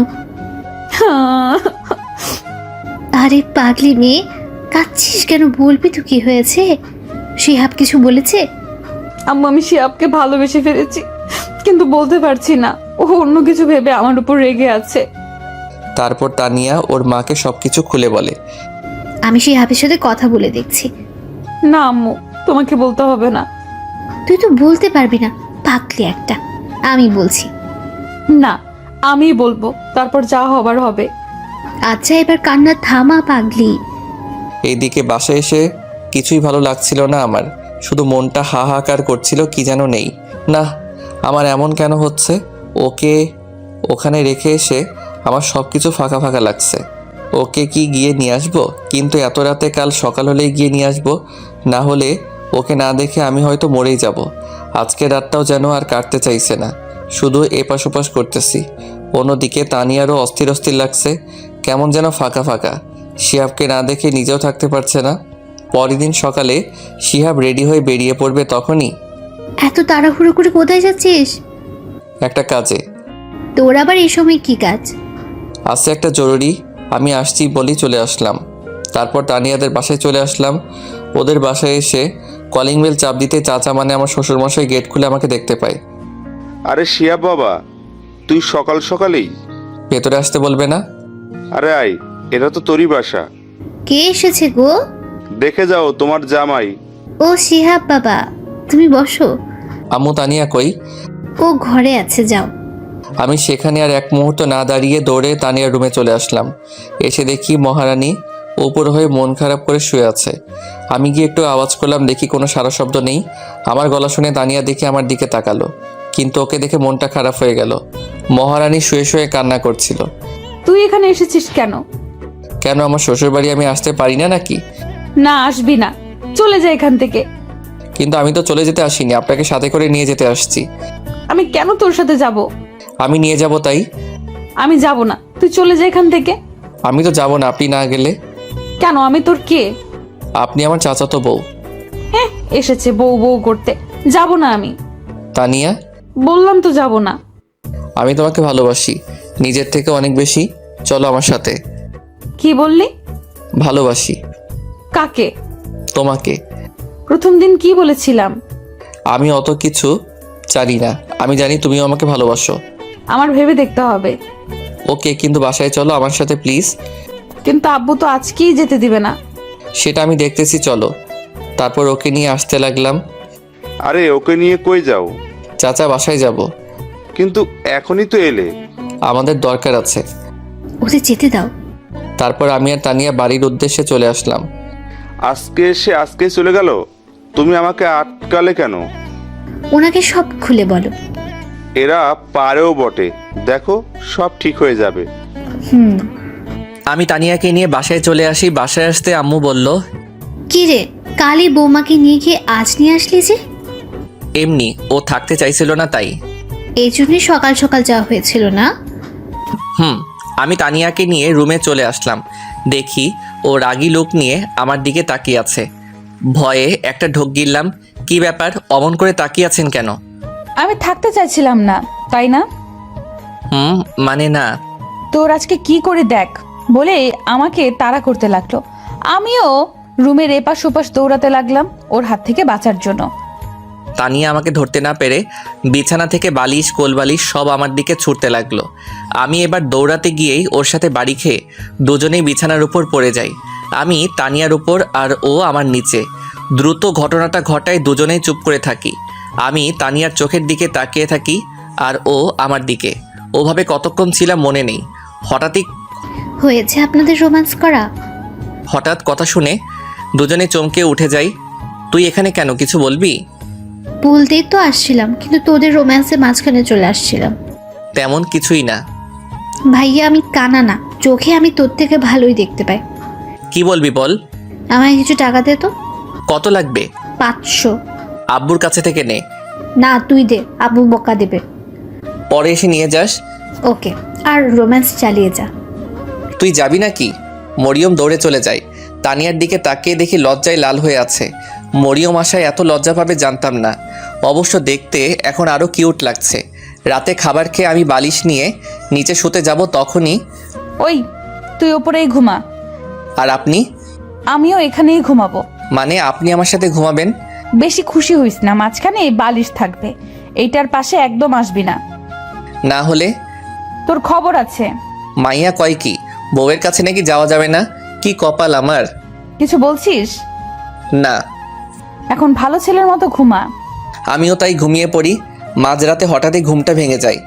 আরে পাগলি মেয়ে, কাঁদছিস কেন? বলবি তো কি হয়েছে? শিহাব কিছু বলেছে? আম্মু, আমি শিহাবকে ভালোবেসে ফেলেছি, কিন্তু বলতে পারছি না। ও অন্য কিছু ভেবে আমার উপর রেগে আছে। তারপর তানিয়া ওর মাকে সবকিছু খুলে বলে। আমি শিহাবের সাথে কথা বলে দেখছি। না আম্মু, তোমাকে বলতে হবে না। তুই তো বলতে পারবি না, পাগলি একটা। আমি বলছি। না, আমি বলবো, তারপর যা হবার হবে। আচ্ছা এবার কান্না থামা পাগলি। এইদিকে বাসায় এসে কিছুই ভালো লাগছিল না আমার, শুধু মনটা হাহাকার করছিল, কি যেন নেই। না, আমার এমন কেন হচ্ছে? ওকে ওখানে রেখে এসে আমার সব কিছু ফাঁকা ফাঁকা লাগছে। ওকে কি গিয়ে নিয়ে আসবো? কিন্তু এত রাতে, কাল সকাল হলেই গিয়ে নিয়ে আসবো, না হলে ওকে না দেখে আমি হয়তো মরেই যাব। আজকে রাতটাও যেন আর কাটতে চাইছে না, শুধু এপাশ ওপাশ করতেছি। অন্যদিকে তানিয়ারও অস্থির অস্থির লাগছে, কেমন যেন ফাঁকা ফাঁকা। শিহাবকে না দেখে নিজেও থাকতে পারছে না। পরের দিন সকালে শিহাব রেডি হয়ে বেরিয়ে পড়বে, তখনই এত তাড়াহুড়ো করে কোথায় যাচ্ছিস? একটা কাজে। তোর আবার এই সময় কি কাজ? আছে একটা জরুরি, আমি আসছি বলেই চলে আসলাম। তারপর তানিয়াদের বাসায় চলে আসলাম। ওদের বাসায় এসে কলিং বেল চাপ দিতে চাচা মানে আমার শ্বশুরমশাই গেট খুলে আমাকে দেখতে পায়। আরে শিয়াব বাবা, তুই সকাল সকালেই? ভেতরে আসতে বলবে না? আরে আয়, এটা তো তোরই বাসা। কে এসেছে গো? দেখে যাও, তোমার জামাই। ও শিহাব বাবা, তুমি বসো। আম্মু তানিয়া কই? ও ঘরে আছে, যাও। আমি সেখানে আর এক মুহূর্ত না দাঁড়িয়ে দৌড়ে তানিয়ার রুমে চলে আসলাম। এসে দেখি মহারানী উপর হয়ে মন খারাপ করে শুয়ে আছে। আমি গিয়ে একটু আওয়াজ করলাম, দেখি কোনো সারা শব্দ নেই। আমার গলা শুনে তানিয়া দেখে আমার দিকে তাকালো, কিন্তু ওকে দেখে মনটা খারাপ হয়ে গেল। মহারানী শুয়ে শুয়ে কান্না করছিল। তুই এখানে এসেছিস কেন? কেন, আমার শ্বশুরবাড়ি আমি আসতে পারি না নাকি? না, আসবি না, চলে যা এখান থেকে। কিন্তু আমি তো চলে যেতে আসিনি, আপনাকে সাথে করে নিয়ে যেতে আসছি। আমি কেন তোর সাথে যাব? আমি নিয়ে যাব তাই। আমি যাব না, তুই চলে যা এখান থেকে। আমি তো যাব না আপনি না গেলে। কেন, আমি তোর কে? আপনি আমার চাচাতো বউ। হ্যাঁ, এসেছে বউ বউ করতে। যাব না আমি। তানিয়া, বললাম তো যাব না। আমি তোমাকে ভালোবাসি, নিজের থেকে অনেক বেশি। চলো আমার সাথে। কি বললি? ভালোবাসি। কাকে? তোমাকে। প্রথম দিন কি বলেছিলাম? আমি অত কিছু জানি না, আমি জানি তুমিও আমাকে ভালোবাসো। আমার ভেবে দেখতে হবে। ওকে, কিন্তু বাসায় চলো আমার সাথে প্লিজ। কিন্তু আব্বু তো আজকেই যেতে দিবে না। সেটা আমি দেখতেছি, চলো। তারপর ওকে নিয়ে আসতে লাগলাম। আরে ওকে নিয়ে কই যাও? চাচা বাসায় যাব। কিন্তু এখনই তো এলে। আমাদের দরকার আছে। ওদের যেতে দাও। তারপর আমি আর তানিয়া বাড়ির উদ্দেশ্যে চলে আসলাম। আজকে এসে আজকেই চলে গেল? তুমি আমাকে আটকালে কেন? ওনাকে সব খুলে বলো। এরা পারেও বটে, দেখো সব ঠিক হয়ে যাবে। হুম। আমি তানিয়াকে নিয়ে বাসায় চলে আসি। বাসায় আসতে আম্মু বলল, কি রে, কালই বৌমাকে নিয়ে গিয়ে আজ নিয়ে আসলি যে? এমনি ও থাকতে চাইছিল না তাই। এই জন্যই সকাল সকাল যাওয়া হয়েছিল না? আমি তানিয়াকে নিয়ে রুমে চলে আসলাম। দেখি ও রাগী লোক নিয়ে আমার দিকে তাকিয়ে আছে। ভয়ে একটা ঢোক গিললাম। কি ব্যাপার, অমন করে তাকিয়ে আছেন কেন? আমি থাকতে চাইছিলাম না, তাই না? মানে না। তোর আজকে কি করে দেখ বলে আমাকে তাড়া করতে লাগলো। আমিও রুমের এপাশ ওপাশ দৌড়াতে লাগলাম ওর হাত থেকে বাঁচার জন্য। তানিয়া আমাকে ধরতে না পেরে বিছানা থেকে বালিশ কোলবালিশ সব আমার দিকে ছুটতে লাগলো। আমি এবার দৌড়াতে গিয়েই ওর সাথে বাড়ি খেয়ে দুজনেই বিছানার উপর পড়ে যাই। আমি তানিয়ার উপর আর ও আমার নিচে। দ্রুত ঘটনাটা ঘটায় দুজনেই চুপ করে থাকি। আমি তানিয়ার চোখের দিকে তাকিয়ে থাকি আর ও আমার দিকে। ওভাবে কতক্ষণ ছিলাম মনে নেই। হয়েছে আপনাদের রোম্যান্স করা? হঠাৎ কথা শুনে দুজনে চমকে উঠে যাই। তুই এখানে কেন, কিছু বলবি? বলতেই তো আসছিলাম, কিন্তু তোদের রোম্যান্সের মাঝখানে চলে আসছিলাম। তেমন কিছুই না। ভাইয়া আমি কানা না, চোখে আমি তোর থেকে ভালোই দেখতে পাই। কি বলবি বল। আমায় কিছু টাকা দে তো। কত লাগবে? 500। আব্বুর কাছে থেকে নে। না তুই দে, আব্বু বকা দেবে। পরে এসে নিয়ে যাস। ওকে, আর রোম্যান্স চালিয়ে যা। তুই যাবি নাকি? মরিয়ম দৌড়ে চলে যায়। তানিয়ার দিকে তাকিয়ে দেখি লজ্জায় লাল হয়ে আছে। মরিয়ম আশায় এত লজ্জা পাবে জানতাম না। অবশ্য দেখতে এখন আরও কিউট লাগছে। রাতে খাবার খেয়ে আমি বালিশ নিয়ে নিচে শুতে যাব, তখনই ওই তুই ওপরেই ঘুমা, আর আপনি? আমিও এখানেই ঘুমাবো। মানে আপনি আমার সাথে ঘুমাবেন? বেশি খুশি হইস না, মাঝখানে এই বালিশ থাকবে, এইটার পাশে একদম আসবি না। না হলে? তোর খবর আছে। মাইয়া কয় কি, বউয়ের কাছে নাকি যাওয়া যাবে না? কি কপাল আমার। কিছু বলছিস? না। এখন ভালো ছেলের মতো ঘুমা। আমিও তাই ঘুমিয়ে পড়ি। মাঝরাতে হঠাৎই ঘুমটা ভেঙে যায়।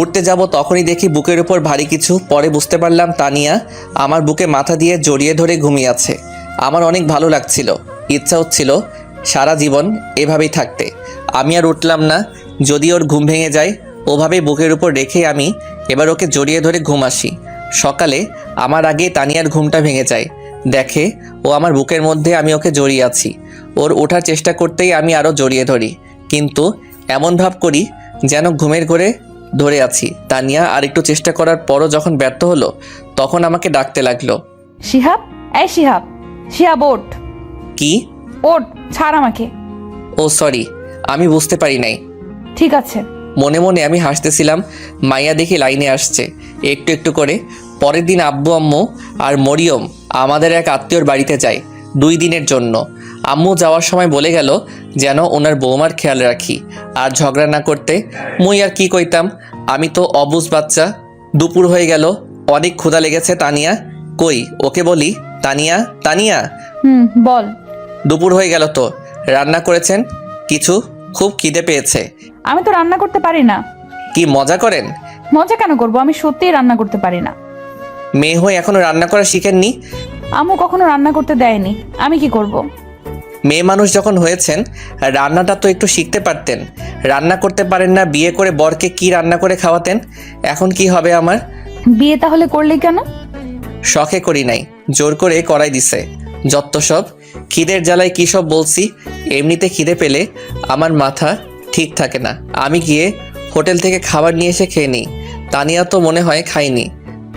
উঠতে যাব তখনই দেখি বুকের উপর ভারী কিছু। পরে বুঝতে পারলাম তানিয়া আমার বুকে মাথা দিয়ে জড়িয়ে ধরে ঘুমিয়ে আছে। আমার অনেক ভালো লাগছিল, ইচ্ছা হচ্ছিল সারা জীবন এভাবেই থাকতে। আমি আর উঠলাম না। যদি ওর ঘুম ভেঙে যায়, ওভাবেই বুকের উপর রেখে আমি এবার ওকে জড়িয়ে ধরে ঘুম আসি। সকালে আমার আগে তানিয়ার ঘুমটা ভেঙে যায়। দেখে ও আমার বুকের মধ্যে, আমি ওকে জড়িয়ে আছি। ওর ওঠার চেষ্টা করতেই আমি আরও জড়িয়ে ধরি, কিন্তু এমন ভাব করি যেন ঘুমের ঘোরে ধরে আছি। তানিয়া আর একটু চেষ্টা করার পরও যখন ব্যর্থ হলো, তখন আমাকে ডাকতে লাগলো। শিহাব, এই শিহাব, শিহাব ওঠ। কি? ওঠ, ছাড় আমাকে। ও সরি, আমি বুঝতে পারি নাই। ঠিক আছে। মনে মনে আমি হাসতেছিলাম। মাইয়া দেখি লাইনে আসছে একটু একটু করে। পরের দিন আব্বু আম্মু আর মরিয়ম আমাদের এক আত্মীয়র বাড়িতে যায় 2 দিনের জন্য। আম্মু যাওয়ার সময় বলে গেল যেন ওনার বৌমার খেয়াল রাখি আর ঝগড়া না করতে। মুই আর কি কইতাম, আমি তো অবুঝ বাচ্চা। দুপুর হয়ে গেল, অনেক ক্ষুধা লেগেছে। তানিয়া কই, ওকে বলি তানিয়া তানিয়া। বল। দুপুর হয়ে গেল তো, রান্না করেছেন কিছু? খুব খিদে পেয়েছে। আমি তো রান্না করতে পারি না। কি মজা করেন? মজা কেন করবো, আমি সত্যিই রান্না করতে পারি না। মেয়ে হয়ে এখনো রান্না করা শিখেননি? আম্মু কখনো রান্না করতে দেয়নি, আমি কি করব? মেয়ে মানুষ যখন হয়েছেন, রান্নাটা তো একটু শিখতে পারতেন। রান্না করতে পারেন না, বিয়ে করে বরকে কি রান্না করে খাওয়াতেন? এখন কি হবে আমার? বিয়ে তাহলে করলি কেন? শখে করি নাই, জোর করে করাই দিছে। যত সব খিদের জ্বালায় কী সব বলছি। এমনিতে খিদে পেলে আমার মাথা ঠিক থাকে না। আমি গিয়ে হোটেল থেকে খাবার নিয়ে এসে খেয়ে নিই। তানিয়া তো মনে হয় খাইনি,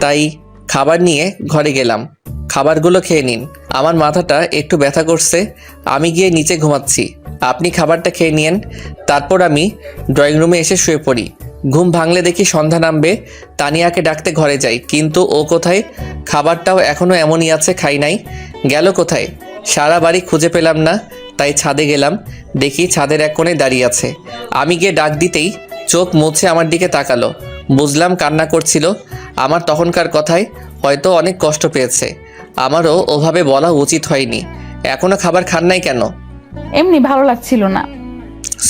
তাই খাবার নিয়ে ঘরে গেলাম। খাবারগুলো খেয়ে নিন, আমার মাথাটা একটু ব্যথা করছে। আমি গিয়ে নিচে ঘুমাচ্ছি, আপনি খাবারটা খেয়ে নিন। তারপর আমি ড্রয়িং রুমে এসে শুয়ে পড়ি। ঘুম ভাঙলে দেখি সন্ধ্যা নামবে। তানিয়াকে ডাকতে ঘরে যাই, কিন্তু ও কোথায়? খাবারটাও এখনও এমনই আছে, খাই নাই। গেল কোথায়? সারা বাড়ি খুঁজে পেলাম না, তাই ছাদে গেলাম। দেখি ছাদের এক কোণে দাঁড়িয়ে আছে। আমি গিয়ে ডাক দিতেই চোখ মুছে আমার দিকে তাকালো। বুঝলাম কান্না করছিল। আমার তখনকার কথায় হয়তো অনেক কষ্ট পেয়েছে। আমারও ওভাবে বলা উচিত হয়নি। এখনও খাবার খান নাই কেন? এমনি ভালো লাগছিল না।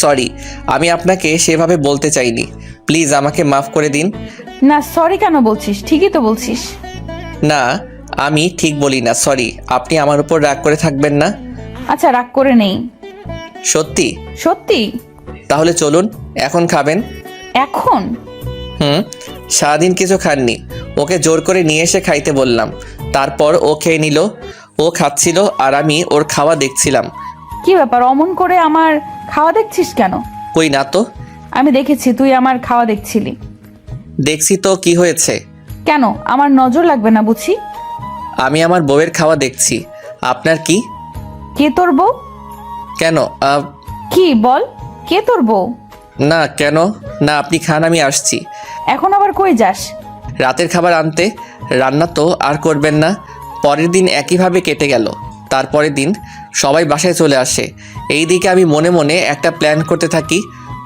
সরি, আমি আপনাকে সেভাবে বলতে চাইনি। প্লিজ আমাকে মাফ করে দিন। না সরি কেন বলছিস, ঠিকই তো বলছিস। না, আমি ঠিক বলি না, সরি। আপনি আমার উপর রাগ করে থাকবেন না। আচ্ছা, রাগ করে নেই। সত্যি? সত্যি। তাহলে চলুন, এখন খাবেন? এখন? সারাদিন কিছু খাননি, ওকে জোর করে নিয়ে এসে খাইতে বললাম, তারপর ও খেয়ে নিল। ও খাচ্ছিল আর আমি ওর খাওয়া দেখছিলাম। কি ব্যাপার, অমন করে আমার খাওয়া দেখছিস কেন? কই না তো। আমি দেখেছি তুই আমার খাওয়া দেখছিলি। দেখছি তো, কি হয়েছে? কেন, আমার নজর লাগবে না বুঝি? আমি আমার বউয়ের খাওয়া দেখছি, আপনার কি? কে তোর বউ? কেন? কি বল, কে তোর বউ? না কেন না, আপনি খান, আমি আসছি। এখন আবার কই যাস? রাতের খাবার আনতে। রান্না তো আর করবেন না। পরের দিন একইভাবে কেটে গেল। তারপরের দিন সবাই বাসায় চলে আসে। এই দিকে আমি মনে মনে একটা প্ল্যান করতে থাকি।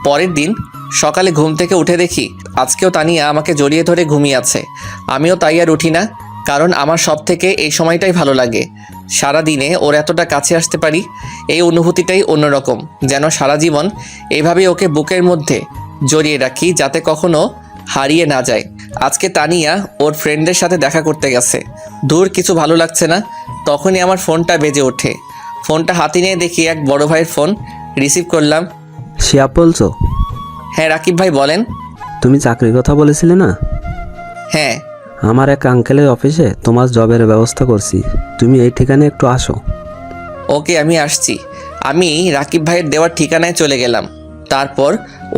পরের দিন সকালে ঘুম থেকে উঠে দেখি আজকেও তানিয়া আমাকে জড়িয়ে ধরে ঘুমিয়ে আছে। আমিও তাই আর উঠি না, কারণ আমার সব থেকে এই সময়টাই ভালো লাগে। সারা দিনে ওর এতটা কাছে আসতে পারি, এই অনুভূতিটাই অন্যরকম। যেন সারা জীবন এভাবেই ওকে বুকের মধ্যে জড়িয়ে রাখি, যাতে কখনো হারিয়ে না যায়। আজকে তানিয়া ওর ফ্রেন্ডের সাথে দেখা করতে গেছে। দূর কিছু ভালো লাগছে না, তখনই আমার ফোনটা বেজে ওঠে। ফোনটা হাতে নিয়ে দেখি এক বড় ভাইয়ের ফোন। রিসিভ করলাম। শিহাব বলছো? হ্যাঁ রাকিব ভাই, বলেন। তুমি চাকরির কথা বলেছিলে না? হ্যাঁ। আমার এক আঙ্কেলের অফিসে তোমার জবের ব্যবস্থা করছি, তুমি এই ঠিকানায় একটু আসো। ওকে, আমি আসছি। আমি রাকিব ভাইয়ের দেওয়ার ঠিকানায় চলে গেলাম। তারপর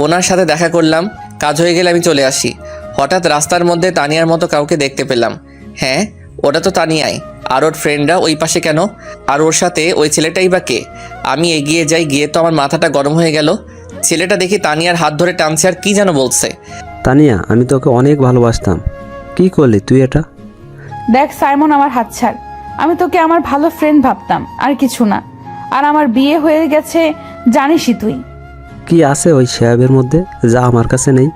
ওনার সাথে দেখা করলাম। কাজ হয়ে গেলে আমি চলে আসি। হঠাৎ রাস্তার মধ্যে তানিয়ার মতো কাউকে দেখতে পেলাম। হ্যাঁ, ওটা তো তানিয়াই। আর ওর ফ্রেন্ডরা ওই পাশে কেন? আর ওর সাথে ওই ছেলেটাই বা কে? আমি এগিয়ে যাই, গিয়ে তো আমার মাথাটা গরম হয়ে গেল। ছেলেটা দেখি তানিয়ার হাত ধরে টানছে আর কি যেন বলছে। তানিয়া, আমি তোকে অনেক ভালোবাসতাম, কি করলি তুই এটা? দেখ সাইমন, আমার হাত ছাড়। আমি তোকে আমার ভালো ফ্রেন্ড ভাবতাম, আর কিছু না। আর আমার বিয়ে হয়ে গেছে জানিসই তুই। কি আছে ওই শিহাবের মধ্যে যা আমার কাছে নেই?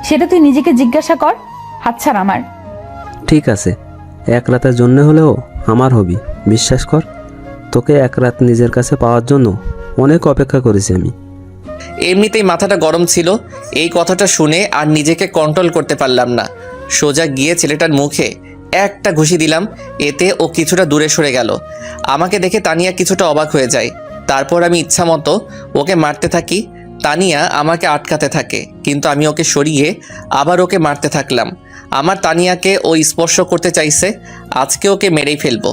সেটা তুই নিজেকে জিজ্ঞাসা কর। হাত ছাড় আমার। ঠিক আছে, এক রাতের জন্য হলেও আমার হবি, বিশ্বাস কর। তোকে এক রাত নিজের কাছে পাওয়ার জন্য অনেক অপেক্ষা করেছি আমি। এমনিতেই মাথাটা গরম ছিল। এই কথাটা শুনে আর নিজেকে কন্ট্রোল করতে পারলাম না। সোজা গিয়ে ছেলেটার মুখে একটা ঘুষি দিলাম। এতে ও কিছুটা দূরে সরে গেল। আমাকে দেখে তানিয়া কিছুটা অবাক হয়ে যায়। তারপর আমি ইচ্ছা মতো ওকে মারতে থাকি। তানিয়া আমাকে আটকাতে থাকে, কিন্তু আমি ওকে সরিয়ে আবার ওকে মারতে থাকলাম। আমার তানিয়াকে ও স্পর্শ করতে চাইছে। আজকে ওকে মেরেই ফেলবো।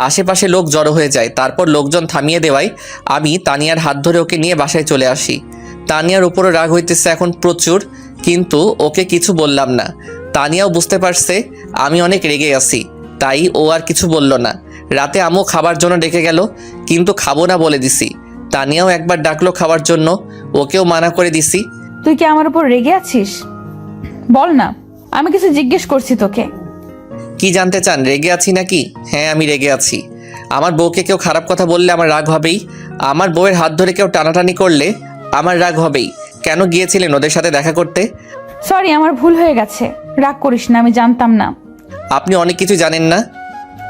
আশেপাশে লোক জড়ো হয়ে যায়। তারপর লোকজন থামিয়ে দেওয়ায় আমি তানিয়ার হাত ধরে ওকে নিয়ে বাসায় চলে আসি। তানিয়ার উপরে রাগ হইতেছে এখন প্রচুর, কিন্তু ওকে কিছু বললাম না। তানিয়াও বুঝতে পারছে আমি অনেক রেগে আছি, তাই ও আর কিছু বলল না। রাতে আম্মু খাবার জন্য ডেকে গেল, কিন্তু খাবো না বলে দিছি। তানিয়াও একবার ডাকলো খাওয়ার জন্য, ওকেও মানা করে দিছি। তুই কি আমার উপর রেগে আছিস? বল না, আমি কিছু জিজ্ঞেস করছি তোকে। কি জানতে চান, রেগে আছি নাকি? হ্যাঁ, আমি রেগে আছি। আমার বউকে কেউ খারাপ কথা বললে আমার রাগ হবেই। আমার বউয়ের হাত ধরে কেউ টানাটানি করলে আমার রাগ হবেই। কেন গিয়েছিলেন ওদের সাথে দেখা করতে? সরি, আমার ভুল হয়ে গেছে। রাগ করিস না, আমি জানতাম না। আপনি অনেক কিছু জানেন না।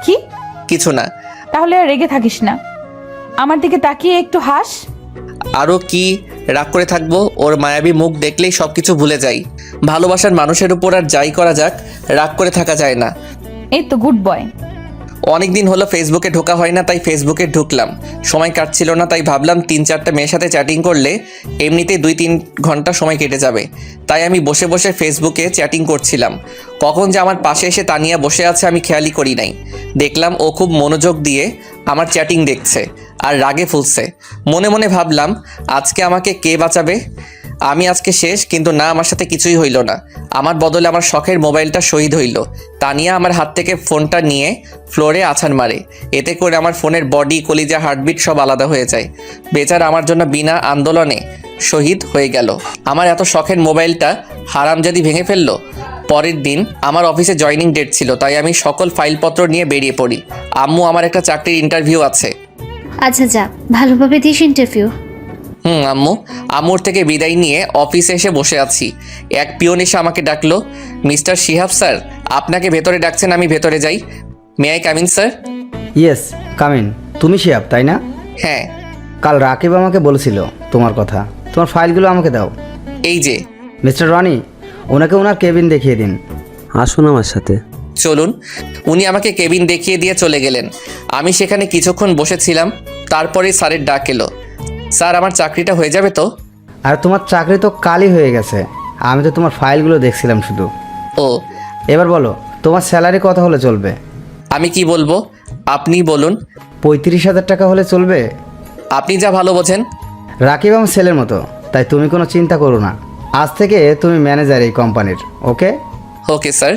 কি? কিছু না। তাহলে আর রেগে থাকিস না, আমার দিকে তাকিয়ে একটু হাস। আরও কি রাগ করে থাকবো? ওর মায়াবী মুখ দেখলেই সব কিছু ভুলে যাই। ভালোবাসার মানুষের উপর আর যাই করা যাক, রাগ করে থাকা যায় না। এই তো গুড বয়। অনেক দিন হলো ফেসবুকে ঢোকা হয় না, তাই ফেসবুকে ঢুকলাম। সময় কাটছিল না, তাই ভাবলাম 3-4টা মেয়ের সাথে চ্যাটিং করলে এমনিতেই 2-3 ঘন্টা সময় কেটে যাবে। তাই আমি বসে বসে ফেসবুকে চ্যাটিং করছিলাম। কখন যে আমার পাশে এসে তানিয়া বসে আছে আমি খেয়ালই করি নাই। দেখলাম ও খুব মনোযোগ দিয়ে আমার চ্যাটিং দেখছে আর রাগে ফুলছে। মনে মনে ভাবলাম আজকে আমাকে কে বাঁচাবে? আমি আজকে শেষ। কিন্তু না, আমার সাথে কিছুই হইল না। আমার বদলে আমার শখের মোবাইলটা শহীদ হইল। তানিয়া আমার হাত থেকে ফোনটা নিয়ে ফ্লোরে আছাড় মারে। এতে করে আমার ফোনের বডি, কলিজা, হার্টবিট সব আলাদা হয়ে যায়। বেচারা আমার জন্য বিনা আন্দোলনে শহীদ হয়ে গেল। আমার এত শখের মোবাইলটা হারামজাদি ভেঙে ফেললো। পরের দিন আমার অফিসে জয়েনিং ডেট ছিল, তাই আমি সকল ফাইলপত্র নিয়ে বেরিয়ে পড়ি। আম্মু, আমার একটা চাকরির ইন্টারভিউ আছে। আচ্ছা যা, ভালোভাবে দিস ইন্টারভিউ। আম্মুর থেকে বিদায় নিয়ে অফিসে এসে বসে আছি। এক পিয়ন এসে আমাকে ডাকলো। মিস্টার শিহাব স্যার, আপনাকে ভেতরে ডাকছেন, আমি ভেতরে যাই। May I come in sir? Yes, come in. তুমি শিহাব তাই না? হ্যাঁ। কাল রাকিব আমাকে বলেছিল তোমার কথা। তোমার ফাইলগুলো আমাকে দাও। এই যে। মিস্টার রনি, ওনাকে ওনার কেবিন দেখিয়ে দিন। আসুন আমার সাথে। চলুন। উনি আমাকে কেবিন দেখিয়ে দিয়ে চলে গেলেন। আমি সেখানে কিছুক্ষণ বসেছিলাম, তারপরেই স্যারের ডাক এলো। স্যার, আমার চাকরিটা হয়ে যাবে তো? আর তোমার চাকরি তো কালই হয়ে গেছে, আমি তো তোমার ফাইলগুলো দেখছিলাম শুধু। ও, এবার বলো, তোমার স্যালারি কত হলে চলবে? আমি কি বলবো, আপনিই বলুন। 35,000 টাকা হলে চলবে? আপনি যা ভালো বোঝেন। রাকিব আমার ছেলের মতো, তাই তুমি কোনো চিন্তা করো না। আজ থেকে তুমি ম্যানেজার এই কোম্পানির, ওকে? Okay sir.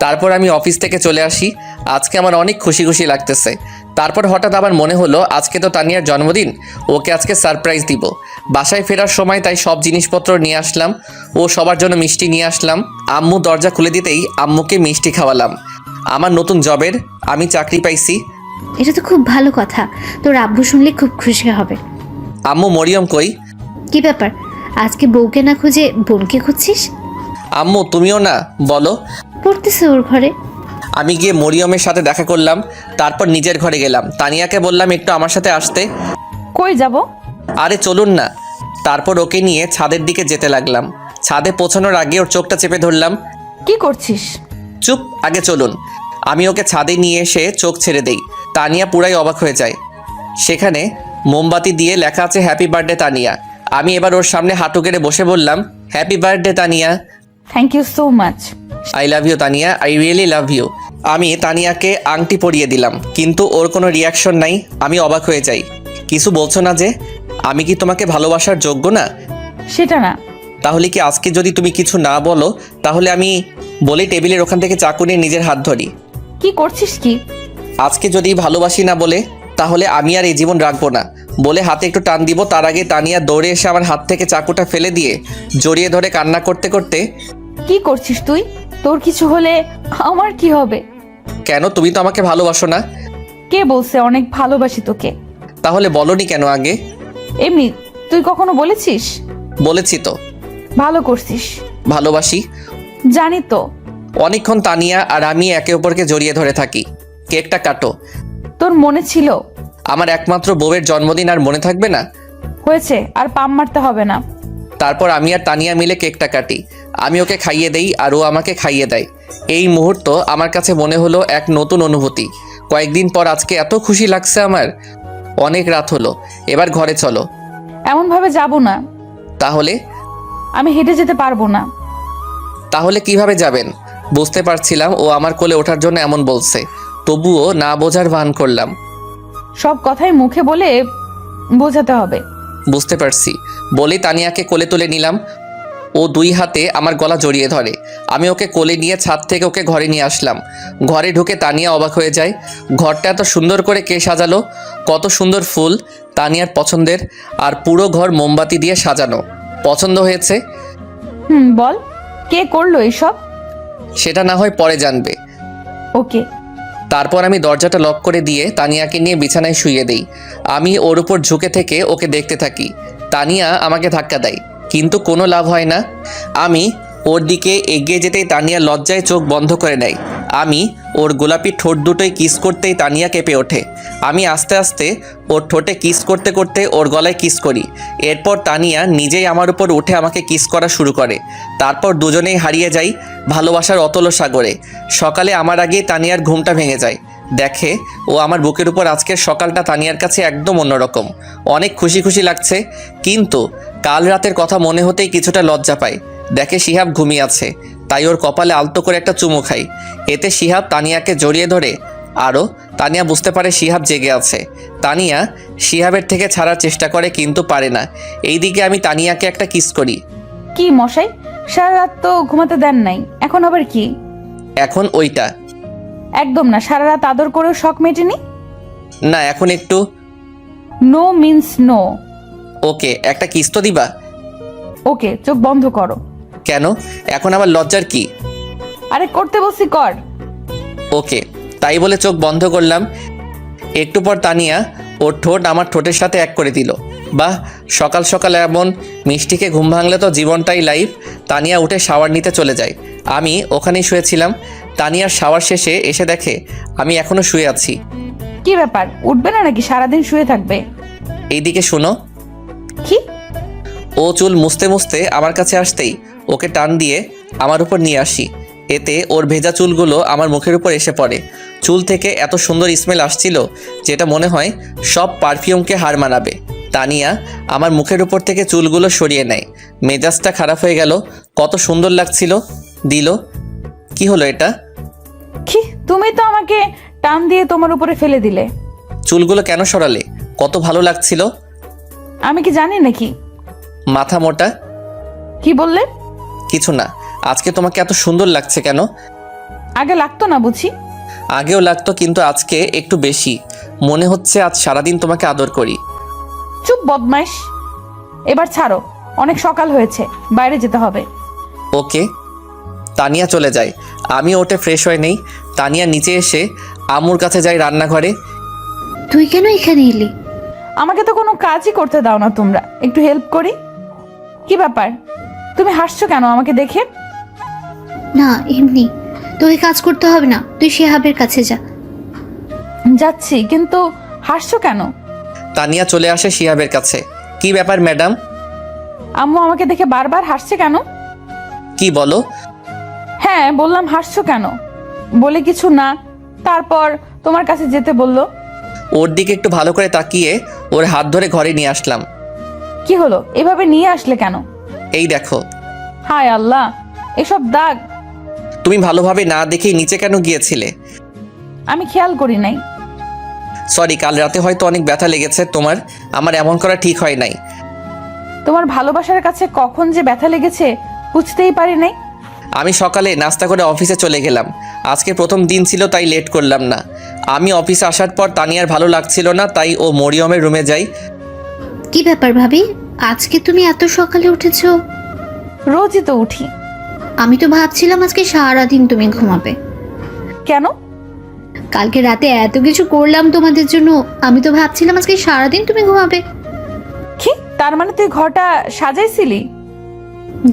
তারপর আমি অফিস থেকে চলে আসি। আজকে আমার অনেক খুশি খুশি লাগতেছে। তারপর হঠাৎ আবার মনে হলো আজকে তো তানিয়ার জন্মদিন, ওকে আজকে সারপ্রাইজ দিব। বাসায় ফেরার সময় তাই সব জিনিসপত্র নিয়ে আসলাম ও সবার জন্য মিষ্টি নিয়ে আসলাম। আম্মু দরজা খুলে দিতেই আম্মুকে মিষ্টি খাওয়ালাম। আমার নতুন জবের আমি চাকরি পাইছি। এটা তো খুব ভালো কথা, তোর আব্বু শুনলে খুব খুশি হবে। আম্মু, মরিয়ম কই? কি ব্যাপার, আজকে বউকে না খুঁজে বোনকে খুঁজছিস? আম্মু, তুমিও না বলো। পড়তেছে ওর ঘরে। আমি গিয়ে মরিয়মের সাথে দেখা করলাম, তারপর নিজের ঘরে গেলাম। তানিয়াকে বললাম একটু আমার সাথে আসতে। কই যাব? আরে চলুন না। তারপর ওকে নিয়ে ছাদের দিকে যেতে লাগলাম। ছাদে পৌঁছানোর আগে ওর চোখটা চেপে ধরলাম। কি করছিস? চুপ, আগে চলুন। আমি ওকে ছাদে নিয়ে এসে চোখ ছেড়ে দেই। তানিয়া পুরাই অবাক হয়ে যায়। সেখানে মোমবাতি দিয়ে লেখা আছে হ্যাপি বার্থডে তানিয়া। আমি এবার ওর সামনে হাঁটু গেড়ে বসে বললাম, happy birthday Tania. Thank you so much. I love you Tania, I really love you. আমি তানিয়াকে আংটি পরিয়ে দিলাম, কিন্তু ওর কোনো রিয়াকশন নাই। আমি অবাক হয়ে যাই। কিছু বলছো না যে? আমি কি তোমাকে ভালোবাসার যোগ্য না? সেটা না। তাহলে কি আজকে যদি তুমি কিছু না বলো, তাহলে আমি বলি টেবিলের ওখান থেকে চাকু নিয়ে নিজের হাত ধরি? কি করছিস কি? আজকে যদি ভালোবাসি না বলে, তাহলে আমি আর এই জীবন রাখবো না বলে হাতে একটু টান দিব। তার আগে তানিয়া দৌড়ে এসে আমার হাত থেকে চাকুটা ফেলে দিয়ে জড়িয়ে ধরে কান্না করতে করতে, কি করছিস তুই? তোর কিছু হলে আমার কি হবে? কেন, তুমি তো আমাকে ভালোবাসো না? কে বলছে অনেক ভালোবাসি তোকে? তাহলে বলনি কেন আগে? এমনি, তুই কখনো বলেছিস? বলেছি তো। ভালো করছিস। ভালোবাসি জানি তো। অনেকক্ষণ তানিয়া আর আমি একে অপরকে জড়িয়ে ধরে থাকি। কেকটা কাটো। তোর মনে ছিল? আমার একমাত্র বউয়ের জন্মদিন আর মনে থাকবে না? হয়েছে, আর পাম মারতে হবে না। তারপর আমি আর তানিয়া মিলে কেকটা কাটি। আমি ওকে খাইয়ে দেই আর ও আমাকে খাইয়ে দেয়। এই মুহূর্ত আমার কাছে মনে হলো এক নতুন অনুভূতি। কয়েকদিন পর আজকে এত খুশি লাগছে আমার। অনেক রাত হলো, এবার ঘরে চলো। এমন ভাবে যাব না। তাহলে? আমি হেঁটে যেতে পারবো না। তাহলে কিভাবে যাবেন? বুঝতে পারছিলাম ও আমার কোলে ওঠার জন্য এমন বলছে, তবুও না বোঝার ভান করলাম। সব কথাই মুখে বলে বোঝাতে হবে। বুঝতে পারছি বলেই তানিয়াকে কোলে তুলে নিলাম। ও দুই হাতে আমার গলা জড়িয়ে ধরে। আমি ওকে কোলে নিয়ে ছাদ থেকে ওকে ঘরে নিয়ে আসলাম। ঘরে ঢুকে তানিয়া অবাক হয়ে যায়। ঘরটা এত সুন্দর করে কে সাজালো? কত সুন্দর ফুল, তানিয়ার পছন্দের। আর পুরো ঘর মোমবাতি দিয়ে সাজানো। পছন্দ হয়েছে? বল, কে করলো এইসব? সেটা না হয় পরে জানবে। ওকে। তারপর আমি দরজাটা লক করে দিয়ে তানিয়াকে নিয়ে বিছানায় শুইয়ে দেই। আমি ওর উপর ঝুঁকে থেকে ওকে দেখতে থাকি। তানিয়া আমাকে ধাক্কা দেয়, কিন্তু কোনো লাভ হয় না। আমি ওর দিকে এগিয়ে যেতেই তানিয়া লজ্জায় চোখ বন্ধ করে নেয়। আমি ওর গোলাপি ঠোঁট দুটোই কিস করতেই তানিয়া কেঁপে ওঠে। আমি আস্তে আস্তে ওর ঠোঁটে কিস করতে করতে ওর গলায় কিস করি। এরপর তানিয়া নিজেই আমার উপর উঠে আমাকে কিস করা শুরু করে। তারপর দুজনেই হারিয়ে যাই ভালোবাসার অতল সাগরে। সকালে আমার আগেই তানিয়ার ঘুমটা ভেঙে যায়। দেখে ও আমার বুকের উপর। আজকের সকালটা তানিয়ার কাছে একদম অন্যরকম। অনেক খুশি খুশি লাগছে, কিন্তু কাল রাতের কথা মনে হতেই কিছুটা লজ্জা পায়। দেখে শিহাব ঘুমিয়ে আছে, তাই ওর কপালে আলতো করে একটা চুমু খাই। এতে শিহাব তানিয়াকে জড়িয়ে ধরে আরও। তানিয়া বুঝতে পারে শিহাব জেগে আছে। তানিয়া শিহাবের থেকে ছাড়ার চেষ্টা করে, কিন্তু পারে না। এইদিকে আমি তানিয়াকে একটা কিস করি। কি মশাই, সারা রাত তো ঘুমাতে দেন নাই, এখন আবার কি? এখন ওইটা একদম না, সারা রাত আদর করেও শখ মেটেনি। না, এখন একটু। No means no. ওকে, একটা কিস তো দিবা? ওকে, চোখ বন্ধ করো। কেন, এখন আবার লজ্জার কি? আরে করতে বলছি কর। ওকে, তাই বলে চোখ বন্ধ করলাম। একটু পর তানিয়া ওর ঠোঁট আমার ঠোঁটের সাথে এক করে দিল। বাহ, সকাল সকাল এমন মিষ্টিকে ঘুম ভাঙলে তো জীবনটাই লাইফ। তানিয়া উঠে শাওয়ার নিতে চলে যায়। আমি ওখানেই শুয়েছিলাম। তানিয়ার শাওয়ার শেষে এসে দেখে আমি এখনো শুয়ে আছি। কি ব্যাপার, উঠবে না নাকি সারাদিন শুয়ে থাকবে? এইদিকে শোনো। কি? ও চুল মুছতে মুছতে আমার কাছে আসতেই ওকে টান দিয়ে আমার উপর নিয়ে আসি। এতে ওর ভেজা চুলগুলো আমার মুখের উপর এসে পড়ে। চুল থেকে এত সুন্দর স্মেল আসছিল যেটা মনে হয় সব পারফিউমকে হার মানাবে। তানিয়া আমার মুখের উপর থেকে চুলগুলো সরিয়ে নেয়। মেজাজটা খারাপ হয়ে গেল। কত সুন্দর লাগছিল। দিল। কি হলো এটা? কি, তুমি তো আমাকে টান দিয়ে তোমার উপরে ফেলে দিলে। চুলগুলো কেন সরালে? কত ভালো লাগছিল। আমি কি জানি নাকি? মাথা মোটা। কি বললে? কিছু না। আজকে তোমাকে এত সুন্দর লাগছে কেন? আগে লাগতো না বুঝি? আগেও লাগতো, কিন্তু আজকে একটু বেশি। মনে হচ্ছে আজ সারাদিন তোমাকে আদর করি। চুপ বদমাইশ। এবার ছাড়ো, অনেক সকাল হয়েছে, বাইরে যেতে হবে। ওকে। তানিয়া চলে যায়। আমি ওঠে ফ্রেশ হয়ে নেই। তানিয়া নিচে এসে আম্মুর কাছে যাই রান্নাঘরে। তুই কেন এখানে এলি? আমাকে তো কোনো কাজই করতে দাও না তোমরা, একটু হেল্প করি। কি ব্যাপার, তুমি হাসছো কেন আমাকে দেখে? না এমনি, তোকে কাজ করতে হবে না, তুই শিহাবের কাছে যা। যাচ্ছি, কিন্তু হাসছো কেন? তানিয়া চলে আসে শিহাবের কাছে। কি ব্যাপার ম্যাডাম? আম্মু আমাকে দেখে বারবার হাসছে কেন? কি বলো? হ্যাঁ বললাম, হাসছো কেন? বলে কিছু না, তারপর তোমার কাছে যেতে বললো। ওর দিকে একটু ভালো করে তাকিয়ে ওর হাত ধরে ঘরে নিয়ে আসলাম। কি হলো, এভাবে নিয়ে আসলে কেন? এই দেখো। হায় আল্লাহ, এসব দাগ। তুমি ভালোভাবে না দেখেই নিচে কেন গিয়েছিলে? আমি খেয়াল করি নাই। সরি, কাল রাতে হয়তো অনেক ব্যথা লেগেছে তোমার। আমার এমন করা ঠিক হয় নাই। তোমার ভালোবাসার কাছে কখন যে ব্যথা লেগেছে বুঝতেই পারি নাই। আমি সকালে নাস্তা করে অফিসে চলে গেলাম। আজকে প্রথম দিন ছিল তাই লেট করলাম না। আমি অফিসে আসার পর তানিয়ার ভালো লাগছিল না, তাই ও মরিয়মের রুমে যাই। কি ব্যাপার ভাবি, আজকে তুমি এত সকালে উঠেছো? রোজই তো উঠি। আমি তো ভাবছিলাম আজকে সারাদিন তুমি ঘুমাবে। কেন? কালকে রাতে এত কিছু করলাম তোমাদের জন্য, আমি তো ভাবছিলাম আজকে সারাদিন তুমি ঘুমাবে। কি, তার মানে তুই ঘরটা সাজাইছিলি?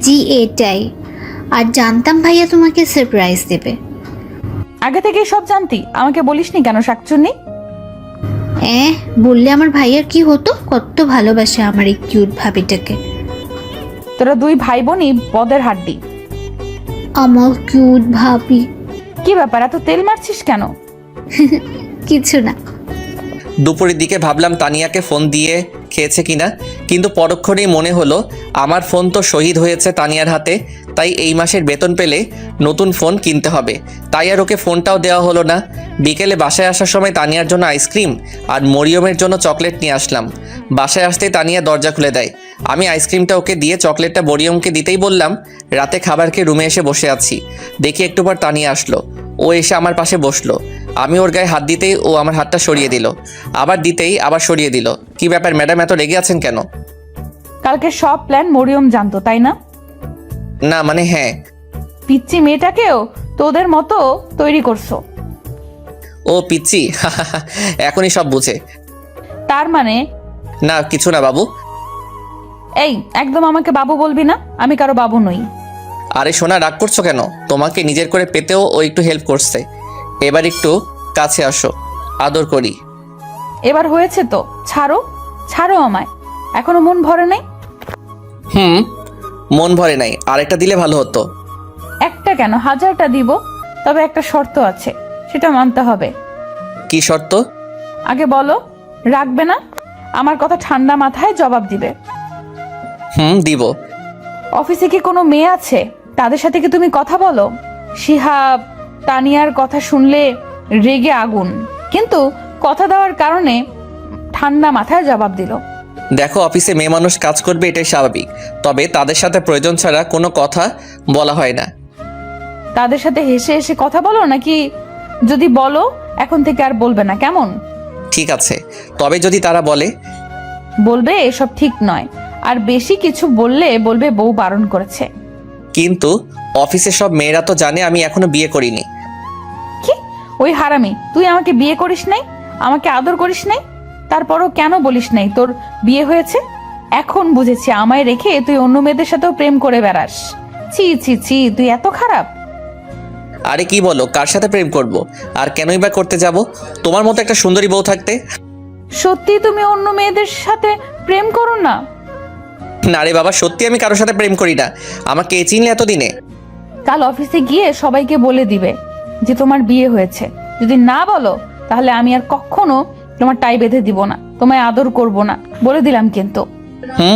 জি এটাই। আর জানতাম ভাইয়া তোমাকে সারপ্রাইজ দেবে। আগে থেকেই সব জানতি, আমাকে বলিসনি কেন শাকচুন্নি? বললে আমার ভাইয়ার কি হতো? কত ভালোবাসে আমার এই কিউট ভাবিটাকে। তোরা দুই ভাই বোনই পদের হাড্ডি। আমার কিউট ভাবি। কি ব্যাপার, এত তেল মারছিস কেন? কিছু না। দুপুরের দিকে ভাবলাম তানিয়াকে ফোন দিয়ে খেয়েছে কিনা, কিন্তু পরক্ষণেই মনে হলো আমার ফোন তো শহীদ হয়েছে তানিয়ার হাতে। তাই এই মাসের বেতন পেলে নতুন ফোন কিনতে হবে। তাই আর ওকে ফোনটাও দেওয়া হলো না। বিকেলে বাসায় আসার সময় তানিয়ার জন্য আইসক্রিম আর মরিয়মের জন্য চকলেট নিয়ে আসলাম। বাসায় আসতেই তানিয়া দরজা খুলে দেয়। আমি আইসক্রিমটা ওকে দিয়ে চকলেটটা মরিয়মকে দিতেই বললাম রাতে খাবার খেয়ে রুমে এসে বসে আছি। দেখি একটু পর তানিয়া আসলো। ও এসে আমার পাশে বসলো। আমি ওর গায়ে হাত দিতেই ও আমার হাতটা সরিয়ে দিল, আবার দিতেই আবার সরিয়ে দিল। কি ব্যাপার ম্যাডাম, এত রেগে আছেন কেন? কালকে সব প্ল্যান মরিয়ম জানতো, তাই না? না মানে হ্যাঁ। পিচ্চি মেয়েটাকেও তোদের মতো তৈরি করছো। ও পিচ্চি, এখনই সব বুঝে। তার মানে? না কিছু না বাবু। এই, একদম আমাকে বাবু বলবি না, আমি কারো বাবু নই। আরে সোনা, রাগ করছো কেন? তোমাকে নিজের করে পেতেও ও একটু হেল্প করছে। এবার একটু কাছে আসো, আদর করি। এবার হয়েছে তো, ছাড়ো ছাড়ো আমায়। এখনো মন ভরে নাই? মন ভরে নাই, আরেকটা দিলে ভালো হতো। একটা কেন, 1000টা দিব। তবে একটা শর্ত আছে, সেটা মানতে হবে। কি শর্ত? আগে বলো, রাখবে না? আমার কথা ঠান্ডা মাথায় জবাব দিবে। দিব। অফিসে কি কোনো মেয়ে আছে? তাদের সাথে কি তুমি কথা বলো? শিহাব তানিয়ার কথা শুনলে রেগে আগুন, কিন্তু কথা দেওয়ার কারণে ঠান্ডা মাথায় জবাব দিল। দেখো, অফিসে মেয়ে মানুষ কাজ করবে, এটাই স্বাভাবিক। তবে তাদের সাথে প্রয়োজন ছাড়া কোনো কথা বলা হয় না। তাদের সাথে হেসে হেসে কথা বলো নাকি? যদি বলো এখন থেকে আর বলবে না, কেমন? ঠিক আছে, তবে যদি তারা বলে? বলবে এসব ঠিক নয়, আর বেশি কিছু বললে বলবে বউ বারণ করেছে। কিন্তু অফিসে সব মেয়েরা তো জানে আমি এখনো বিয়ে করিনি। কি? ওই হারামি, তুই আমাকে বিয়ে করিস নাই, আমাকে আদর করিস নাই, তারপরও কেন বলিস নাই তোর বিয়ে হয়েছে? এখন বুঝেছি, আমায় রেখে তুই অন্য মেয়েদের সাথেও প্রেম করে বেড়াস। ছি ছি ছি, তুই এত খারাপ। আরে কি বলো, কার সাথে প্রেম করব? আর কেনই বা করতে যাব? তোমার মতো একটা সুন্দরী বউ থাকতে। সত্যি তুমি অন্য মেয়েদের সাথে প্রেম করো না? না রে বাবা, সত্যি আমি কারোর সাথে প্রেম করি না। আমাকে চিনলে এতদিনে? কাল অফিসে গিয়ে সবাইকে বলে দিবে যে তোমার বিয়ে হয়েছে। যদি না বলো তাহলে আমি আর কখনো তোমার টাই বেঁধে দিব না, তোমায় আদর করব না, বলে দিলাম কিন্তু।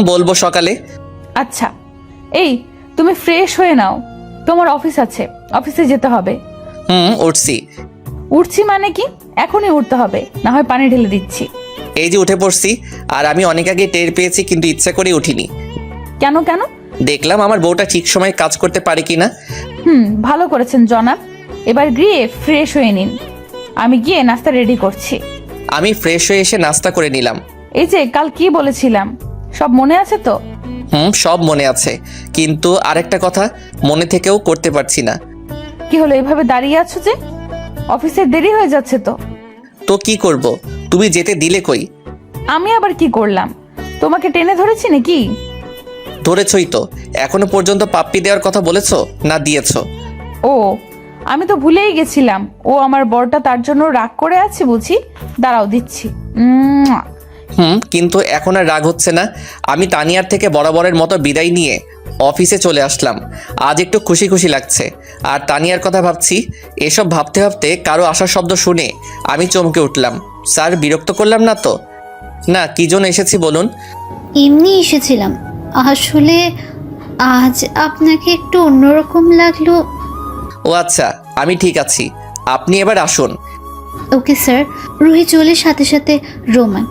বলবো সকালে। আচ্ছা, এই তুমি ফ্রেশ হয়ে নাও, তোমার অফিস আছে, অফিসে যেতে হবে। উঠছি। উঠছি মানে কি? এখনই উঠতে হবে, না হয় পানি ঢেলে দিচ্ছি। এই যে উঠে পড়ছি, আর আমি অনেক আগে টের পেয়েছি কিন্তু ইচ্ছা করে উঠিনি। কেন কেন? দেখলাম আমার বউটা ঠিক সময় কাজ করতে পারে কিনা। ভালো করেছেন জনাব, এবার গিয়ে ফ্রেশ হয়ে নিন, আমি গিয়ে নাস্তা রেডি করছি। আমি ফ্রেশ হয়ে এসে নাস্তা করে নিলাম। এই যে কাল কি বলেছিলাম সব মনে আছে তো? সব মনে আছে, কিন্তু আরেকটা কথা মনে থেকেও করতে পারছি না। কি হলো, এইভাবে দাঁড়িয়ে আছো যে? অফিসে দেরি হয়ে যাচ্ছে তো। তো কি করব, তুমি যেতে দিলে কই? আমি আবার কি করলাম? তোমাকে টেনে ধরেছি নাকি? ধরেছই তো। এখনো পর্যন্ত পাপ্পি দেওয়ার কথা বলেছো না দিয়েছো? ও, আমি তো ভুলেই গেছিলাম, ও আমার বরটা, তার জন্য রাগ করে আছে বুঝি। দাঁড়াও দিচ্ছি। কিন্তু এখন আর রাগ হচ্ছে না। আমি তানিয়ার থেকে বরাবরের মতো বিদায় নিয়ে অফিসে চলে আসলাম। আজ একটু খুশি খুশি লাগছে। আর তানিয়ার কথা ভাবছি। এসব ভাবতে ভাবতে কারো আসার শব্দ শুনে আমি চমকে উঠলাম। স্যার, বিরক্ত করলাম না তো? না, কি জন্য এসেছি বলুন? এমনি এসেছিলাম। আসলে আজ আপনাকে একটু অন্যরকম লাগলো। ও আচ্ছা, আমি ঠিক আছি, আপনি এবার আসুন। Okay sir. রুহি চলে সাথে সাথে রোমান।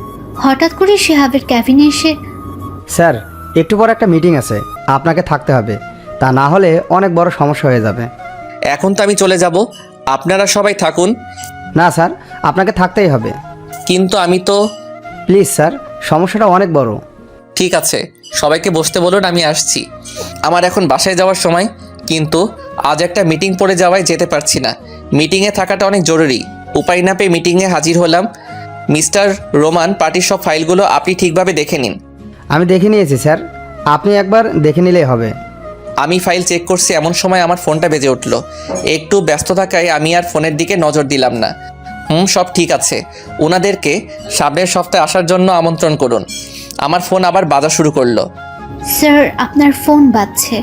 হঠাৎ করে শিহাবের ক্যাবিনে এসে, স্যার, একটু পর একটা মিটিং আছে, আপনাকে থাকতে হবে, তা না হলে অনেক বড় সমস্যা হয়ে যাবে। এখন তো আমি চলে যাব, আপনারা সবাই থাকুন। না স্যার, আপনাকে থাকতেই হবে। কিন্তু আমি তো। প্লিজ স্যার, সমস্যাটা অনেক বড়। ঠিক আছে, সবাইকে বসতে বলুন, আমি আসছি। আমার এখন বাসায় যাওয়ার সময়, কিন্তু আজ একটা মিটিং পড়ে যাওয়ায় যেতে পারছি না। মিটিংয়ে থাকাটা অনেক জরুরি। উপায় না পেয়ে মিটিংয়ে হাজির হলাম। মিস্টার রোমান, পার্টির সব ফাইলগুলো আপনি ঠিকভাবে দেখে নিন। আমি দেখে নিয়েছি স্যার, আপনি একবার দেখে নিলেই হবে। আমি ফাইল চেক করছি, এমন সময় আমার ফোনটা বেজে উঠল। একটু ব্যস্ত থাকায় আমি আর ফোনের দিকে নজর দিলাম না। সব ঠিক আছে। ওনাদেরকে সামনের সপ্তাহে আসার জন্য আমন্ত্রণ করুন। আমার ফোন আবার বাজা শুরু করলো। স্যার আপনার ফোন বাজছে।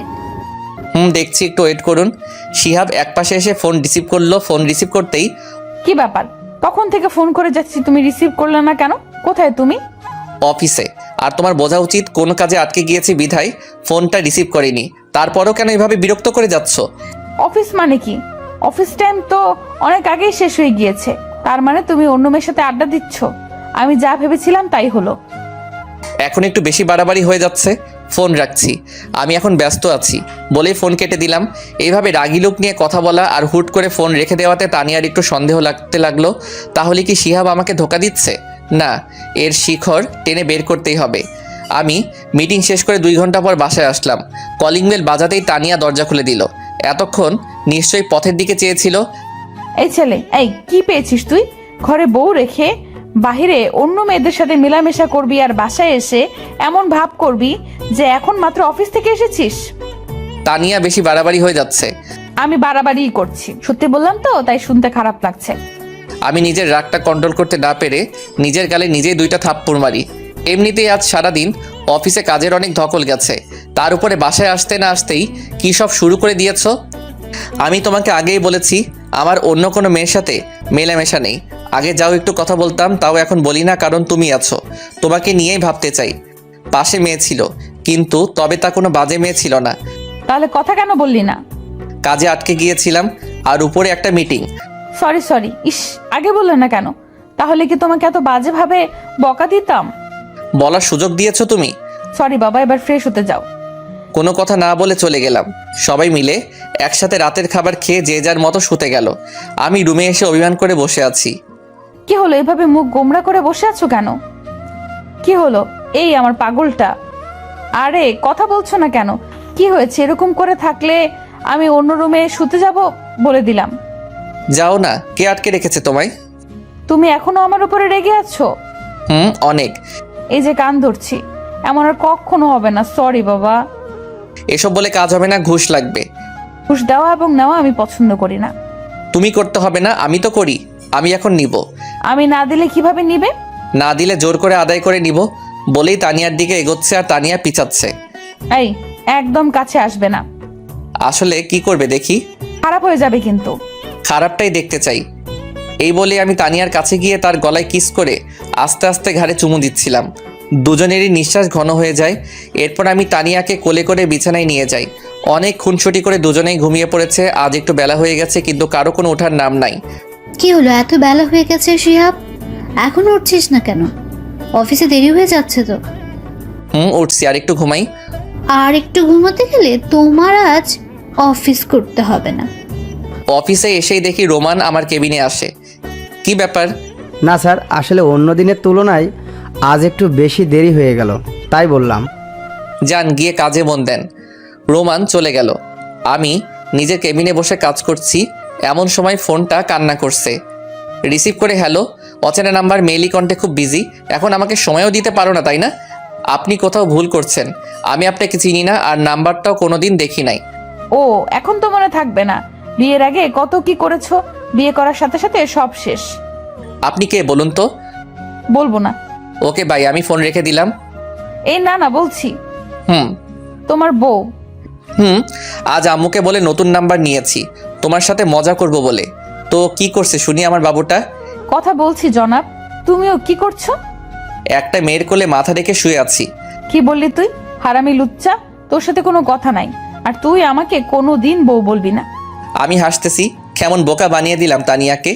দেখছি, একটু ওয়েট করুন। শিহাব একপাশে এসে ফোন রিসিভ করলো। ফোন রিসিভ করতেই, কি ব্যাপার? তখন থেকে ফোন করে যাচ্ছি, তুমি রিসিভ করলে না কেন? কোথায় তুমি? অফিসে। আর তোমার বোঝা উচিত কোন কাজে আটকে গিয়েছি বিধায় ফোনটা রিসিভ করিনি। তারপরও কেন এভাবে বিরক্ত করে যাচ্ছ? অফিস মানে কি? অফিস টাইম তো অনেক আগেই শেষ হয়ে গিয়েছে। তার মানে তুমি অন্য মেয়ের সাথে আড্ডা দিচ্ছ? আমি যা ভেবেছিলাম তাই হলো। এখন একটু বেশি বাড়াবাড়ি হয়ে যাচ্ছে। ফোন রাখছি, আমি এখন ব্যস্ত আছি বলেই ফোন কেটে দিলাম। এইভাবে রাগী লোক নিয়ে কথা বলা আর হুট করে ফোন রেখে দেওয়াতে তানিয়ার একটু সন্দেহ লাগতে লাগলো। তাহলে কি শিহাব আমাকে ধোকা দিচ্ছে? না, এর শিখর টেনে বের করতেই হবে। আমি মিটিং শেষ করে 2 ঘন্টা পর বাসায় আসলাম। কলিং বেল বাজাতেই তানিয়া দরজা খুলে দিল। এতক্ষণ নিশ্চয়ই পথের দিকে চেয়েছিল। এই ছেলে, এই কি পেয়েছিস তুই? ঘরে বউ রেখে বাহিরে অন্য মেয়েদের সাথে মেলামেশা করবি, আর বাসায় এসে এমন ভাব করবি যে এখন মাত্র অফিস থেকে এসেছিস। তানিয়া বেশি বাড়াবাড়ি হয়ে যাচ্ছে। আমি বাড়াবাড়িই করছি, সত্যি বললাম তো, তাই শুনতে খারাপ লাগছে। আমি নিজের রাগটা কন্ট্রোল করতে না পেরে নিজের গালে নিজেই 2টা থাপ্পড় মারি। এমনিতেই আজ সারাদিন অফিসে কাজের অনেক ধকল গেছে, তার উপরে বাসায় আসতে না আসতেই কী সব শুরু করে দিয়েছ। আমি তোমাকে আগেই বলেছি আমার অন্য কোনো মেয়ের সাথে মেলামেশা নেই। আগে যাও একটু কথা বলতাম, তাও এখন বলি না, কারণ তুমি আছো। তোমাকে নিয়েই ভাবতে চাই। পাশে মেয়ে ছিল, কিন্তু তবে তা কোনো বাজে মেয়ে ছিল না। তাহলে কথা কেন বললি না? কাজে আটকে গিয়েছিলাম, আর উপরে একটা মিটিং। সরি, ইস, আগে বললে না কেন? তাহলে কি তোমাকে এত বাজেভাবে বকা দিতাম? বলার সুযোগ দিয়েছো তুমি। সরি বাবা, এবার ফ্রেশ হতে যাও। কোনো কথা না বলে চলে গেলাম। সবাই মিলে একসাথে রাতের খাবার খেয়ে যে যার মতো শুতে গেল। আমি রুমে এসে অভিমান করে বসে আছি। কি হলো, এভাবে মুখ গোমড়া করে বসে আছো কেন? কি হলো? এই আমার পাগলটা, আরে কথা বলছো না কেন? কি হয়েছে? এরকম করে থাকলে আমি অন্য রুমে শুতে যাব বলে দিলাম। যাও না, কে আটকে রেখেছে তোমায়? তুমি এখনো আমার উপরে রেগে আছো? অনেক। এই যে কান ধরছি, এমন আর কখনো হবে না। সরি বাবা। এসব বলে কাজ হবে না, ঘুষ লাগবে। ঘুষ দেওয়া এবং নেওয়া আমি পছন্দ করি না। তুমি করতে হবে না, আমি তো করি। আমি এখন নিব। আমি না দিলে কিভাবে নিবে? না দিলে জোর করে আদায় করে নিব বলেই তানিয়ার দিকে এগোচ্ছে আর তানিয়া পিছাচ্ছে। এই একদম কাছে আসবে না। আসলে কি করবে দেখি। খারাপ হয়ে যাবে কিন্তু। খারাপটাই দেখতে চাই। এই বলে আমি তানিয়ার কাছে গিয়ে তার গলায় কিস করে আস্তে আস্তে ঘাড়ে চুমু দিচ্ছিলাম। দুজনেরই নিঃশ্বাস ঘন হয়ে যায়। এরপর আমি তানিয়াকে কোলে করে বিছানায় নিয়ে যাই। অনেক খুনসুটি করে দুজনেই ঘুমিয়ে পড়েছে। আজ একটু বেলা হয়ে গেছে, কিন্তু কারো কোনো ওঠার নাম নাই। কি হলো, এত বেলা হয়ে গেছে শিহাব, এখন উঠছিস না কেন? অফিসে দেরি হয়ে যাচ্ছে তো। উঠছি, আর একটু ঘুমাই। আর একটু ঘুমোতে গেলে তোমার আজ অফিস করতে হবে না। অফিসে এসেই দেখি রোমান আমার কেবিনে আসে। কি ব্যাপার? না স্যার, আসলে অন্য দিনের তুলনায় আজ একটু বেশি দেরি হয়ে গেল, তাই বললাম। যান, গিয়ে কাজে মন দেন। রোমান চলে গেল। আমি নিজের কেবিনে বসে কাজ করছি, এমন সময় ফোনটা কান্না করছে। রিসিভ করে হ্যালো, অচেনা নাম্বার, মেইলি কন্টে খুব বিজি, এখন আমাকে সময়ও দিতে পারো না তাই না? আপনি কোথাও ভুল করছেন, আমি আপনাকে চিনি না আর নাম্বারটাও কোনোদিন দেখি নাই। ও, এখন তো মনে থাকবে না? বিয়ের আগে কত কি করেছো, বিয়ে করার সাথে সাথে সব শেষ। আপনি কে বলুন তো? বলবো না। ওকে বাই, আমি ফোন রেখে দিলাম। এই না না বলছি। হুম তোমার বউ। আজ আম্মুকে বলে নতুন নাম্বার নিয়েছি, তোমার সাথে মজা করব বলে। তো কি করছে শুনি আমার বাবুটা? কথা বলছি জনাব, তুমিও কি করছো? একটা মেয়ের কোলে মাথা রেখে শুয়ে আছি। কি বললি তুই? হারামি লুচ্চা, তোর সাথে কোনো কথা নাই। আর তুই আমাকে কোনো দিন বউ বলবি না। আমি হাসতেছি, কেমন বোকা বানিয়ে দিলাম তানিয়াকে।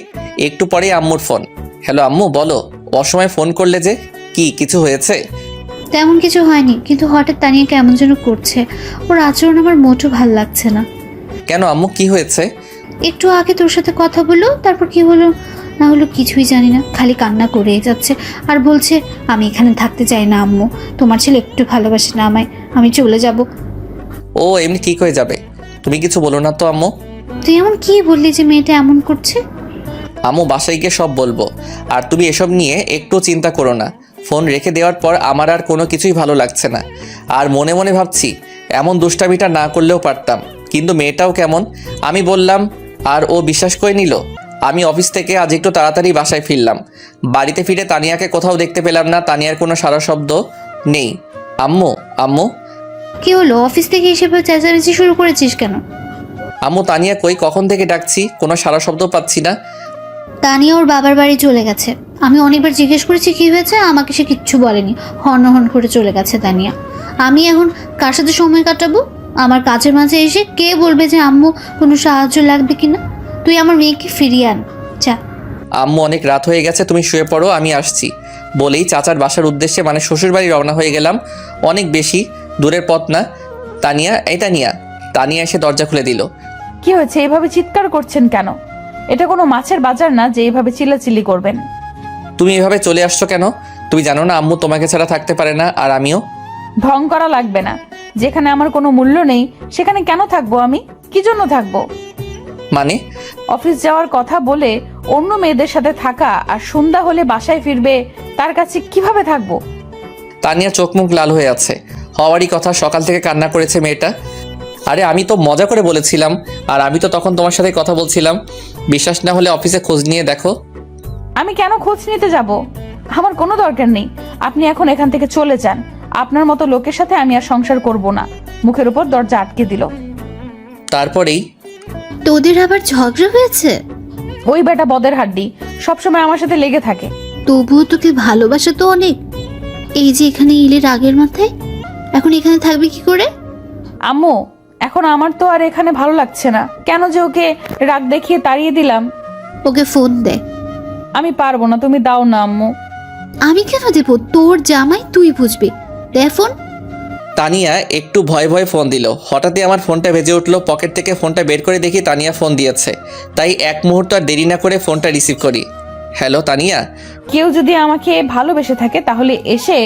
একটু পরে আম্মুর ফোন। হ্যালো আম্মু, বলো, অসময়ে ফোন করলে যে? কি কিছু হয়েছে? তেমন কিছু হয়নি, কিন্তু হঠাৎ তানিয়া কেমন যেন করছে। ওর আচরণ আমার মোটেও ভাল লাগছে না। কেন আম্মু, কি হয়েছে? একটু আগে তোর সাথে কথা বললো, তারপর কি হলো না হলো কিছুই জানি না, খালি কান্না করেই যাচ্ছে আর বলছে আমি এখানে থাকতে চাই না আম্মু, তোমার ছেলে একটু ভালোবাসে না আমায়, আমি চলে যাব। ও এমনি ঠিক হয়ে যাবে, তুমি কিছু বলো না তো আম্মু। তুই এমন কি বললি যে মেয়েটা এমন করছে? আম্মু বাসায় গিয়ে সব বলবো, আর তুমি এসব নিয়ে একটু চিন্তা করো না। ফোন রেখে দেওয়ার পর আমার আর কোনো কিছুই ভালো লাগছে না। আর মনে মনে ভাবছি এমন দুষ্টামিটা না করলেও পারতাম, কিন্তু মেয়েটাও কেমন। আমি বললাম আর ও বিশ্বাস করে নিল। আমি অফিস থেকে আজ একটু তাড়াতাড়ি বাসায় ফিরলাম। বাড়িতে ফিরে তানিয়াকে কোথাও দেখতে পেলাম না, তানিয়ার কোনো সারা শব্দ নেই। আম্মু আম্মু কি হলো, অফিস থেকে এসে চেঁচামেচি শুরু করেছিস কেন? আম্মু তানিয়া কই, কখন থেকে ডাকছি, কোনো সারা শব্দ পাচ্ছি না। তানিয়া ওর বাবার বাড়ি চলে গেছে। আমি অনেকবার জিজ্ঞেস করেছি কি হয়েছে, আমাকে সে কিচ্ছু বলেনি, হন করে চলে গেছে তানিয়া। আমি এখন কার সাথে সময় কাটাবো? আমার কাজের মাঝে এসে কে বলবে যে আম্মু কোনো সাহায্য লাগবে কিনা? তুই আমার মেয়েকে ফিরিয়ে আন, যা। আম্মু অনেক রাত হয়ে গেছে, তুমি শুয়ে পড়ো, আমি আসছি বলেই চাচার বাসার উদ্দেশ্যে মানে শ্বশুর বাড়ি রওনা হয়ে গেলাম। অনেক বেশি দূরের পথ না। তানিয়া, এই তানিয়া। তানিয়া এসে দরজা খুলে দিল। কি হয়েছে, এইভাবে চিৎকার করছেন কেন? এটা কোনো মাছের বাজার না যে এইভাবে চিল্লাচিল্লি করবেন। তুমি এভাবে চলে আসছো কেন? তুমি জানো না আম্মু তোমাকে ছাড়া থাকতে পারে না, আর আমিও। ঢং করা লাগবে না। যেখানে আমার কোনো মূল্য নেই সেখানে কেন থাকবো আমি? কি জন্য থাকবো? মানে? অফিস যাওয়ার কথা বলে অন্য মেয়েদের সাথে থাকা আর সন্ধ্যা হলে বাসায় ফিরবে, তার কাছে কিভাবে থাকবো? তানিয়া চোখ মুখ লাল হয়ে আছে। হওয়ারই কথা, সকাল থেকে কান্না করেছে মেয়েটা। আরে আমি তো মজা করে বলেছিলাম, আর আমি তো তখন তোমার সাথে কথা বলছিলাম। বিশ্বাস না হলে অফিসে খোঁজ নিয়ে দেখো। আমি কেন খোঁজ নিতে যাব? আমার কোনো দরকার নেই। আপনি এখন এখান থেকে চলে যান। আপনার মতো লোকের সাথে আমি আর সংসার করব না। মুখের উপর দরজা আটকে দিল। তারপরেই তোদের আবার ঝগড়া হয়েছে? ওই বেটা বদের হাড্ডি সবসময় আমার সাথে লেগে থাকে। তবুও তোকে ভালোবাসা তো অনেক। এই যে এখানে ইলে রাগের মাথায়, এখন এখানে থাকবি কি করে? আম্মু, এখন আমার তো আর এখানে ভালো লাগছে না। কেন যে ওকে রাগ দেখিয়ে তাড়িয়ে দিলাম। ওকে ফোন দে। আমি পারবো না, তুমি দাও না আম্মু। আমি কেন দেবো? তোর জামাই, তুই বুঝবি। দে ফোন। তানিয়া একটু ভয়ে ভয়ে ফোন দিল। হঠাৎই আমার ফোনটা বেজে উঠলো। পকেট থেকে ফোনটা বের করে দেখি তানিয়া ফোন দিয়েছে। তাই এক মুহূর্ত আর দেরি না করে ফোনটা রিসিভ করি। হ্যালো তানিয়া। কেউ যদি আমাকে ভালোবেসে থাকে তাহলে এসে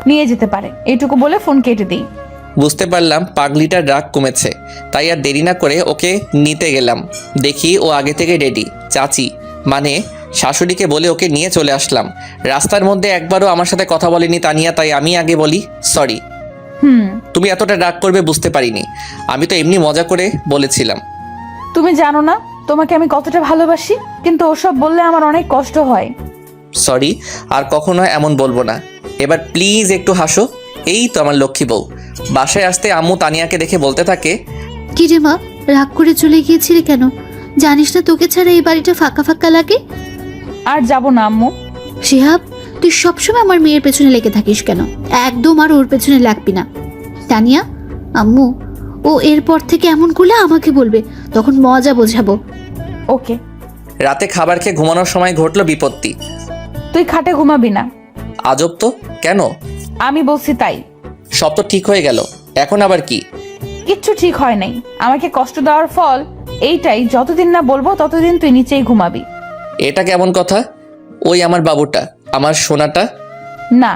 নিয়ে যেতে পারে, এইটুকু বলে ফোন কেটে দিই। বুঝতে পারলাম পাগলিটার রাগ কমেছে, তাই আর দেরি না করে ওকে নিতে গেলাম। দেখি ও আগে থেকে রেডি। চাচি মানে শাশুড়িকে বলে ওকে নিয়ে চলে আসলাম। রাস্তার মধ্যে একবারও আমার সাথে কথা বলেনি তানিয়া, তাই আমি আগে বলি সরি। তুমি এতটা রাগ করবে বুঝতে পারিনি, আমি তো এমনি মজা করে বলেছিলাম। তুমি জানো না তোমাকে আমি কতটা ভালোবাসি, কিন্তু ওসব বললে আমার অনেক কষ্ট হয়। সরি, আর কখনো এমন বলবো না। এবার প্লিজ একটু হাসো। এই তো আমার লক্ষ্মী বউ। বাসায় আসতে আম্মু তানিয়াকে দেখে বলতে থাকে, কি রে মা, রাগ করে চলে গিয়েছিলে কেন? জানিস না তোকে ছাড়া এই বাড়িটা ফাঁকা ফাঁকা লাগে? আর যাব না আম্মু। শিহাব, তুই সবসময় আমার মেয়ের পেছনে লেগে থাকিস কেন? একদম আর ওর পেছনে লাগবি না। তানিয়া, আম্মু ও এরপর থেকে এমন করলে আমাকে বলবে, তখন মজা বোঝাবো। ওকে। রাতে খাবার খেয়ে ঘুমানোর সময় ঘটলো বিপত্তি। তুই খাটে ঘুমাবি না। আজব তো, কেন? আমি বলছি তাই। সব তো ঠিক হয়ে গেল, এখন আবার কি? কিচ্ছু ঠিক হয় নাই। আমাকে কষ্ট দেওয়ার ফল এইটাই, যতদিন না বলবো ততদিন তুই নিচেই ঘুমাবি। এটা কেমন কথা? ওই আমার বাবুটা, আমার সোনাটা। না,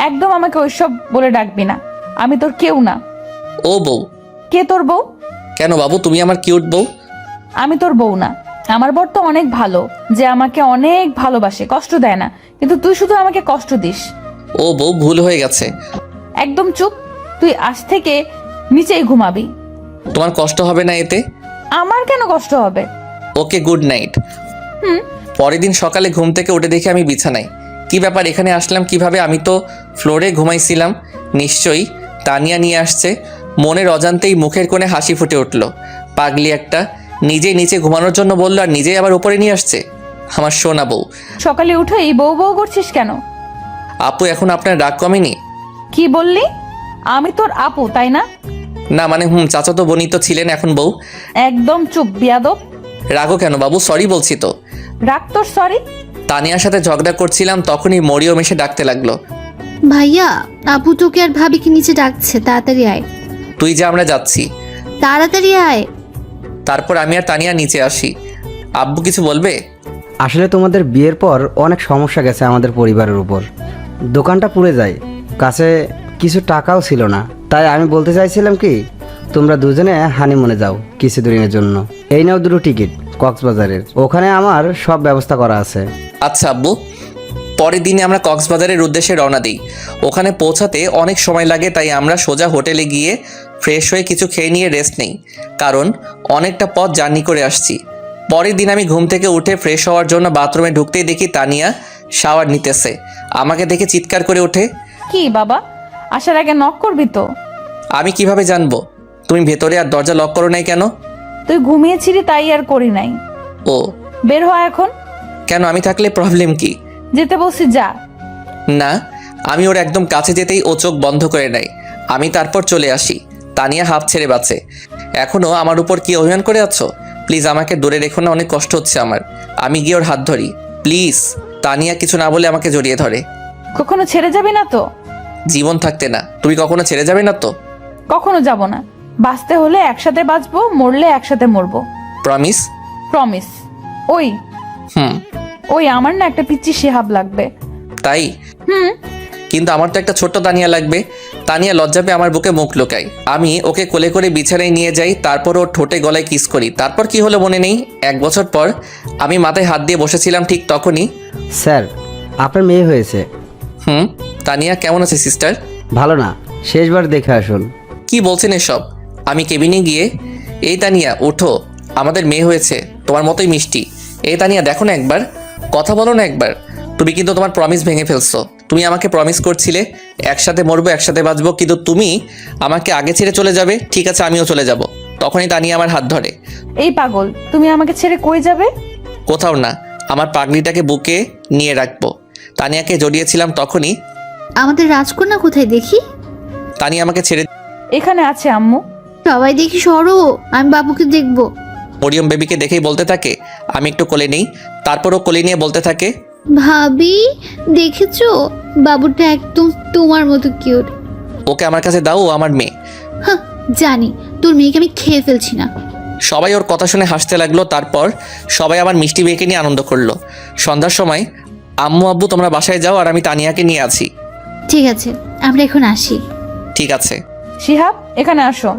একদম আমাকে ওইসব বলে ডাকবি না। আমি তোর কেউ না। ও বউ? কে তোর বউ? কেন বাবু, তুমি আমার কিউট বউ। আমি তোর বউ না। আমার বর তো অনেক ভালো, যে আমাকে অনেক ভালোবাসে, কষ্ট দেয় না। কিন্তু তুই শুধু আমাকে কষ্ট দিস। ও বউ, ভুল হয়ে গেছে। একদম চুপ। তুই আজ থেকে নিচেই ঘুমাবি। তোমার কষ্ট হবে না এতে? আমার কেন কষ্ট হবে? ওকে, গুড নাইট। হুম। পরের দিন সকালে ঘুম থেকে উঠে দেখি আমি বিছানায়। কি ব্যাপার, এখানে আসলাম কিভাবে? আমি তো ফ্লোরে ঘুমাইছিলাম। নিশ্চয়ই তানিয়া নিয়ে আসছে। মনের অজান্তেই মুখের কোণে হাসি ফুটে উঠল। পাগলি একটা, নিজেই নিচে ঘুমানোর জন্য বললো আর নিজেই আবার উপরে নিয়ে আসছে। আমার সোনা বউ। সকালে উঠেই বউ বউ করছিস কেন? আপু, এখন আপনার রাগ কমেনি? কি বললি? আমি তোর আপু, তাই না? না মানে চাচাতো বোনই তো ছিলেন, এখন বউ। একদম চুপ, বিয়াদব। রাগও কেন বাবু, সরি বলছি তো। রাগ তোর সরি? তানিয়ার সাথে ঝগড়া করছিলাম, তখনই মরিয়ম এসে ডাকতে লাগলো। ভাইয়া, আপু তোকে আর ভাবিকে নিচে ডাকছে, তাড়াতাড়ি আয়। তুই যে, আমরা যাচ্ছি। তাড়াতাড়ি আয়। তারপর আমি আর তানিয়া নিচে আসি। আব্বু কিছু বলবে? আসলে তোমাদের বিয়ের পর অনেক সমস্যা গেছে আমাদের পরিবারের উপর। দোকানটা পুড়ে যায়, কাছে কিছু টাকাও ছিল না। তাই আমি বলতে চাইছিলাম কি, তোমরা দুজনে হানিমুনে যাও কিছুদিনের জন্য। এই নাও 2টো টিকিট কক্সবাজারের, ওখানে আমার সব ব্যবস্থা করা আছে। আচ্ছা আব্বু। পরের দিনে আমরা কক্সবাজারের উদ্দেশ্যে রওনা দিই। ওখানে পৌঁছাতে অনেক সময় লাগে, তাই আমরা সোজা হোটেলে গিয়ে ফ্রেশ হয়ে কিছু খেয়ে নিয়ে রেস্ট নেই, কারণ অনেকটা পথ জার্নি করে আসছি। পরের দিন আমি ঘুম থেকে উঠে ফ্রেশ হওয়ার জন্য বাথরুমে ঢুকতেই দেখি তানিয়া শাওয়ার নিতেছে। আমাকে দেখে চিৎকার করে ওঠে। কি বাবা, আসার আগে নক করবি তো? আমি কিভাবে জানবো? তুমি ভেতরে আর দরজা লক করো নাই কেন? তুই ঘুমিয়েছিলি তাই আর করি নাই। ও বের হ এখন। কেন, আমি থাকলে প্রবলেম কি? যেতে বলছি যা। না, আমি ওর একদম কাছে যেতেই ও চোখ বন্ধ করে নেয়। আমি তারপর চলে আসি। তানিয়া হাফ ছেড়ে বাঁচে। এখনও আমার উপর কি অভিমান করে আছো? প্লিজ আমাকে দূরে রেখো না, অনেক কষ্ট হচ্ছে আমার। আমি গিয়ে ওর হাত ধরি, প্লিজ। তানিয়া কিছু না বলে আমাকে জড়িয়ে ধরে। কখনো ছেড়ে যাবি না তো? জীবন থাকতে না। তুমি কখনো ছেড়ে যাবে না তো? কখনো যাব না। বাঁচতে হলে একসাথে বাঁচবো, মরলে একসাথে মরবো। প্রমিস? প্রমিস। ওই হুম। ওই আমার না একটা পিচ্চি শিহাব লাগবে। তাই? হুম। কিন্তু আমার তো একটা ছোট্ট তানিয়া লাগবে। তানিয়া লজ্জা পেয়ে আমার বুকে মুখ লুকাই। আমি ওকে কোলে করে বিছানায় নিয়ে যাই, তারপর ওর ঠোঁটে গলায় কিস করি। তারপর কি হলো মনে নেই। 1 বছর পর আমি মাথায় হাত দিয়ে বসেছিলাম, ঠিক তখনই। স্যার, আপনার মেয়ে হয়েছে। তানিয়া কেমন আছে সিস্টার? ভালো না, শেষবার দেখে আসুন। কি বলছেন এসব? আমি কেবিনে গিয়ে, এই তানিয়া ওঠো, আমাদের মেয়ে হয়েছে, তোমার মতোই মিষ্টি। এই তানিয়া দেখো না একবার, কথা বলো না একবার। তুমি কিন্তু তোমার প্রমিস ভেঙে ফেলছো। তুমি আমাকে প্রমিস করছিলে একসাথে মরবো একসাথে বাঁচবো, কিন্তু তুমি আমাকে আগে ছেড়ে চলে যাবে। ঠিক আছে, আমিও চলে যাব। তখনই তানিয়া আমার হাত ধরে। এই পাগল, তুমি আমাকে ছেড়ে কই যাবে? কোথাও না, আমার পাগলিটাকে বুকে নিয়ে রাখবো। তানিয়াকে জড়িয়েছিলাম তখনই। আমাদের রাজকন্যা কোথায় দেখি? তানিয়া আমাকে ছেড়ে এখানে আছে আম্মু। সবাই দেখি সরো, আমি বাবুকে দেখবো। মরিয়ম বেবিকে দেখেই বলতে থাকে, আমি একটু কোলে নেই। তারপরও কোলে নিয়ে বলতে থাকে, ভাবি দেখেছো, বাবুটা একদম তোমার মতো কিউট। ওকে আমার কাছে দাও, ও আমার মেয়ে। হ্যাঁ, জানি তোর মেয়েকে আমি খেয়ে ফেলছি না। সবাই ওর কথা শুনে হাসতে লাগলো। তারপর সবাই আমার মিষ্টি মেয়েকে নিয়ে আনন্দ করলো। সন্ধ্যার সময় আম্মু আব্বু তোমরা বাসায় যাও, আর আমি তানিয়াকে নিয়ে আছি। ঠিক আছে, আমরা এখন আসি। ঠিক আছে। শিহাব, এখানে আসো।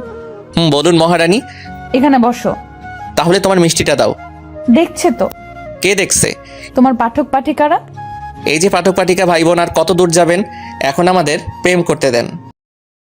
বলুন মহারানী। এখানে বসো। তাহলে তোমার মিষ্টিটা দাও। দেখছে তো? কে দেখছে? তোমার পাঠক পাঠিকারা। এই যে পাঠক পাঠিকা ভাই বোন, আর কত দূর যাবেন? এখন আমাদের প্রেম করতে দেন।